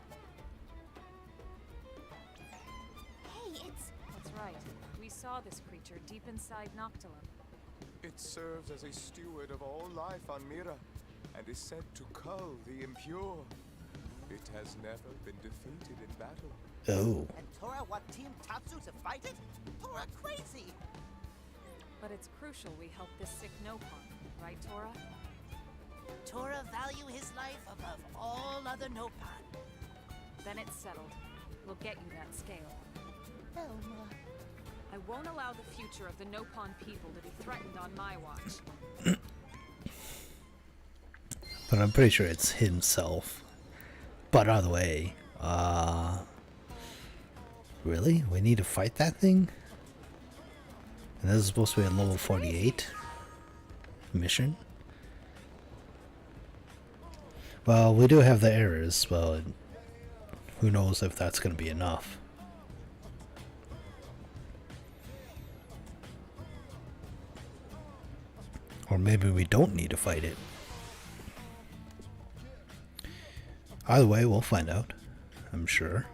Hey, it's... That's right. We saw this creature deep inside Noctilum. It serves as a steward of all life on Mira, and is said to cull the impure. It has never been defeated in battle. Oh. And Tora want Team Tatsu to fight it? Tora crazy! But it's crucial we help this sick Nopon, right, Tora? Tora value his life above all other Nopon. Then it's settled. We'll get you that scale. Elma. I won't allow the future of the Nopon people to be threatened on my watch. But I'm pretty sure it's himself. But either way, really? We need to fight that thing? And this is supposed to be a level 48 mission? Well, we do have the errors, but who knows if that's going to be enough. Or maybe we don't need to fight it. Either way, we'll find out, I'm sure.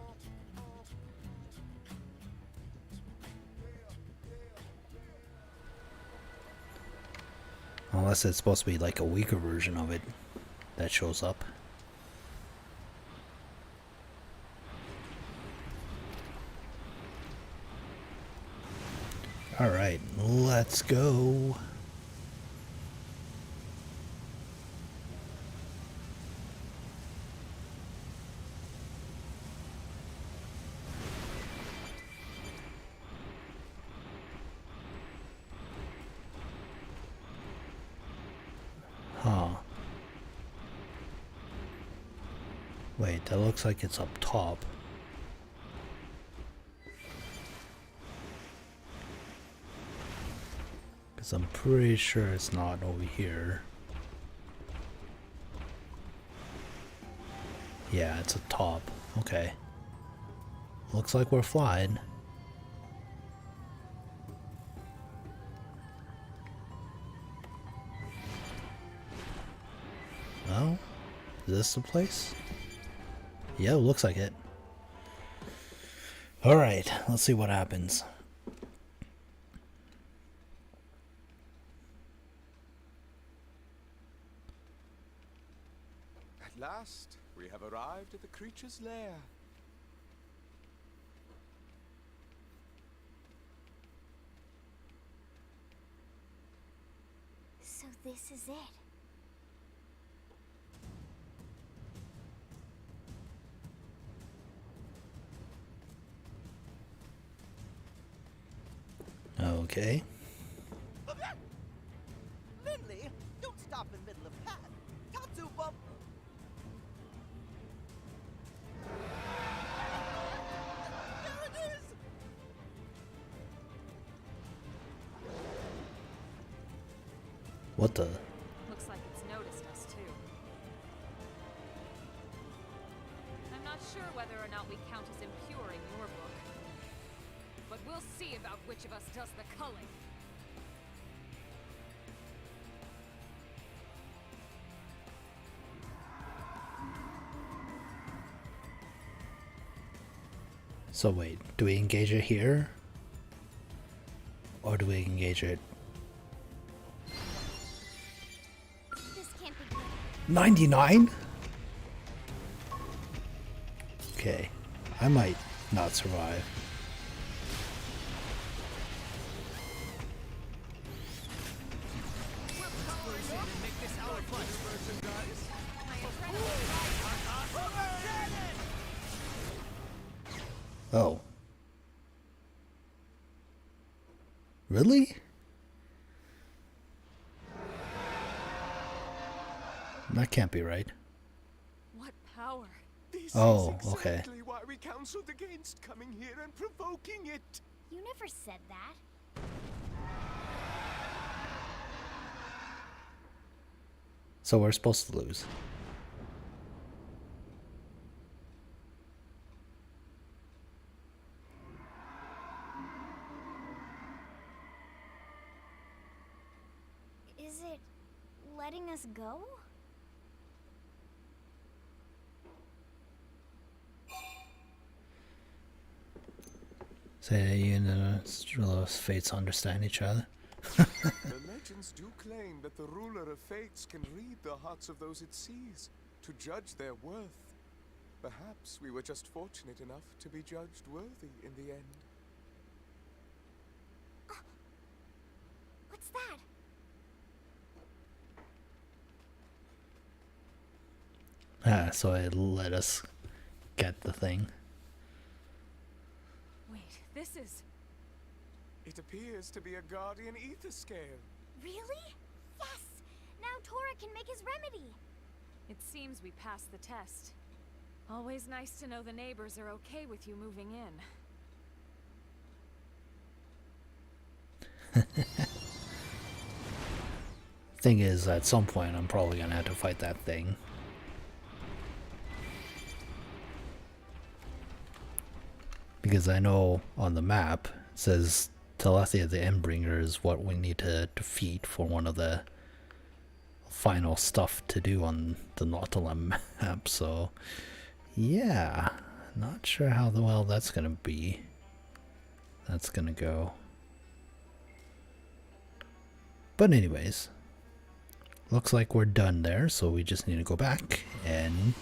Unless it's supposed to be like a weaker version of it that shows up. Alright, let's go. Huh. Wait, that looks like it's up top. Because I'm pretty sure it's not over here. Yeah, it's a top. Okay. Looks like we're flying. Well, is this the place? Yeah, it looks like it. Alright, let's see what happens. At last, we have arrived at the creature's lair. So this is it. Okay. Lindley, don't stop in middle of path. Tatsu bump. There it is. What the? Looks like it's noticed us too. I'm not sure whether or not we count as impure in your book. But we'll see about which of us does the culling. So wait, do we engage it here? Or do we engage it? This can't be good. 99? Okay, I might not survive. Oh. Really? That can't be right. What power? This Oh, is okay. exactly why we counseled against coming here and provoking it. You never said that. So we're supposed to lose. Is it letting us go? Say you and the fates understand each other. The legends do claim that the ruler of fates can read the hearts of those it sees to judge their worth. Perhaps we were just fortunate enough to be judged worthy in the end. What's that? So it let us get the thing. Wait, this is... It appears to be a guardian ether scale. Really? Yes! Now Tora can make his remedy. It seems we passed the test. Always nice to know the neighbors are okay with you moving in. Thing is, at some point I'm probably gonna have to fight that thing. Because I know on the map it says Telethia the Endbringer is what we need to defeat for one of the final stuff to do on the Nautilum map, so yeah, not sure how well that's gonna be. That's gonna go. But anyways, looks like we're done there, so we just need to go back and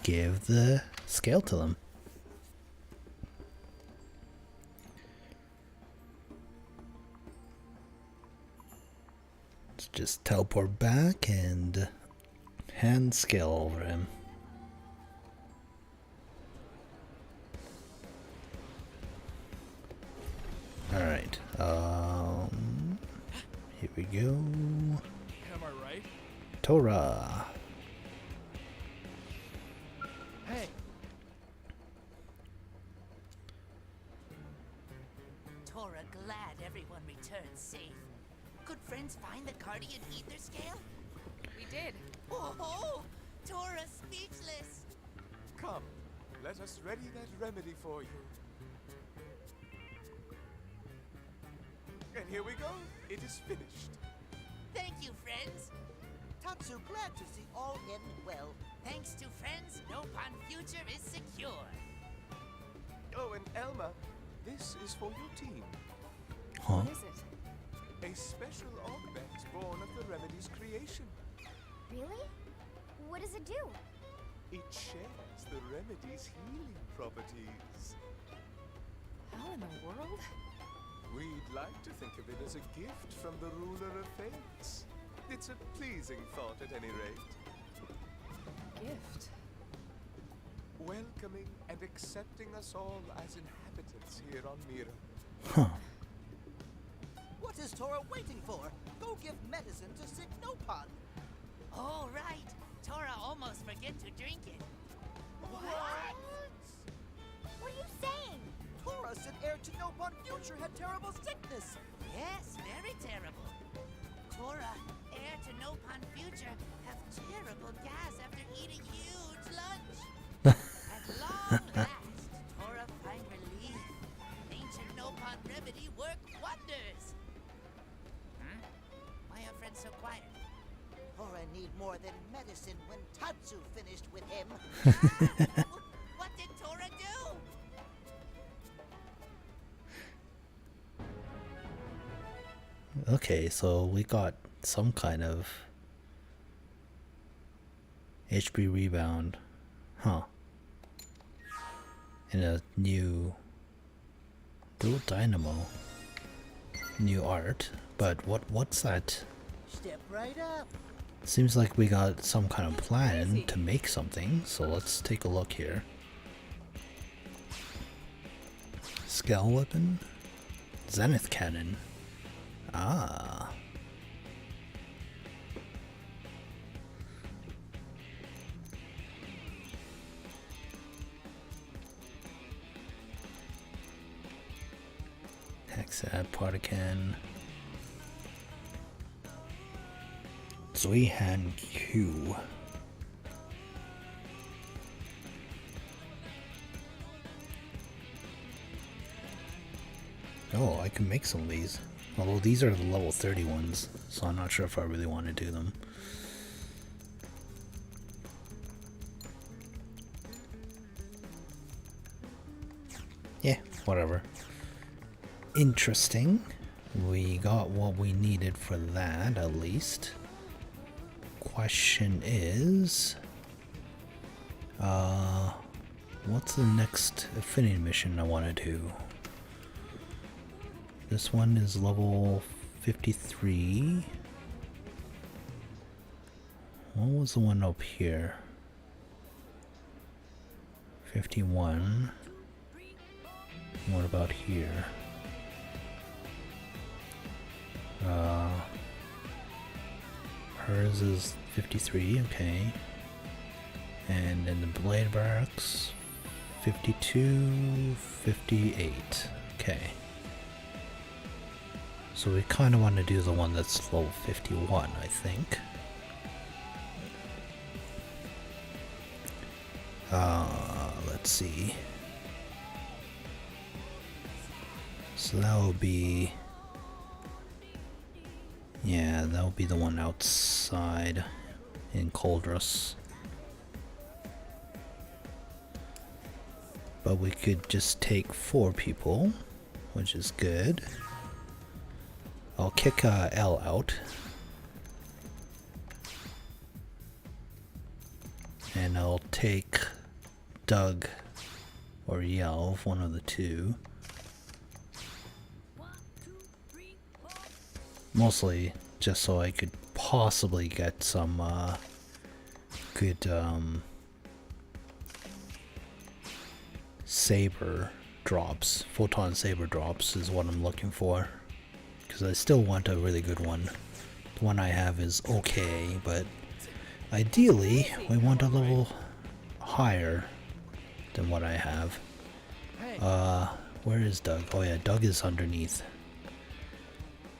give the scale to them. Let's just teleport back and hand scale over him. Alright, here we go. Am I right? Torah. Hey, Tora glad everyone returned safe. Could friends find the Guardian Ether Scale? We did. Oh, Tora speechless. Come, let us ready that remedy for you. And here we go. It is finished. Thank you, friends. Tatsu, glad to see all end well. Thanks to friends, Nopon future is secure. Oh, and Elma, this is for your team. Huh? What is it? A special augment born of the remedy's creation. Really? What does it do? It shares the remedy's healing properties. How in the world? We'd like to think of it as a gift from the ruler of fates. It's a pleasing thought at any rate. Gift. Welcoming and accepting us all as inhabitants here on Mira. Huh. What is Tora waiting for? Go give medicine to sick Nopon. Oh, right. Tora almost forget to drink it. What are you saying? Tora said heir to Nopon future had terrible sickness. Yes, very terrible. Tora, heir to Nopon future, have terrible gas after eating huge lunch. At long last, Tora find relief. Ancient Nopon remedy work wonders. Why are friends so quiet? Tora need more than medicine when Tatsu finished with him. What did Tora do? Okay, so we got some kind of HP rebound. Huh. In a new dual dynamo. New art. But what's that? Step right up. Seems like we got some kind of plan to make something, so let's take a look here. Scale weapon? Zenith cannon. Ah. Hexad, Partican. Zuihan Q. Oh, I can make some of these. Although these are the level 30 ones, so I'm not sure if I really want to do them. Yeah, whatever. Interesting. We got what we needed for that, at least. Question is... what's the next affinity mission I want to do? This one is level 53. What was the one up here? 51. What about here? Hers is 53, okay. And in the Blade Barracks, 52, 58, okay. So we kind of want to do the one that's level 51, I think. Let's see. So that will be... yeah, that will be the one outside. in Coldrus. But we could just take 4 people, which is good. I'll kick L out. And I'll take Doug or Yelv, one of the two. Mostly just so I could possibly get some good saber drops. Photon saber drops is what I'm looking for. Because I still want a really good one. The one I have is okay, but ideally we want a little higher than what I have. Where is Doug? Oh yeah, Doug is underneath.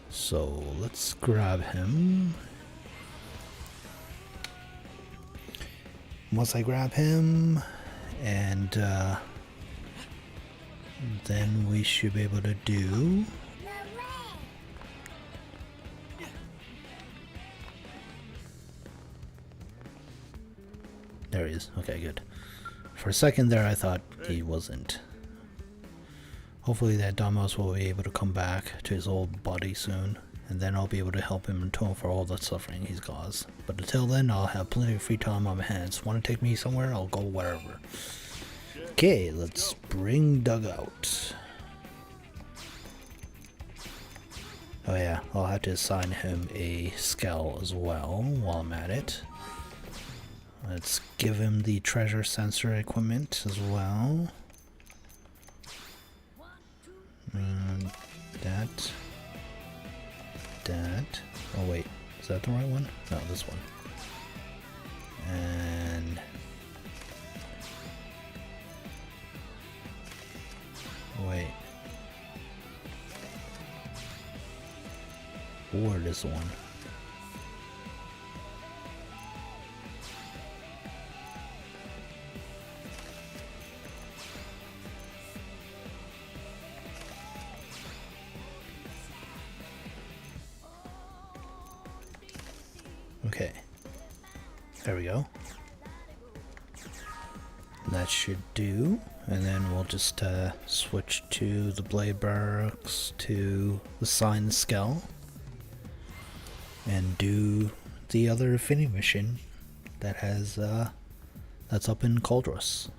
So let's grab him. Once I grab him, and then we should be able to do. There he is. Okay, good. For a second there I thought he wasn't. Hopefully that Damos will be able to come back to his old body soon, and then I'll be able to help him atone for all the suffering he's caused. But until then, I'll have plenty of free time on my hands. Want to take me somewhere? I'll go wherever. Okay, let's bring Doug out. Oh yeah, I'll have to assign him a skull as well while I'm at it. Let's give him the treasure sensor equipment as well. That. Oh wait, is that the right one? No, this one. And wait. Or this one. Okay, there we go. That should do, and then we'll just switch to the Blade Barracks to assign the skull and do the other affinity mission that has that's up in Coldrus.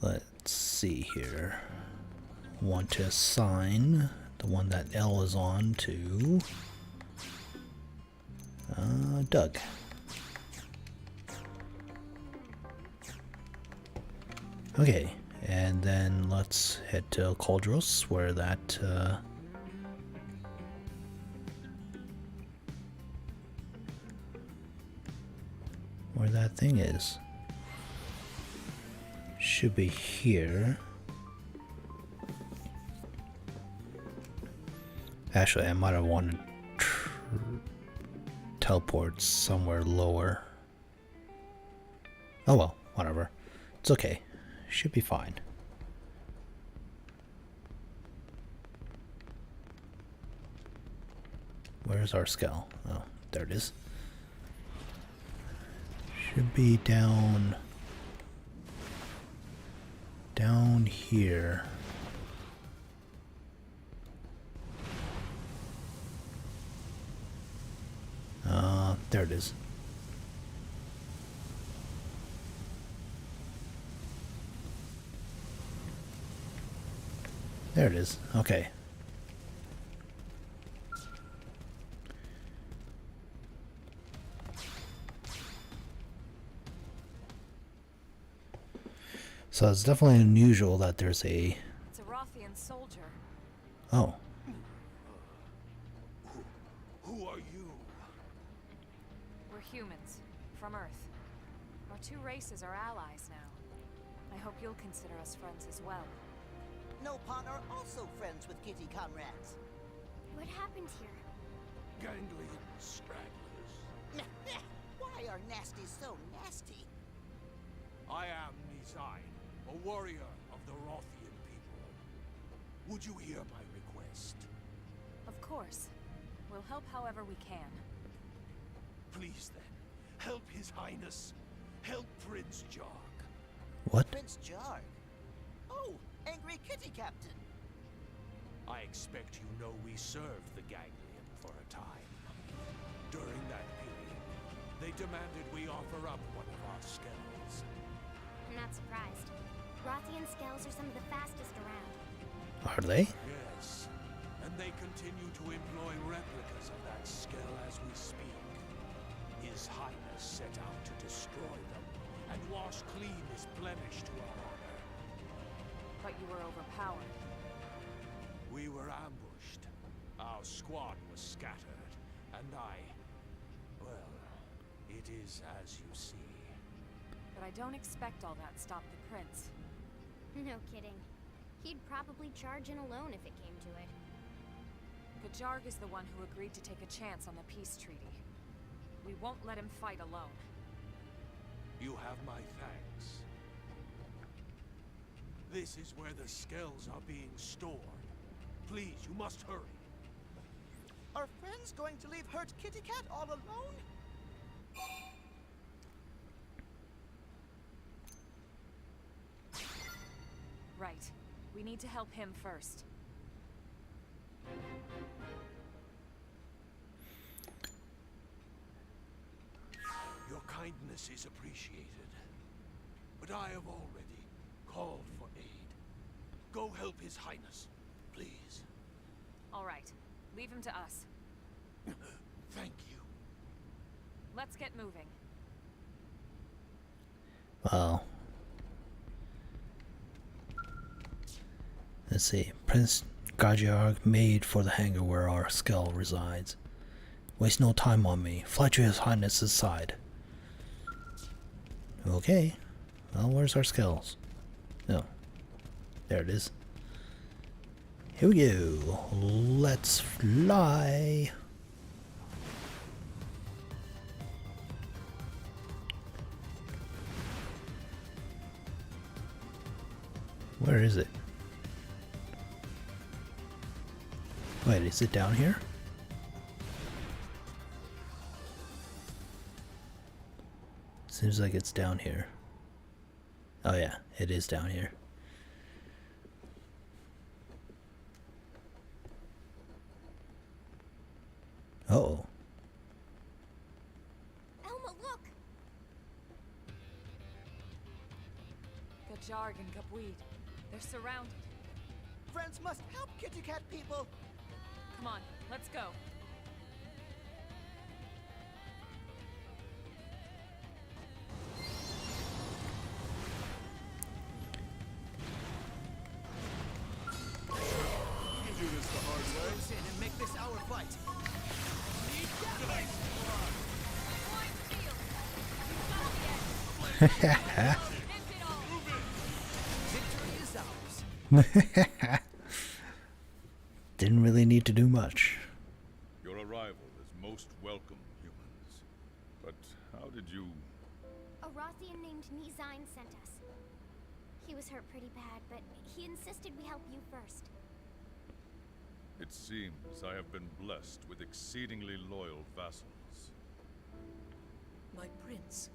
Let's see here. Want to assign the one that L is on to Doug. Okay, and then let's head to Coldrus where that thing is. Should be here. Actually, I might have wanted teleport somewhere lower. Oh well, whatever. It's okay. Should be fine. Where's our skull? Oh, there it is. Should be down here. There it is. There it is. Okay. So it's definitely unusual that there's a... It's a Rothian soldier. Oh. Who are you? We're humans, from Earth. Our two races are allies now. I hope you'll consider us friends as well. Nopon are also friends with kitty comrades. What happened here? Ganglion stragglers. Why are nasty so nasty? I am Nizai, a warrior of the Rothian people. Would you hear my request? Of course. We'll help however we can. Please then, help His Highness. Help Prince Jarg. What? Prince Jarg. Oh, angry kitty captain. I expect you know we served the Ganglion for a time. During that period, they demanded we offer up one of our skulls. I'm not surprised. Rothian scales are some of the fastest around. Are they? Yes, and they continue to employ replicas of that skull as we speak. His Highness set out to destroy them and wash clean his blemish to our honor. But you were overpowered. We were ambushed. Our squad was scattered, and well, it is as you see. But I don't expect all that stopped the prince. No kidding. He'd probably charge in alone if it came to it. But Jarg is the one who agreed to take a chance on the peace treaty. We won't let him fight alone. You have my thanks. This is where the skulls are being stored. Please, you must hurry. Are friends going to leave hurt kitty cat all alone? Right. We need to help him first. Your kindness is appreciated. But I have already called for aid. Go help His Highness, please. All right. Leave him to us. Thank you. Let's get moving. Well, let's see. Prince Gajarg made for the hangar where our skull resides. Waste no time on me. Fly to His Highness's side. Okay. Well, where's our skulls? Oh, there it is. Here we go. Let's fly. Where is it? Wait, is it down here? Seems like it's down here. Oh yeah, it is down here. Uh-oh. Elma, look! Gajarg and Gabweed. They're surrounded. Friends must help kitty cat people. Come on, let's go. In and make this our fight. Victory is ours. Didn't really need to do much. Your arrival is most welcome, humans. But how did you... A Rothian named Nizine sent us. He was hurt pretty bad, but he insisted we help you first. It seems I have been blessed with exceedingly loyal vassals. My prince.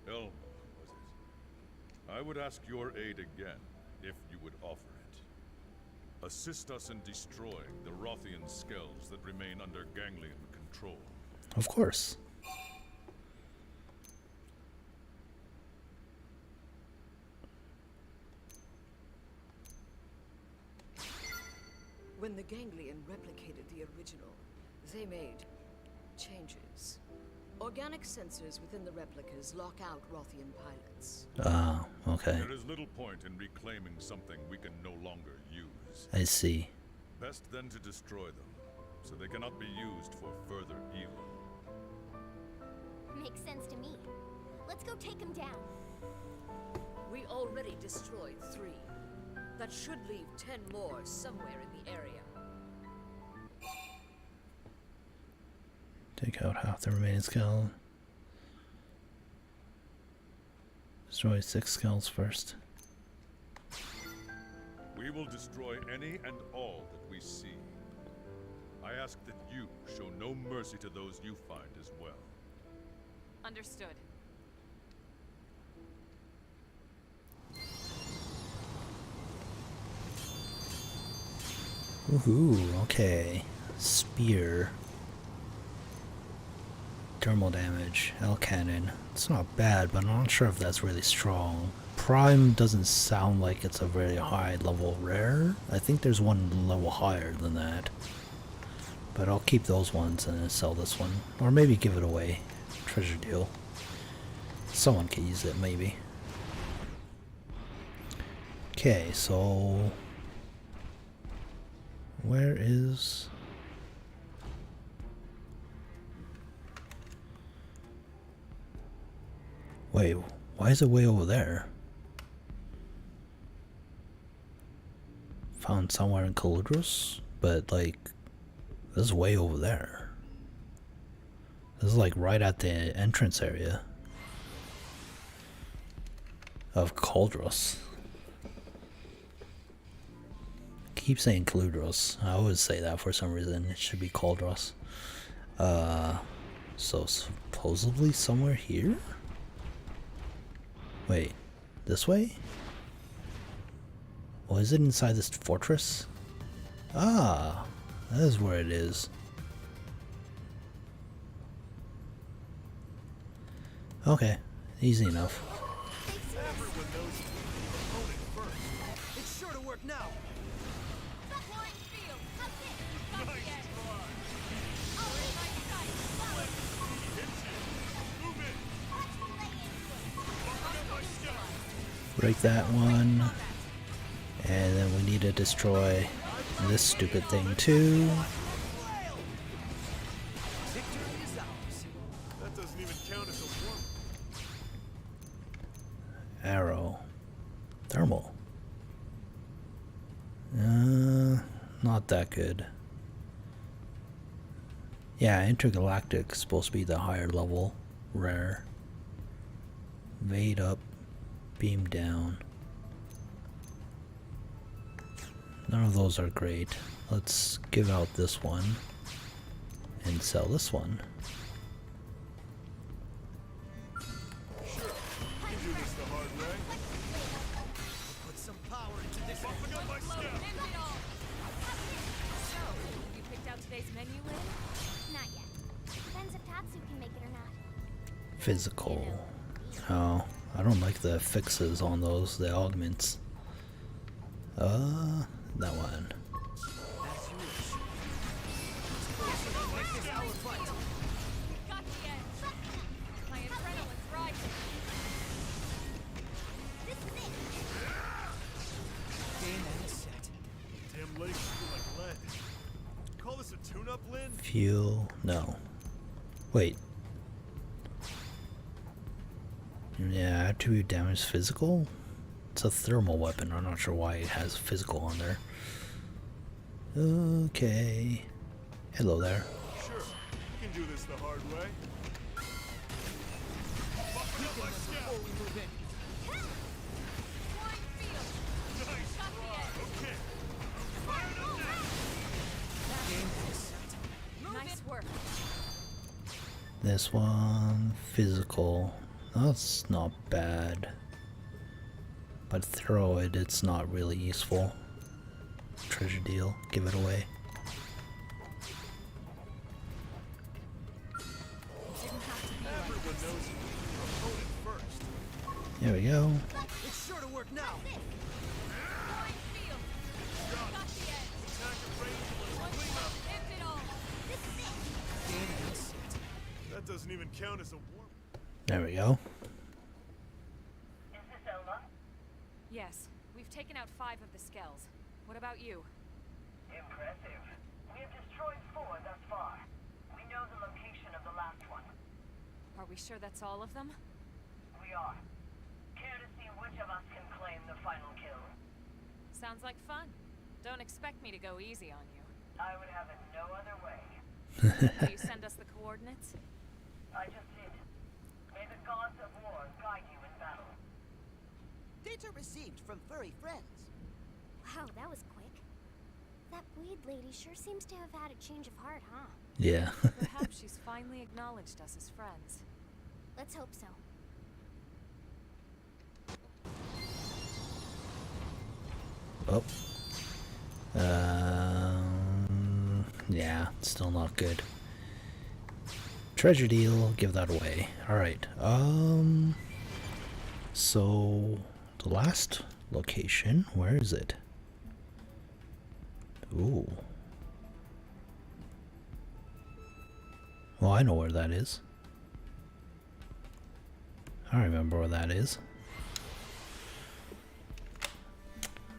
Elma, was it? I would ask your aid again, if you would offer it. Assist us in destroying the Rothian skells that remain under Ganglion control. Of course. When the Ganglion replicated the original, they made changes. Organic sensors within the replicas lock out Rothian pilots. Ah, okay. There is little point in reclaiming something we can no longer use. I see. Best then to destroy them, so they cannot be used for further evil. Makes sense to me. Let's go take him down. We already destroyed 3. That should leave 10 more somewhere in the area. Take out half the remaining skull. Destroy 6 skulls first. We We will destroy any and all that we see. I ask that you show no mercy to those you find as well. Understood. Woohoo, okay. Spear. Thermal damage. L cannon. It's not bad, but I'm not sure if that's really strong. Prime doesn't sound like it's a very high level rare. I think there's one level higher than that. But I'll keep those ones and sell this one. Or maybe give it away. Treasure deal. Someone can use it, maybe. Okay, so... where is... wait, why is it way over there? Found somewhere in Kaludros? But, like, this is way over there. This is, like, right at the entrance area of Cauldros. Keep saying Kaludros. I always say that for some reason. It should be Cauldros. So supposedly somewhere here? Wait, this way? Or is it inside this fortress? Ah, that is where it is. Okay, easy enough. Everyone knows your opponent first. It's sure to work now. Break that one. And then we need to destroy this stupid thing too. That doesn't even count as a warm. Arrow. Thermal. Not that good. Yeah, Intergalactic is supposed to be the higher level. Rare. Vade up. Beam down. None of those are great. Let's give out this one and sell this one. Sure, you can do this the hard way. Put some power into this. Buffing up my step. So, you picked out today's menu list? Not yet. Depends if Tatsu can make it or not. Physical. Oh, I don't like the fixes on those, the augments. That one. As you wish. Got the edge. My adrenaline's rising. This is it. Game and set. Damn legs feel like lead. Call this a tune-up, Lynn? Fuel. No. Wait. Yeah, attribute damage physical? It's a thermal weapon. I'm not sure why it has physical on there. Okay. Hello there. Sure, you can do this the hard way. Buffing up my step. Before we move in. Flying field. Nice Got the try. edge. Okay. Firing up now. Game and set. Nice work. This one, physical. That's not bad. But throw it, it's not really useful. Treasure deal, give it away. Everyone knows your opponent first. There we go. It's sure to work now. Flying field. Got the edge. Attack of range and let's clean up. End it all. This is it. Game and set. That doesn't even count as a warm. There we go. Is this Elma? Yes, we've taken out 5 of the skells. What about you? Impressive. We have destroyed 4 thus far. We know the location of the last one. Are we sure that's all of them? We are. Care to see which of us can claim the final kill? Sounds like fun. Don't expect me to go easy on you. I would have it no other way. Will you send us the coordinates? I just did. May the gods of war guide you in battle. Data received from furry friends. Wow, that was quick. That weed lady sure seems to have had a change of heart, huh? Yeah. Perhaps she's finally acknowledged us as friends. Let's hope so. Oh. Yeah, still not good. Treasure deal, give that away. Alright, so the last location, where is it? Ooh. Well, I know where that is. I remember where that is.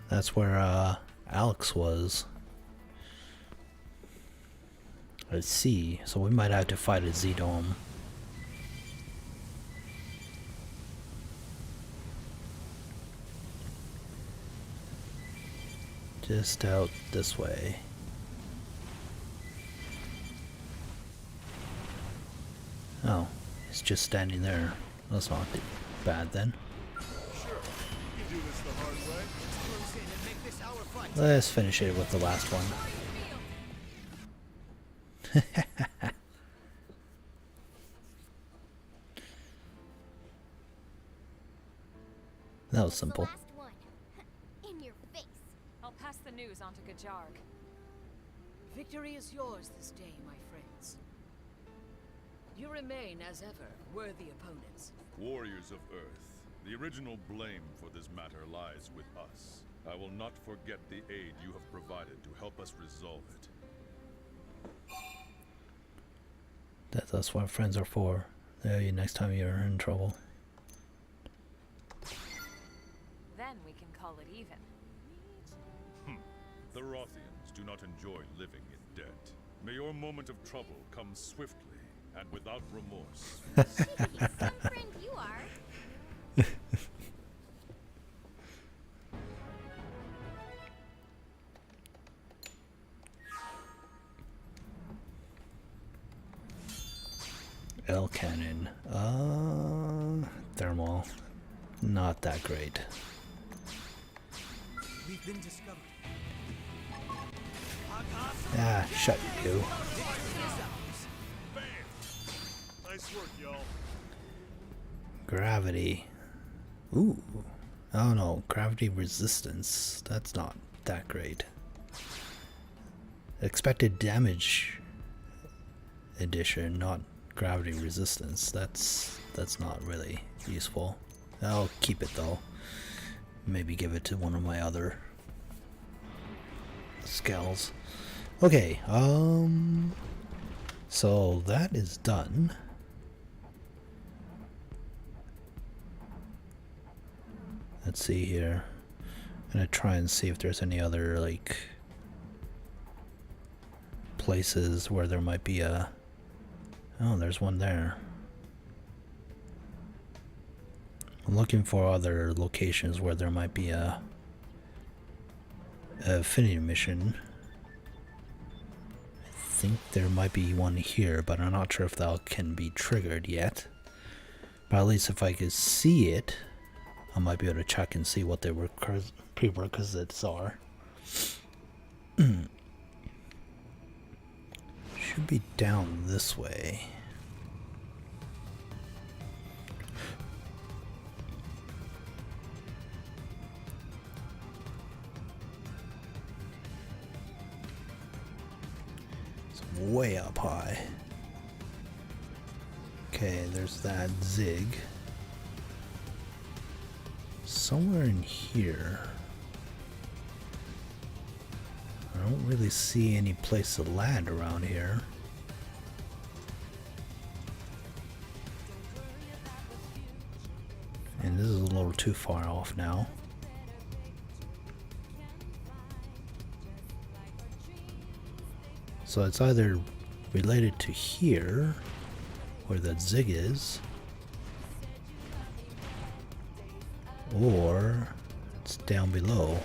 That's where Alex was. Let's see. So we might have to fight a Z-Dome. Just out this way. Oh, he's just standing there. That's not bad then. Sure. You do this the hard way. Let's close in and make this our fight. Let's finish it with the last one. That was simple. The last one. In your face. I'll pass the news on to Gajarg. Victory is yours this day, my friends. You remain, as ever, worthy opponents. Warriors of Earth, the original blame for this matter lies with us. I will not forget the aid you have provided to help us resolve it. That's what friends are for. They'll you next time you're in trouble. Then we can call it even. The Rothians do not enjoy living in debt. May your moment of trouble come swiftly and without remorse. Jeez, some friend you are. L cannon. Thermal. Not that great. We've been discovered. Ah, shut you. Bam! Nice work, y'all. Gravity. Ooh. Oh no, gravity resistance. That's not that great. Expected damage addition, not gravity resistance. That's not really useful. I'll keep it though. Maybe give it to one of my other skills. Okay, so that is done. Let's see here. I'm gonna try and see if there's any other like places where there might be a. Oh, there's one there. I'm looking for other locations where there might be a affinity mission. I think there might be one here, but I'm not sure if that can be triggered yet. But at least if I could see it, I might be able to check and see what their prerequisites are. Should be down this way. It's way up high. Okay, there's that zig. Somewhere in here. I don't really see any place to land around here. And this is a little too far off now. So it's either related to here, where that zig is, or it's down below.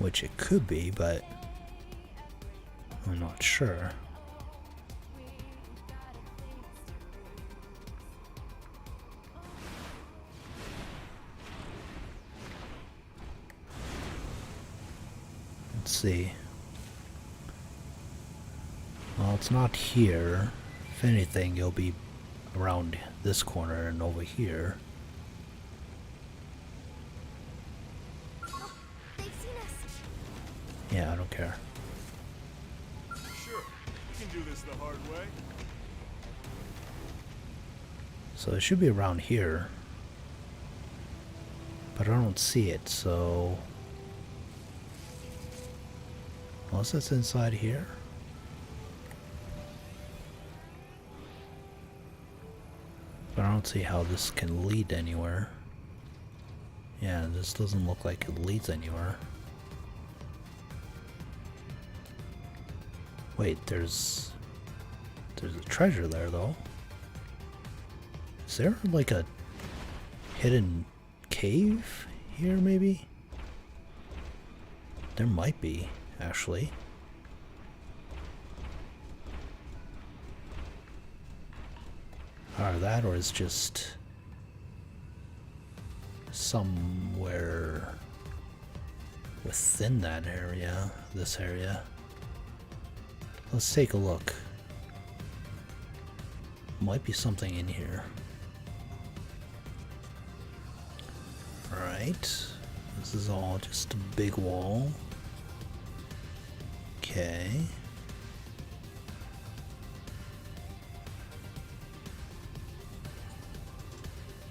Which it could be, but I'm not sure. see. Well, it's not here. If anything, it'll be around this corner and over here. Oh, they've seen us. Yeah, I don't care. Sure, we can do this the hard way. So it should be around here. But I don't see it, so... Unless it's inside here? But I don't see how this can lead anywhere. Yeah, this doesn't look like it leads anywhere. Wait, there's a treasure there though. Is there like a hidden cave here maybe? There might be, actually. Or that, or is just somewhere within that area, this area. Let's take a look. Might be something in here. Alright. This is all just a big wall. Okay.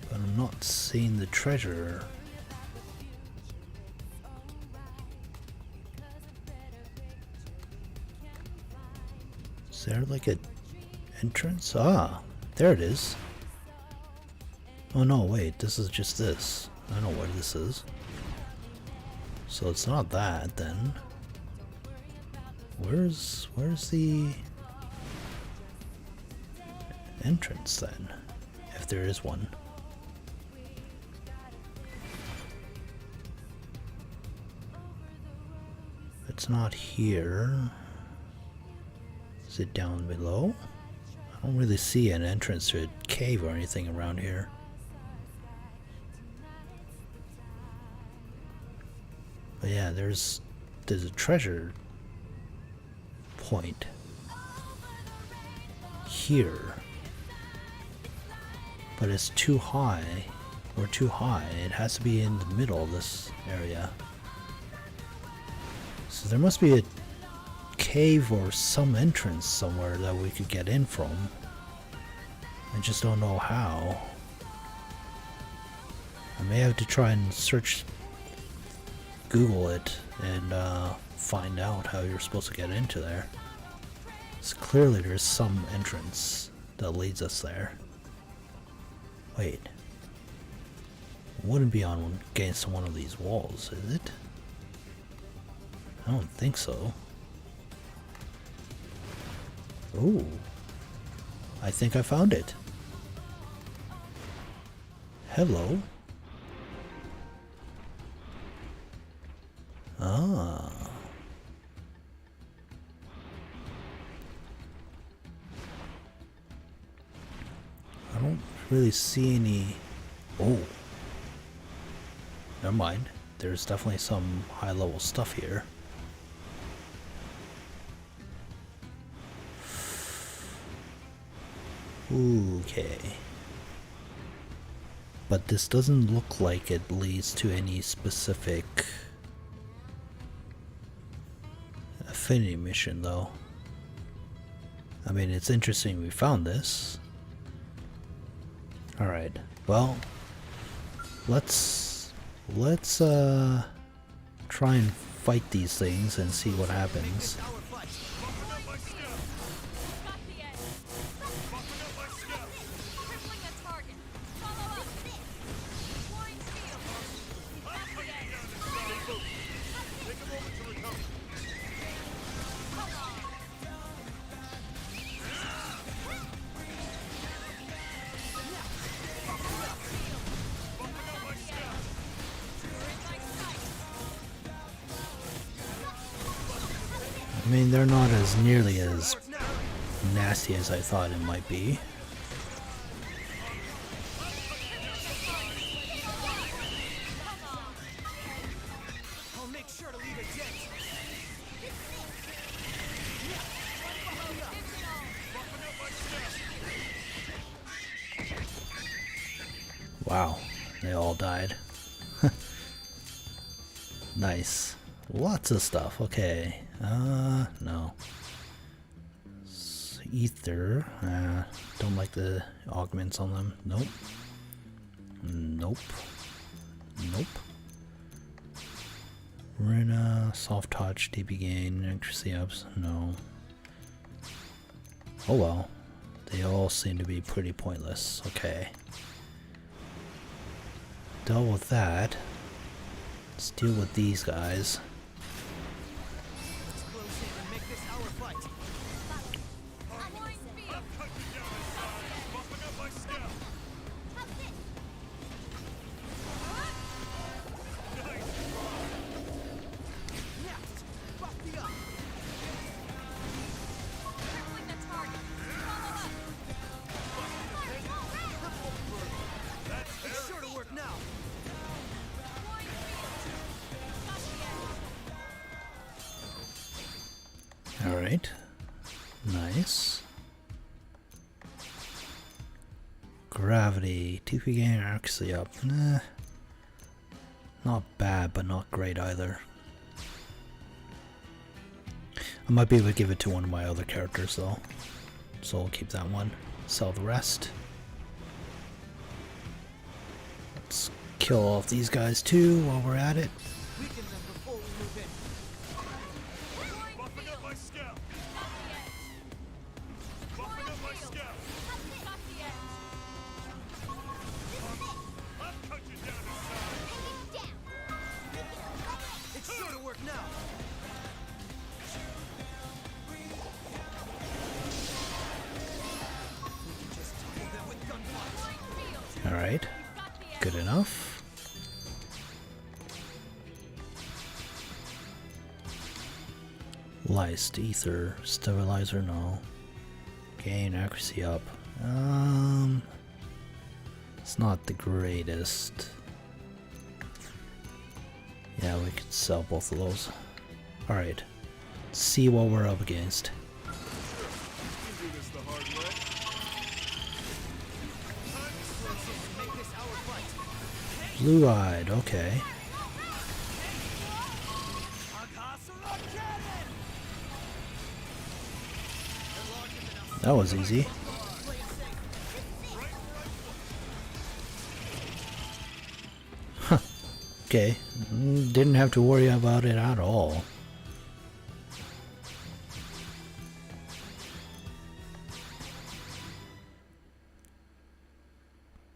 But I'm not seeing the treasure. Is there like a entrance? Ah, there it is. Oh no, wait, this is just this. I know where this is. So it's not that then. Where's the entrance then? If there is one. It's not here. Is it down below? I don't really see an entrance to a cave or anything around here. But yeah, there's a treasure point here. But it's too high. Or too high. It has to be in the middle of this area. So there must be a cave or some entrance somewhere that we could get in from. I just don't know how. I may have to try and Google it and find out how you're supposed to get into there. So clearly there's some entrance that leads us there. Wait. It wouldn't be on against one of these walls, is it? I don't think so. Ooh. I think I found it. Hello. Ah. I don't really see any... Oh. Never mind. There's definitely some high-level stuff here. Okay. But this doesn't look like it leads to any specific affinity mission though. I mean, it's interesting we found this. Alright, well, let's try and fight these things and see what happens. I mean, they're not as nearly as nasty as I thought it might be. I'll make sure to leave a dent. Wow, they all died. Nice. Lots of stuff. Okay. No. Ether. Don't like the augments on them. Nope. Nope. Nope. Rena, soft touch, DP gain, accuracy ups. No. Oh well. They all seem to be pretty pointless. Okay. Dealt with that. Let's deal with these guys. Let's close in and make this our fight. Buffing up my skill. Next, buff the up. Crippling the target. Follow up. It's sure to work now. Alright. Nice. Gravity. TP gain, accuracy up. Nah. Not bad, but not great either. I might be able to give it to one of my other characters though. So I'll keep that one. Sell the rest. Let's kill off these guys too while we're at it. Weaken them before we move in. Buffing up my skill. Buffing up my skill. I'll cut you down to size. It's sure to work now. We can just tackle them with gunfire. Alright. Good enough. Lysed, ether, stabilizer, no. Gain, accuracy up. It's not the greatest. Yeah, we could sell both of those. Alright. See what we're up against. Blue-eyed, okay. That was easy. Huh. Okay. Didn't have to worry about it at all.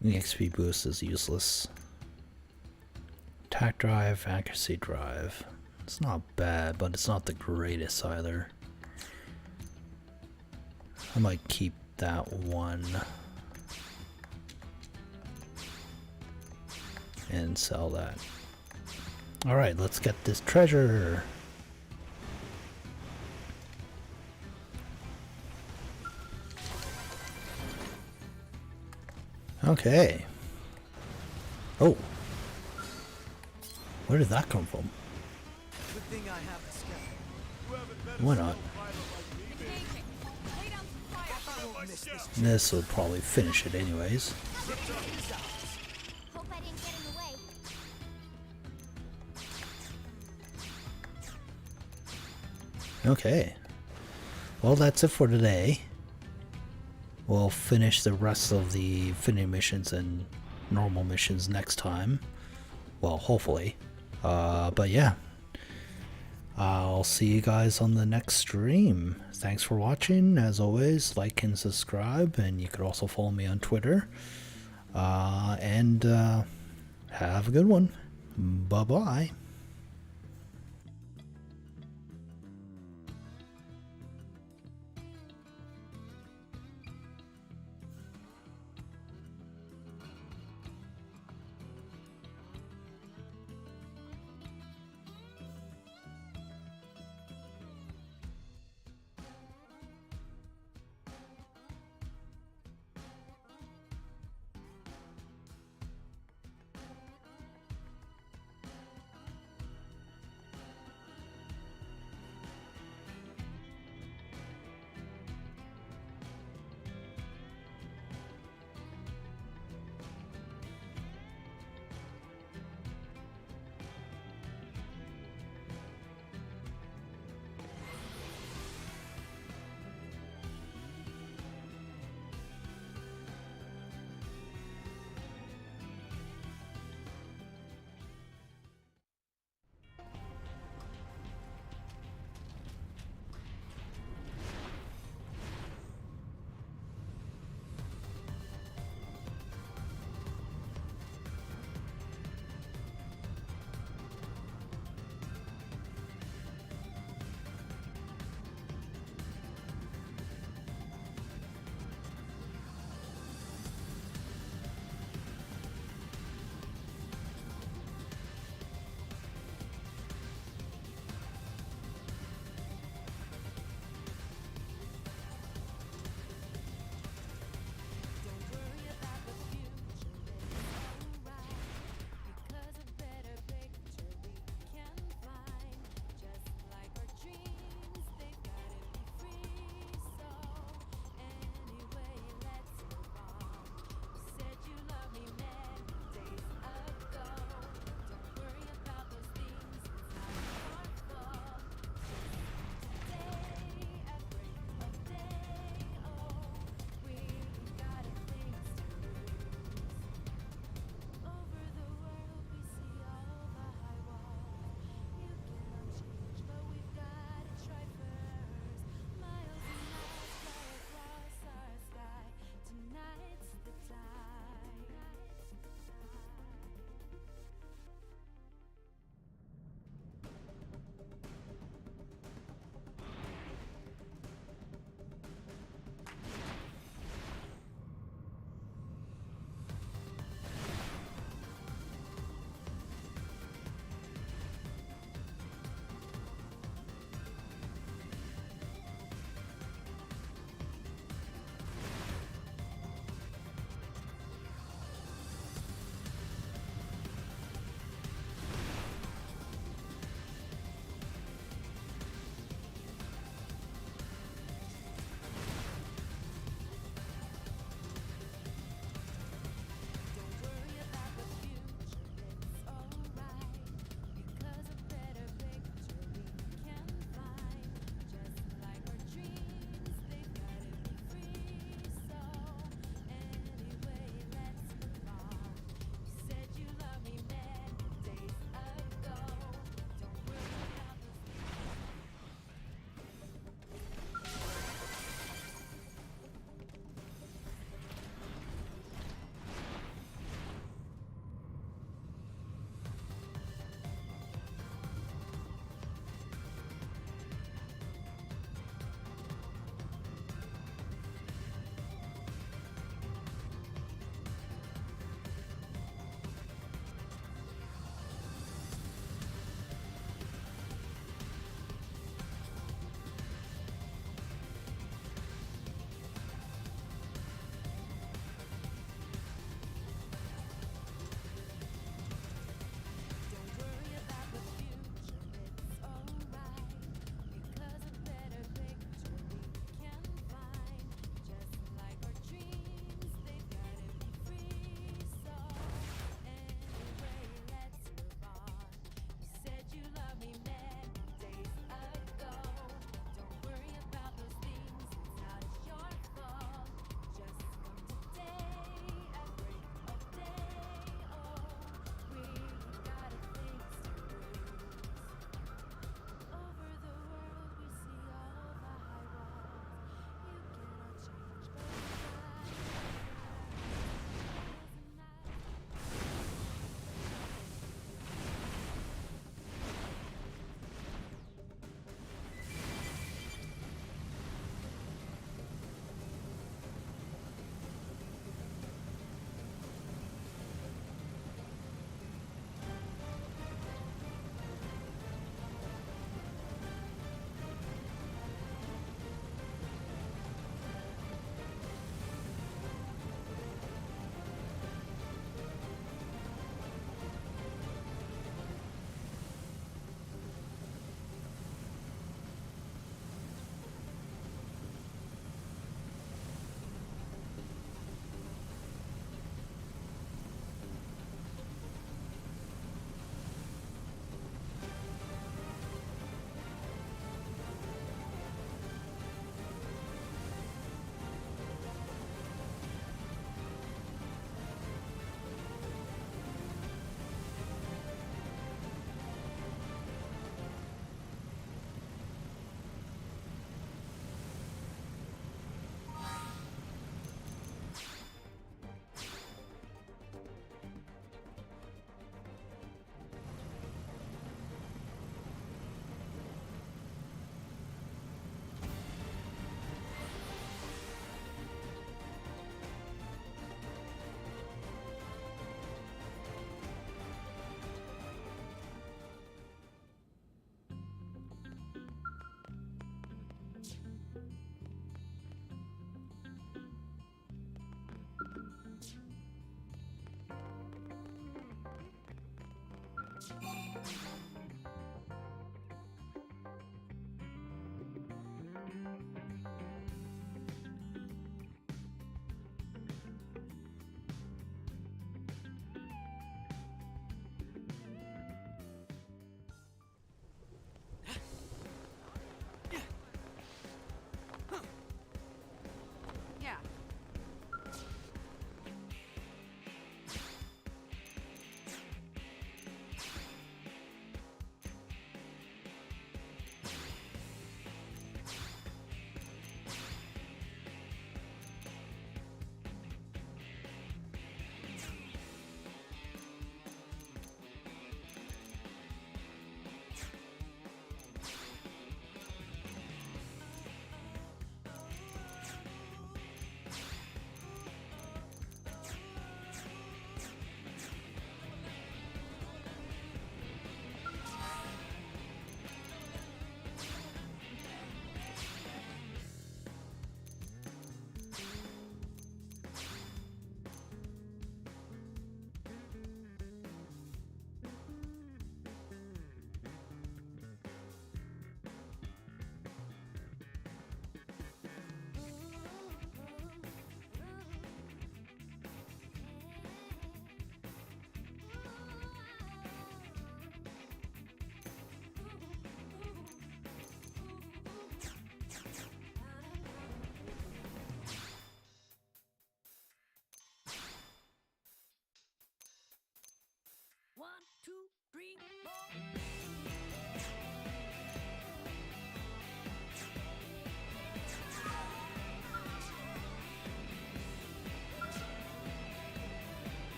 The XP boost is useless. Attack drive, accuracy drive. It's not bad, but it's not the greatest either. I might keep that one and sell that. Alright, let's get this treasure. Okay. Oh. Where did that come from? Good thing I have a scout. Why not? I won't miss this. This would probably finish it anyways. Hope I didn't get in the way. Okay. Well, that's it for today. We'll finish the rest of the Infinity missions and normal missions next time. Well, hopefully. But yeah. I'll see you guys on the next stream. Thanks for watching. As always, like and subscribe. And you could also follow me on Twitter. And have a good one. Bye-bye.